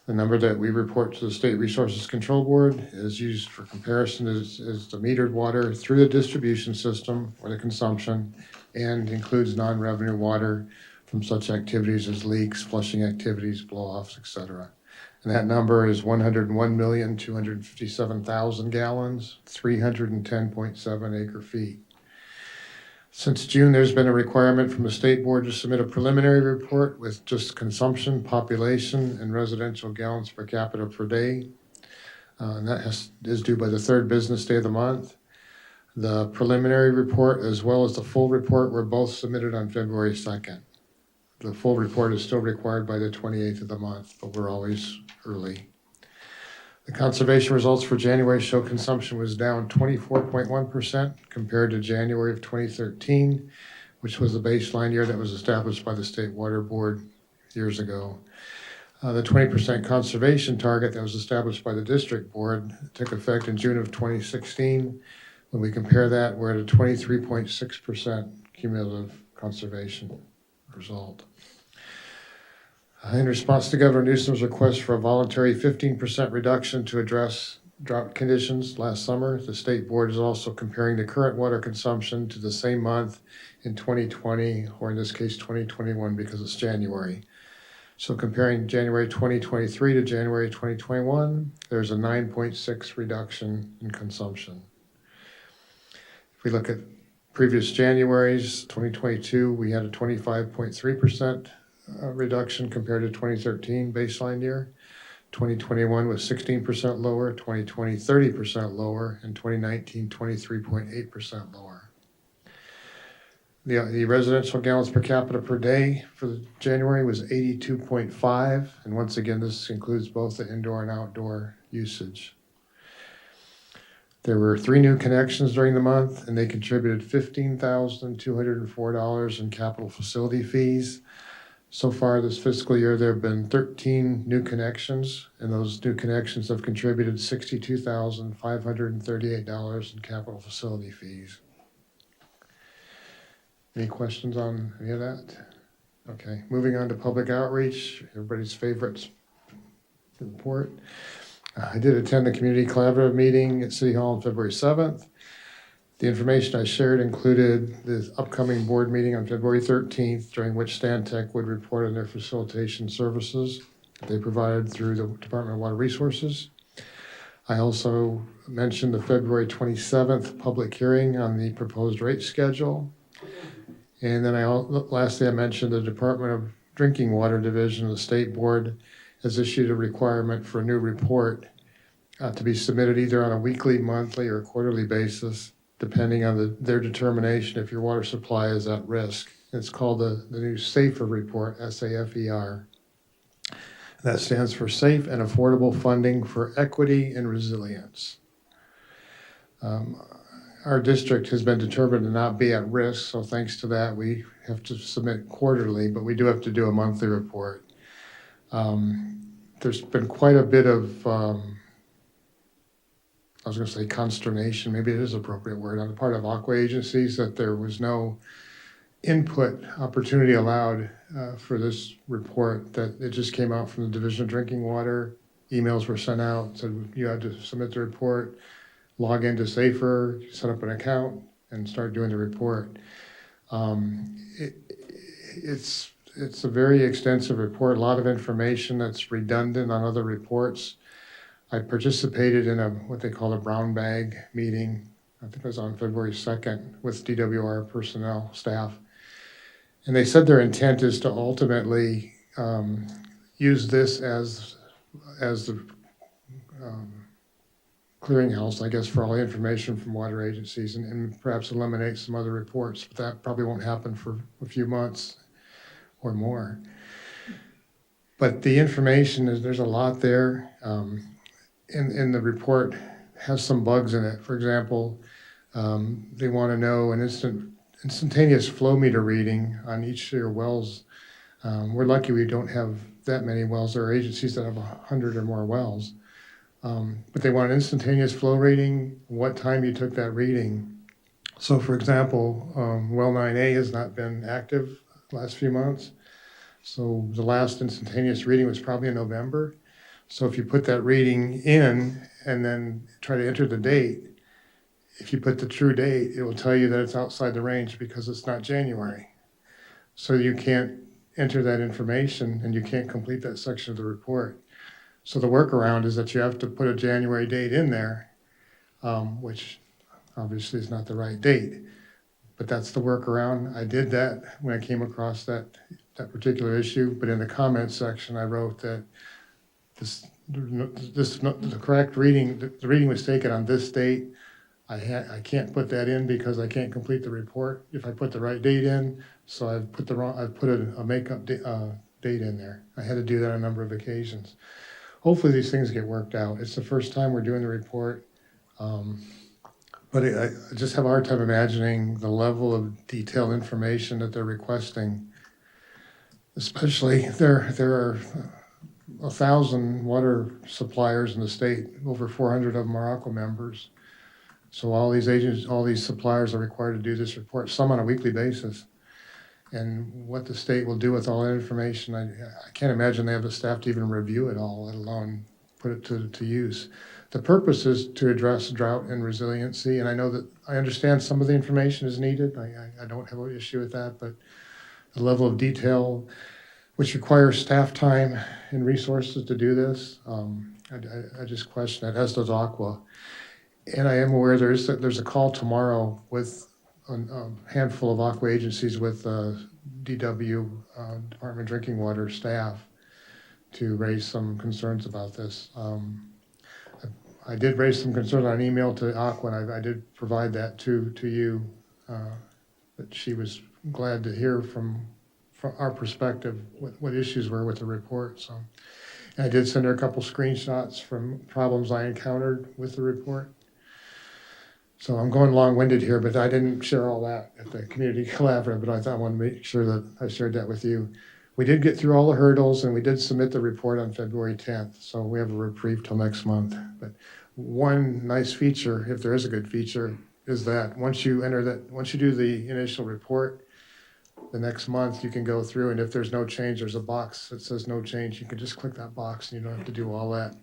The number that we report to the State Resources Control Board is used for comparison is the metered water through the distribution system or the consumption, and includes non-revenue water from such activities as leaks, flushing activities, blow-offs, etc. And that number is 101,257,000 gallons, 310.7 acre feet. Since June, there's been a requirement from the state board to submit a preliminary report with just consumption, population, and residential gallons per capita per day. And that is due by the third business day of the month. The preliminary report as well as the full report were both submitted on February 2nd. The full report is still required by the 28th of the month, but we're always early. The conservation results for January show consumption was down 24.1% compared to January of 2013, which was the baseline year that was established by the State Water Board years ago. The 20% conservation target that was established by the District Board took effect in June of 2016. When we compare that, we're at a 23.6% cumulative conservation result. In response to Governor Newsom's request for a voluntary 15% reduction to address drought conditions last summer. The state board is also comparing the current water consumption to the same month in 2020, or in this case, 2021, because it's January. So comparing January 2023 to January 2021, there's a 9.6 reduction in consumption. If we look at previous Januaries, 2022, we had a 25.3% reduction compared to 2013 baseline year. 2021 was 16% lower, 2020 30% lower, and 2019 23.8% lower. The residential gallons per capita per day for January was 82.5, and once again, this includes both the indoor and outdoor usage. There were 3 new connections during the month, and they contributed $15,204 in capital facility fees. So far this fiscal year, there have been 13 new connections, and those new connections have contributed $62,538 in capital facility fees. Any questions on any of that? Okay, moving on to public outreach, everybody's favorite report. I did attend the community collaborative meeting at City Hall on February 7th. The information I shared included the upcoming board meeting on February 13th, during which Stantec would report on their facilitation services that they provided through the Department of Water Resources. I also mentioned the February 27th public hearing on the proposed rate schedule. And then lastly, I mentioned the Department of Drinking Water Division of the State Board has issued a requirement for a new report to be submitted either on a weekly, monthly, or quarterly basis, depending on their determination if your water supply is at risk. It's called the new SAFER report, SAFER. That stands for Safe and Affordable Funding for Equity and Resilience. Our district has been determined to not be at risk, so thanks to that, we have to submit quarterly, but we do have to do a monthly report. There's been quite a bit of, I was going to say consternation, maybe it is an appropriate word, on the part of aqua agencies that there was no input opportunity allowed for this report, that it just came out from the Division of Drinking Water. Emails were sent out, said you had to submit the report, log into SAFER, set up an account, and start doing the report. It's a very extensive report, a lot of information that's redundant on other reports. I participated in what they call a brown bag meeting, I think it was on February 2nd, with DWR personnel, staff. And they said their intent is to ultimately use this as the clearinghouse, I guess, for all the information from water agencies, and perhaps eliminate some other reports, but that probably won't happen for a few months or more. But the information there's a lot there. In the report has some bugs in it. For example, they want to know an instantaneous flow meter reading on each of your wells. We're lucky we don't have that many wells. There are agencies that have 100 or more wells. But they want an instantaneous flow reading, what time you took that reading. So for example, well 9A has not been active the last few months. So the last instantaneous reading was probably in November. So if you put that reading in and then try to enter the date, if you put the true date, it will tell you that it's outside the range because it's not January. So you can't enter that information and you can't complete that section of the report. So the workaround is that you have to put a January date in there, which obviously is not the right date, but that's the workaround. I did that when I came across that particular issue, but in the comments section, I wrote that the correct reading, the reading was taken on this date. I can't put that in because I can't complete the report if I put the right date in. So I've put a makeup date in there. I had to do that on a number of occasions. Hopefully these things get worked out. It's the first time we're doing the report, but I just have a hard time imagining the level of detailed information that they're requesting. Especially there are 1,000 water suppliers in the state. Over 400 of them are aqua members. So all these suppliers are required to do this report, some on a weekly basis. And what the state will do with all that information, I can't imagine they have the staff to even review it all, let alone put it to use. The purpose is to address drought and resiliency, and I understand some of the information is needed. I don't have an issue with that, but the level of detail, which requires staff time and resources to do this, I just question it, as does Aqua. And I am aware there's a call tomorrow with a handful of Aqua agencies with DW, Department of Drinking Water staff, to raise some concerns about this. I did raise some concerns on email to Aqua, and I did provide that to you, that she was glad to hear from our perspective what issues were with the report. So, and I did send her a couple screenshots from problems I encountered with the report. So I'm going long-winded here, but I didn't share all that at the community collaborative, but I thought I wanted to make sure that I shared that with you. We did get through all the hurdles, and we did submit the report on February 10th, so we have a reprieve till next month. But one nice feature, if there is a good feature, is that once you do the initial report, the next month you can go through, and if there's no change, there's a box that says no change. You can just click that box, and you don't have to do all that.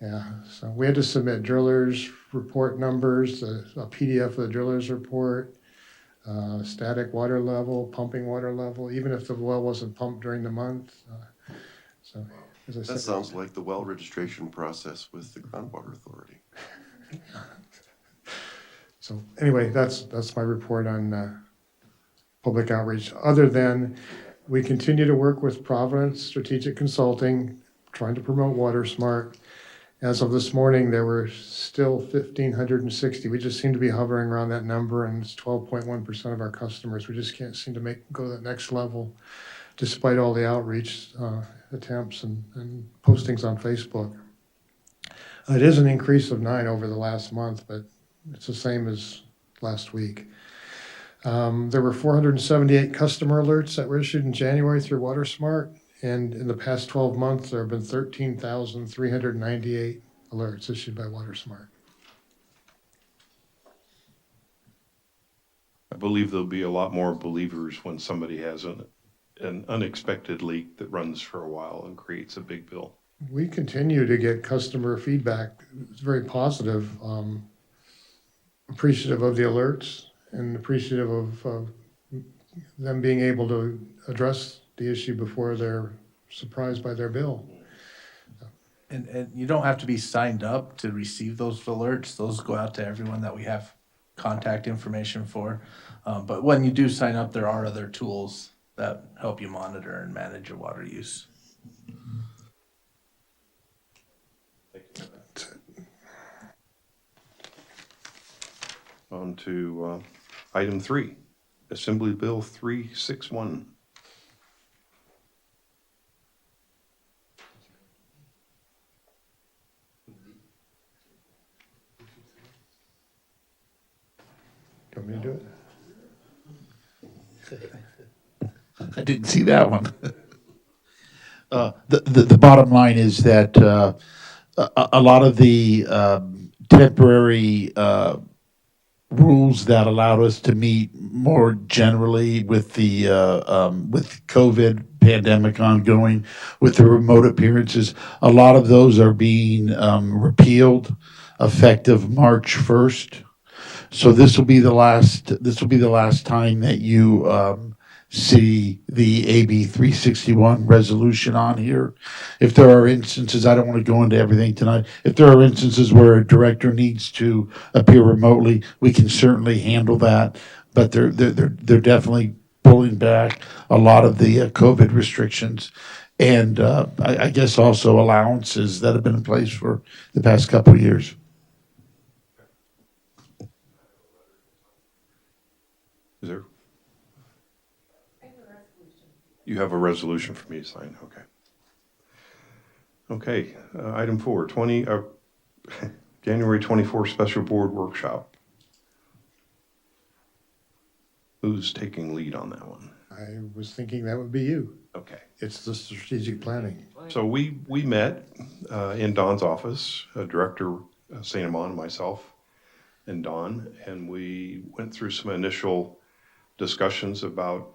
Yeah, so we had to submit drillers' report numbers, a PDF of the drillers' report, static water level, pumping water level, even if the well wasn't pumped during the month. So, as I said, That sounds like the well registration process with the Groundwater Authority. So anyway, that's my report on public outreach. Other than we continue to work with Providence Strategic Consulting, trying to promote Water Smart. As of this morning, there were still 1,560. We just seem to be hovering around that number, and it's 12.1% of our customers. We just can't seem to go to that next level, despite all the outreach attempts and postings on Facebook. It is an increase of 9 over the last month, but it's the same as last week. There were 478 customer alerts that were issued in January through WaterSmart, and in the past 12 months, there have been 13,398 alerts issued by WaterSmart. I believe there'll be a lot more believers when somebody has an unexpected leak that runs for a while and creates a big bill. We continue to get customer feedback. It's very positive, appreciative of the alerts and appreciative of them being able to address the issue before they're surprised by their bill. And you don't have to be signed up to receive those alerts. Those go out to everyone that we have contact information for. But when you do sign up, there are other tools that help you monitor and manage your water use. On to item 3, Assembly Bill 361. Do you want me to do it? I didn't see that one. The bottom line is that a lot of the temporary rules that allowed us to meet more generally with the with COVID pandemic ongoing, with the remote appearances, a lot of those are being repealed effective March 1st. So this will be the last time that you see the AB 361 resolution on here. If there are instances, I don't want to go into everything tonight. If there are instances where a director needs to appear remotely, we can certainly handle that. But they're definitely pulling back a lot of the COVID restrictions, and I guess also allowances that have been in place for the past couple of years. Is there? You have a resolution for me to sign, okay. Okay, item 4, January 24th Special Board Workshop. Who's taking lead on that one? I was thinking that would be you. Okay. It's the strategic planning. So we met in Don's office, Director St. Amand, myself, and Don, and we went through some initial discussions about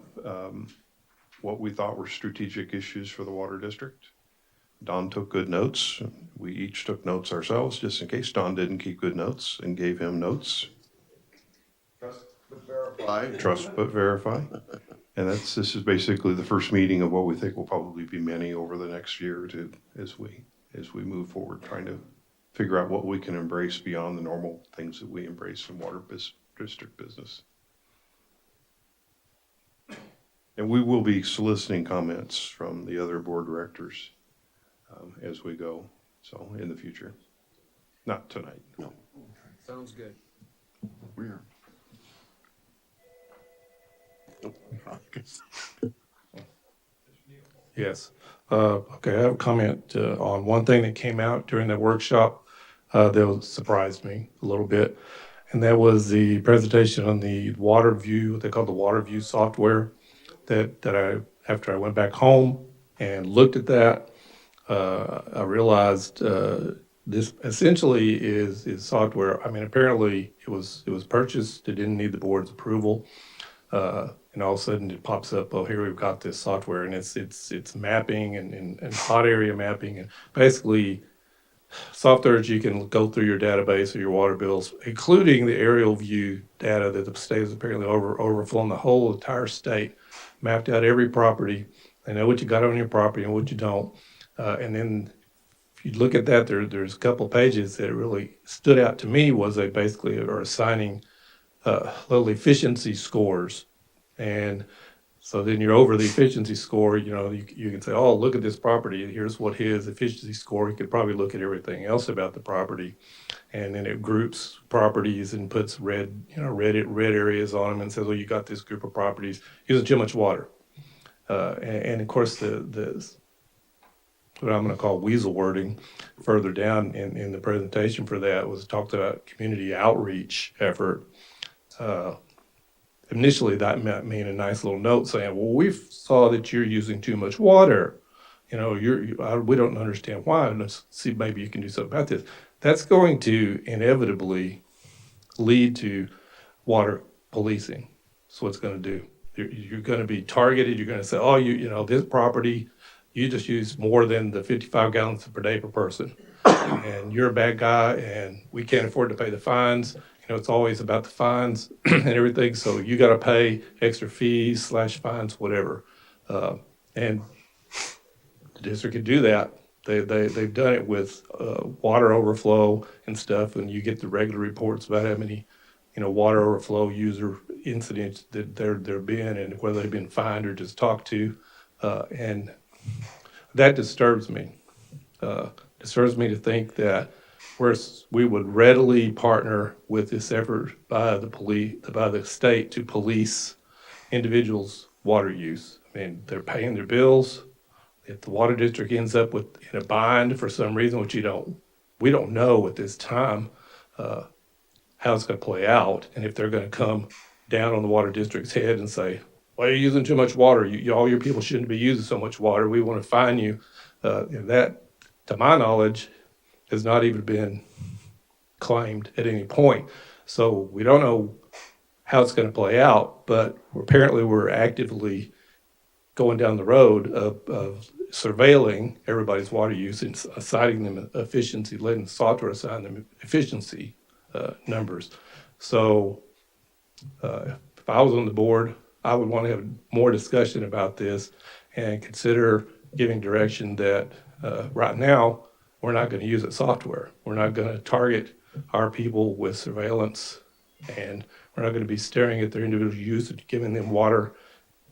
what we thought were strategic issues for the water district. Don took good notes. We each took notes ourselves, just in case Don didn't keep good notes, and gave him notes. Trust but verify. And this is basically the first meeting of what we think will probably be many over the next year or two as we move forward, trying to figure out what we can embrace beyond the normal things that we embrace in water district business. And we will be soliciting comments from the other board directors as we go, so in the future. Not tonight. No. Sounds good. We're. Yes. Okay, I have a comment on one thing that came out during the workshop that surprised me a little bit, and that was the presentation on the WaterView, what they call the WaterView software, that after I went back home and looked at that, I realized this essentially is software. I mean, apparently it was purchased. It didn't need the board's approval. And all of a sudden it pops up, oh, here we've got this software, and it's mapping and hot area mapping, and basically software that you can go through your database or your water bills, including the aerial view data that the state has apparently overflown the whole entire state, mapped out every property. They know what you got on your property and what you don't. And then if you look at that, there's a couple pages that really stood out to me was they basically are assigning little efficiency scores. And so then you're over the efficiency score, you can say, oh, look at this property. Here's what his efficiency score. You could probably look at everything else about the property. And then it groups properties and puts red areas on them and says, well, you got this group of properties using too much water. And of course, the what I'm going to call weasel wording further down in the presentation for that was talked about community outreach effort. Initially, that meant a nice little note saying, well, we saw that you're using too much water. We don't understand why. Let's see, maybe you can do something about this. That's going to inevitably lead to water policing. That's what it's going to do. You're going to be targeted. You're going to say, oh, this property, you just use more than the 55 gallons per day per person. And you're a bad guy, and we can't afford to pay the fines. It's always about the fines and everything. So you got to pay extra fees / fines, whatever. And the district can do that. They've done it with water overflow and stuff, and you get the regular reports about how many, water overflow user incidents that there have been, and whether they've been fined or just talked to, and that disturbs me. Disturbs me to think that we would readily partner with this effort by the state to police individuals' water use. I mean, they're paying their bills. If the water district ends up in a bind for some reason, which we don't know at this time how it's going to play out, and if they're going to come down on the water district's head and say, "Well, you're using too much water. All your people shouldn't be using so much water. We want to fine you." That, to my knowledge, has not even been claimed at any point. So we don't know how it's going to play out, but apparently we're actively going down the road of surveilling everybody's water use and assigning them efficiency, letting the software assign them efficiency numbers. So if I was on the board, I would want to have more discussion about this and consider giving direction that right now, we're not going to use that software. We're not going to target our people with surveillance, and we're not going to be staring at their individual usage, giving them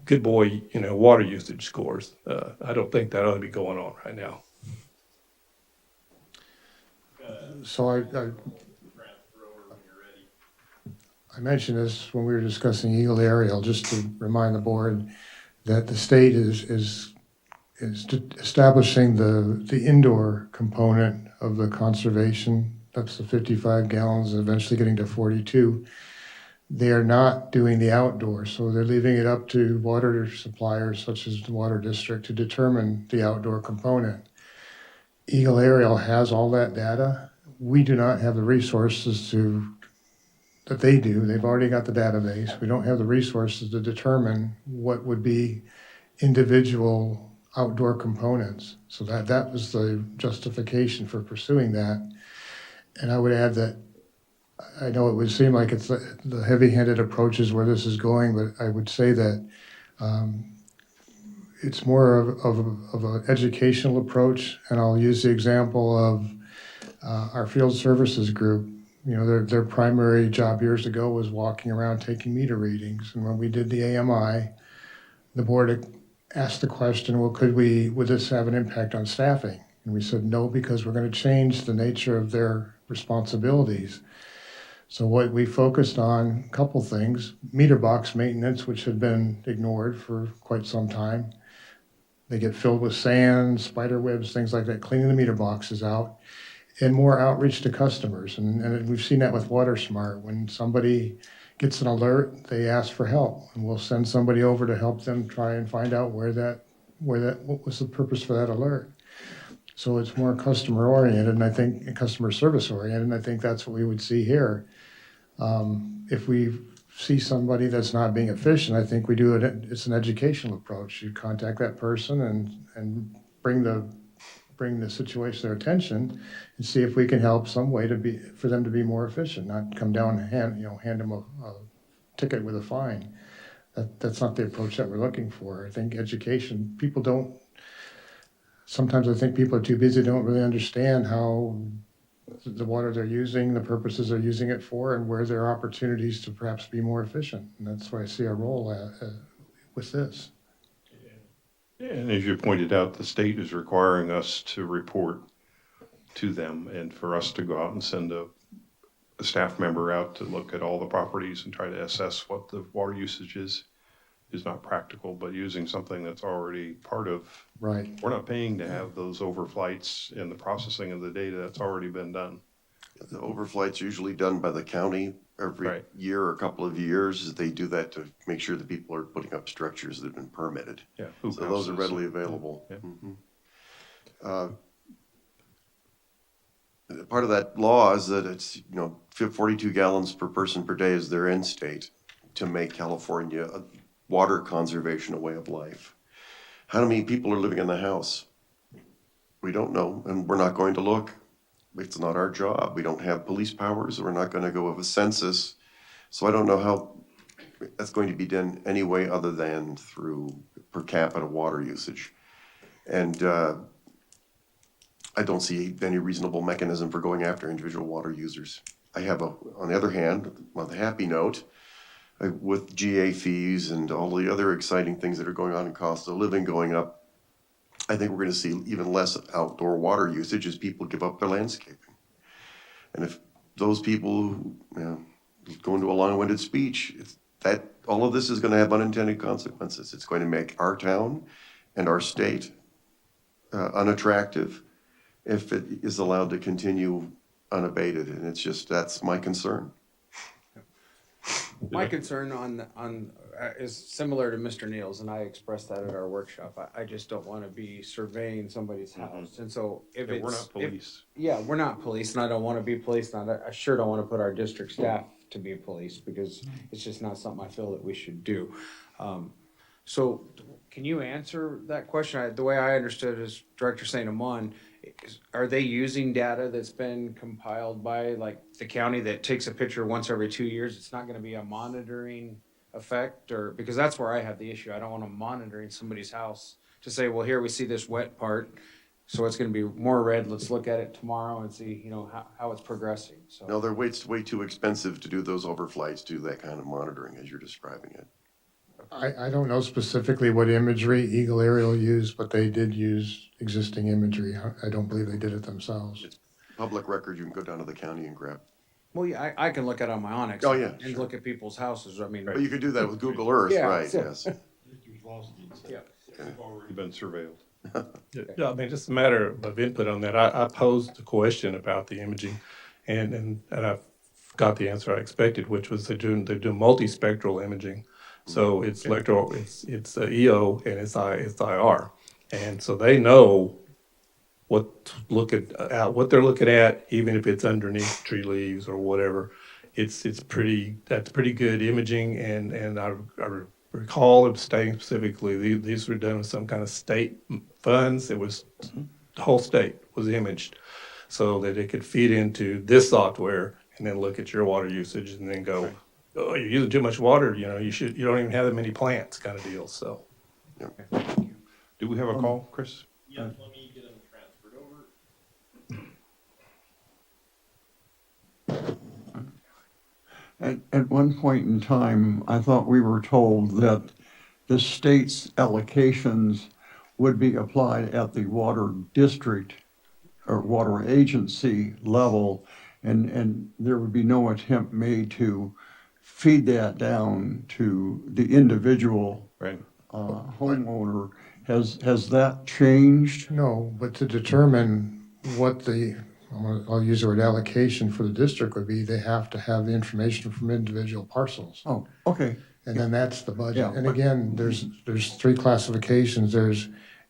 good boy, water usage scores. I don't think that ought to be going on right now. So I mentioned this when we were discussing Eagle Aerial, just to remind the board that the state is establishing the indoor component of the conservation. That's the 55 gallons, eventually getting to 42. They are not doing the outdoor, so they're leaving it up to water suppliers such as the water district to determine the outdoor component. Eagle Aerial has all that data. We do not have the resources that they do. They've already got the database. We don't have the resources to determine what would be individual outdoor components. So that was the justification for pursuing that. And I would add that I know it would seem like it's the heavy-handed approach is where this is going, but I would say that it's more of an educational approach. And I'll use the example of our field services group. You know, their primary job years ago was walking around taking meter readings. And when we did the AMI, the board asked the question, well, would this have an impact on staffing? And we said no, because we're going to change the nature of their responsibilities. So what we focused on, a couple things, meter box maintenance, which had been ignored for quite some time. They get filled with sand, spider webs, things like that, cleaning the meter boxes out, and more outreach to customers. And we've seen that with WaterSmart. When somebody gets an alert, they ask for help, and we'll send somebody over to help them try and find out what was the purpose for that alert. So it's more customer oriented, and I think customer service oriented, and I think that's what we would see here. If we see somebody that's not being efficient, I think we do it. It's an educational approach. You contact that person and bring the situation to their attention, and see if we can help some way for them to be more efficient, not come down and hand them a ticket with a fine. That's not the approach that we're looking for. I think education, sometimes I think people are too busy, don't really understand how the water they're using, the purposes they're using it for, and where there are opportunities to perhaps be more efficient. And that's why I see a role with this. And as you pointed out, the state is requiring us to report to them, and for us to go out and send a staff member out to look at all the properties and try to assess what the water usage is not practical. But using something that's already part of, right, we're not paying to have those overflights and the processing of the data that's already been done. The overflight's usually done by the county every year or a couple of years. They do that to make sure that people are putting up structures that have been permitted. Yeah, so those are readily available. Yeah. Part of that law is that it's 42 gallons per person per day is their end state to make California water conservation a way of life. How many people are living in the house? We don't know, and we're not going to look. It's not our job. We don't have police powers. We're not going to go with a census. So I don't know how that's going to be done anyway other than through per capita water usage. And I don't see any reasonable mechanism for going after individual water users. I have on the other hand, on the happy note, with GA fees and all the other exciting things that are going on in cost of living going up, I think we're going to see even less outdoor water usage as people give up their landscaping. And if those people go into a long-winded speech, that all of this is going to have unintended consequences. It's going to make our town and our state unattractive if it is allowed to continue unabated. And that's my concern. My concern is similar to Mr. Neal's, and I expressed that at our workshop. I just don't want to be surveying somebody's house. And so if we're not police. We're not police, and I don't want to be police, and I sure don't want to put our district staff to be police, because it's just not something I feel that we should do. So can you answer that question? The way I understood it is Director St. Amon, are they using data that's been compiled by like the county that takes a picture once every 2 years? It's not going to be a monitoring effect, or because that's where I have the issue. I don't want to monitoring somebody's house to say, well, here we see this wet part, so it's going to be more red. Let's look at it tomorrow and see, how it's progressing. So No, they're way too expensive to do those overflights, do that kind of monitoring as you're describing it. I don't know specifically what imagery Eagle Aerial used, but they did use existing imagery. I don't believe they did it themselves. It's public record. You can go down to the county and grab. Well, yeah, I can look at it on my Onyx. Oh, yeah, and look at people's houses. I mean, But you could do that with Google Earth, Yeah, right? so- Yes. Yeah. They've already been surveilled. Yeah, I mean, just a matter of input on that. I posed a question about the imaging, and I got the answer I expected, which was they do multispectral imaging. So it's it's EO and it's IR, and so they know what they're looking at, even if it's underneath tree leaves or whatever. That's pretty good imaging, and I recall of stating specifically, these were done with some kind of state funds. It was, the whole state was imaged so that it could feed into this software and then look at your water usage and then go, oh, you're using too much water, you don't even have that many plants kind of deal, so. Do we have a call, Chris? Yeah, let me get them transferred over. At one point in time, I thought we were told that the state's allocations would be applied at the water district or water agency level, and there would be no attempt made to feed that down to the individual homeowner. Has that changed? No, but to determine what I'll use the word allocation for the district would be, they have to have the information from individual parcels. Oh, okay. And then that's the budget. Yeah, And but- again, there's three classifications. There's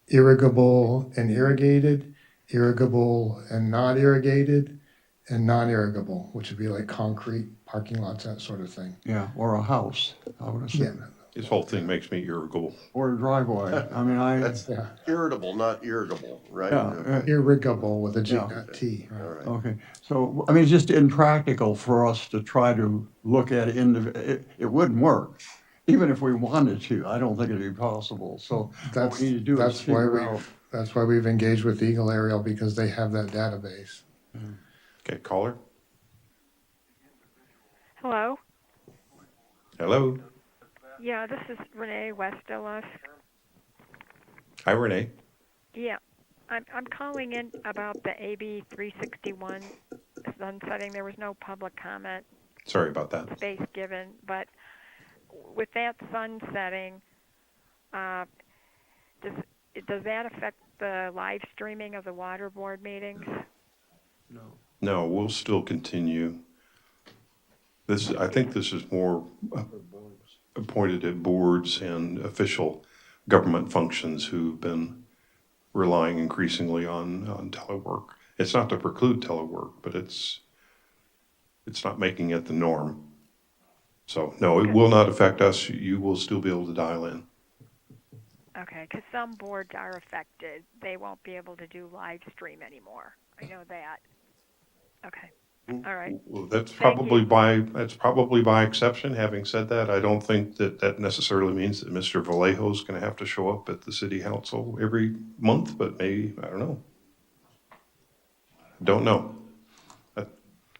irrigable and irrigated, irrigable and not irrigated, and non-irrigable, which would be like concrete, parking lots, that sort of thing. Yeah, or a house, I would assume. This whole thing makes me irritable. Or a driveway. I mean, That's irritable, not irritable, right? Yeah. Irrigable with a G, Yeah. not T. Right. Okay, so, I mean, it's just impractical for us to try to look at it wouldn't work. Even if we wanted to, I don't think it'd be possible, so what we need to do is figure out. That's why we've engaged with Eagle Aerial, because they have that database. Okay, caller? Hello. Hello? Yeah, this is Renee Westelos. Hi, Renee. Yeah, I'm calling in about the AB 361 sunsetting. There was no public comment Sorry about that. space given, but with that sunsetting, does that affect the live streaming of the water board meetings? No, we'll still continue. I think this is more appointed at boards and official government functions who've been relying increasingly on telework. It's not to preclude telework, but it's not making it the norm. So no, it will not affect us. You will still be able to dial in. Okay, because some boards are affected. They won't be able to do live stream anymore. I know that. Okay. All right. Well, that's Thank probably you. by exception. Having said that, I don't think that necessarily means that Mr. Vallejo is going to have to show up at the city council every month, but maybe, I don't know. Don't know.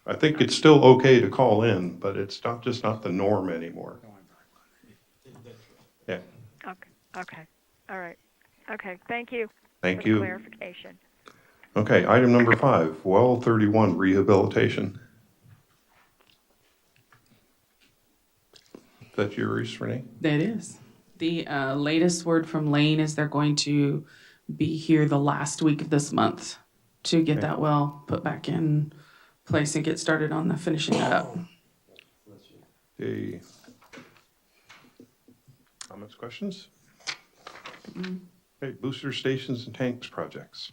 I think it's still okay to call in, but it's just not the norm anymore. Yeah. Okay. Okay. All right. Okay. Thank you. Thank for you. The clarification. Okay, item number 5, well 31 rehabilitation. Is that yours, Renee? That is. The latest word from Lane is they're going to be here the last week of this month to get that well put back in place and get started on the finishing that up. Okay. Comments, questions? Okay, booster stations and tanks projects.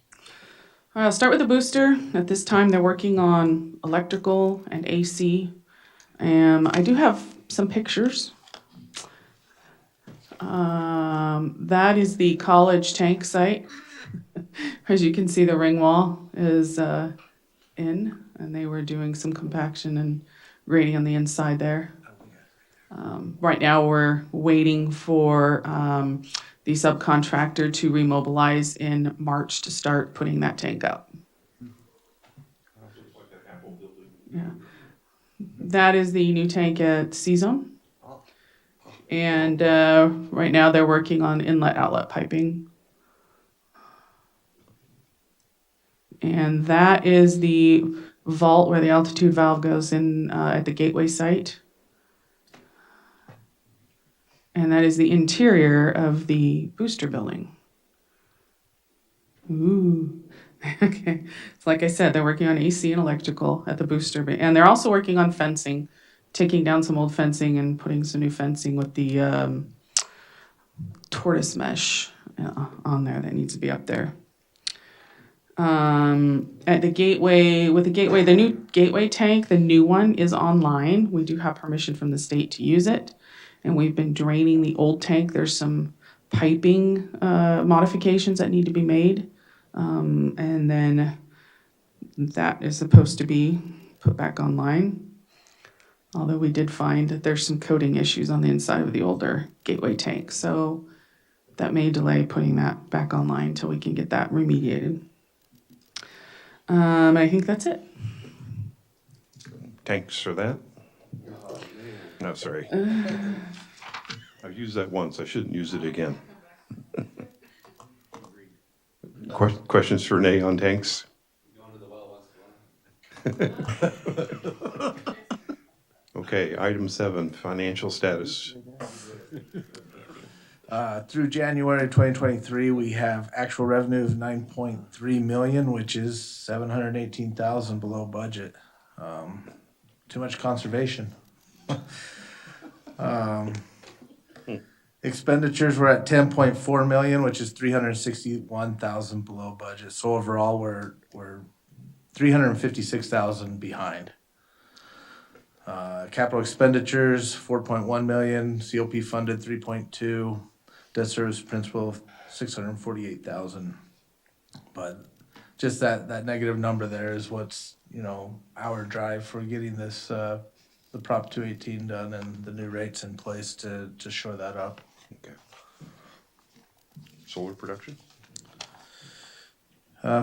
I'll start with the booster. At this time, they're working on electrical and AC. I do have some pictures. That is the college tank site. As you can see, the ring wall is in, and they were doing some compaction and grading on the inside there. Right now, we're waiting for the subcontractor to remobilize in March to start putting that tank up. Yeah. That is the new tank at C-Zone. And right now they're working on inlet-outlet piping. And that is the vault where the altitude valve goes in at the gateway site. And that is the interior of the booster building. Ooh. Okay. So like I said, they're working on AC and electrical at the booster. And they're also working on fencing, taking down some old fencing and putting some new fencing with the tortoise mesh on there that needs to be up there. At the gateway, the new gateway tank, the new one is online. We do have permission from the state to use it. and we've been draining the old tank. There's some piping modifications that need to be made. And then that is supposed to be put back online. Although we did find that there's some coating issues on the inside of the older gateway tank. So that may delay putting that back online until we can get that remediated. I think that's it. Thanks for that. No, sorry. I've used that once. I shouldn't use it again. Questions for Nay on tanks? Okay, item 7, financial status. Through January 2023, we have actual revenue of 9.3 million, which is 718,000 below budget. Too much conservation. Expenditures were at 10.4 million, which is 361,000 below budget. So overall, we're 356,000 behind. Capital expenditures 4.1 million, COP funded 3.2, debt service principal 648,000. But just that negative number there is what's, our drive for getting this the Prop 218 done and the new rates in place to shore that up. Okay. Solar production?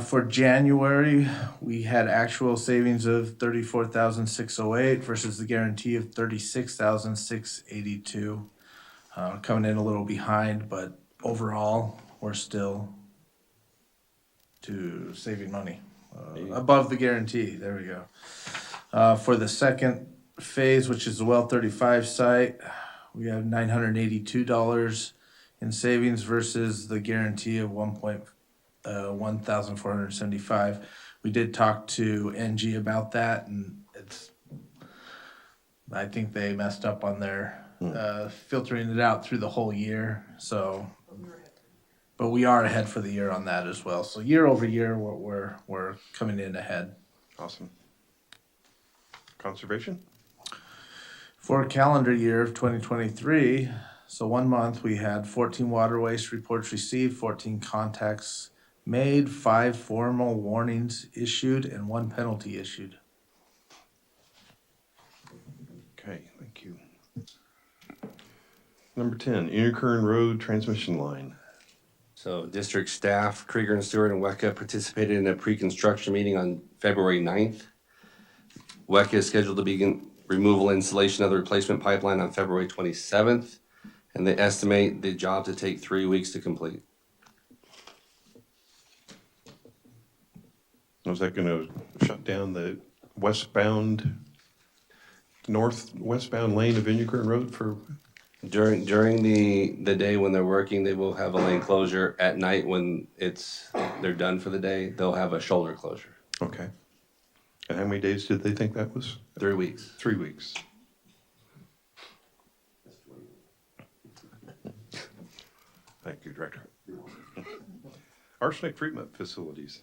For January, we had actual savings of 34,608 versus the guarantee of 36,682. Coming in a little behind, but overall, we're still saving money. Above the guarantee, there we go. For the second phase, which is the well 35 site, we have $982 in savings versus the guarantee of 1,475. We did talk to NG about that, and I think they messed up on their filtering it out through the whole year. So, but we are ahead for the year on that as well. So year over year, we're coming in ahead. Awesome. Conservation? For calendar year of 2023, so 1 month, we had 14 water waste reports received, 14 contacts made, 5 formal warnings issued, and 1 penalty issued. Okay, thank you. Number 10, Interkern Road transmission line. So district staff, Krieger and Stewart and WECA participated in a pre-construction meeting on February 9th. WECA is scheduled to begin removal installation of the replacement pipeline on February 27th, and they estimate the job to take 3 weeks to complete. Was that going to shut down the northwestbound lane of Interkern Road for? During the day when they're working, they will have a lane closure. At night when they're done for the day, they'll have a shoulder closure. Okay. And how many days did they think that was? 3 weeks. 3 weeks. Thank you, Director. Arsenic treatment facilities.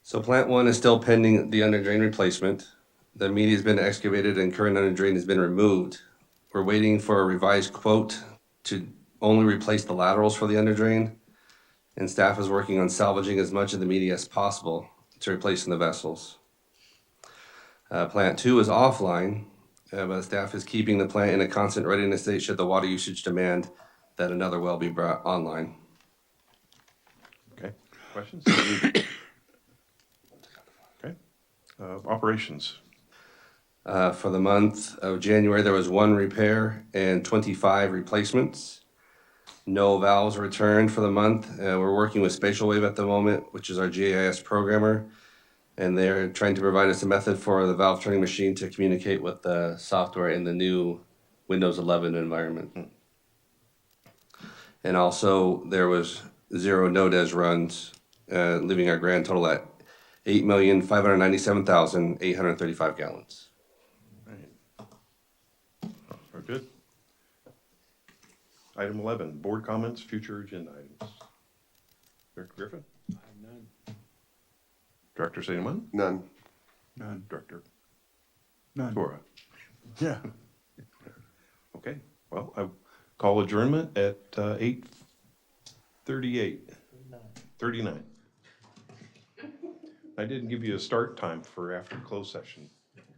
So plant 1 is still pending the under drain replacement. The media has been excavated and current under drain has been removed. We're waiting for a revised quote to only replace the laterals for the under drain. And staff is working on salvaging as much of the media as possible to replace in the vessels. Plant 2 is offline, but staff is keeping the plant in a constant readiness state should the water usage demand that another well be brought online. Okay, questions? Okay, operations. For the month of January, there was 1 repair and 25 replacements. No valves returned for the month. We're working with Spatial Wave at the moment, which is our GIS programmer, and they're trying to provide us a method for the valve turning machine to communicate with the software in the new Windows 11 environment. And also, there was 0 no-des runs, leaving our grand total at 8,597,835 gallons. Very good. Item 11, board comments, future agenda items. Director Griffin? I have none. Director Sademan? None. Director None. Tora? Yeah. Okay, Well, I call adjournment at 8:38. 39. I didn't give you a start time for after closed session.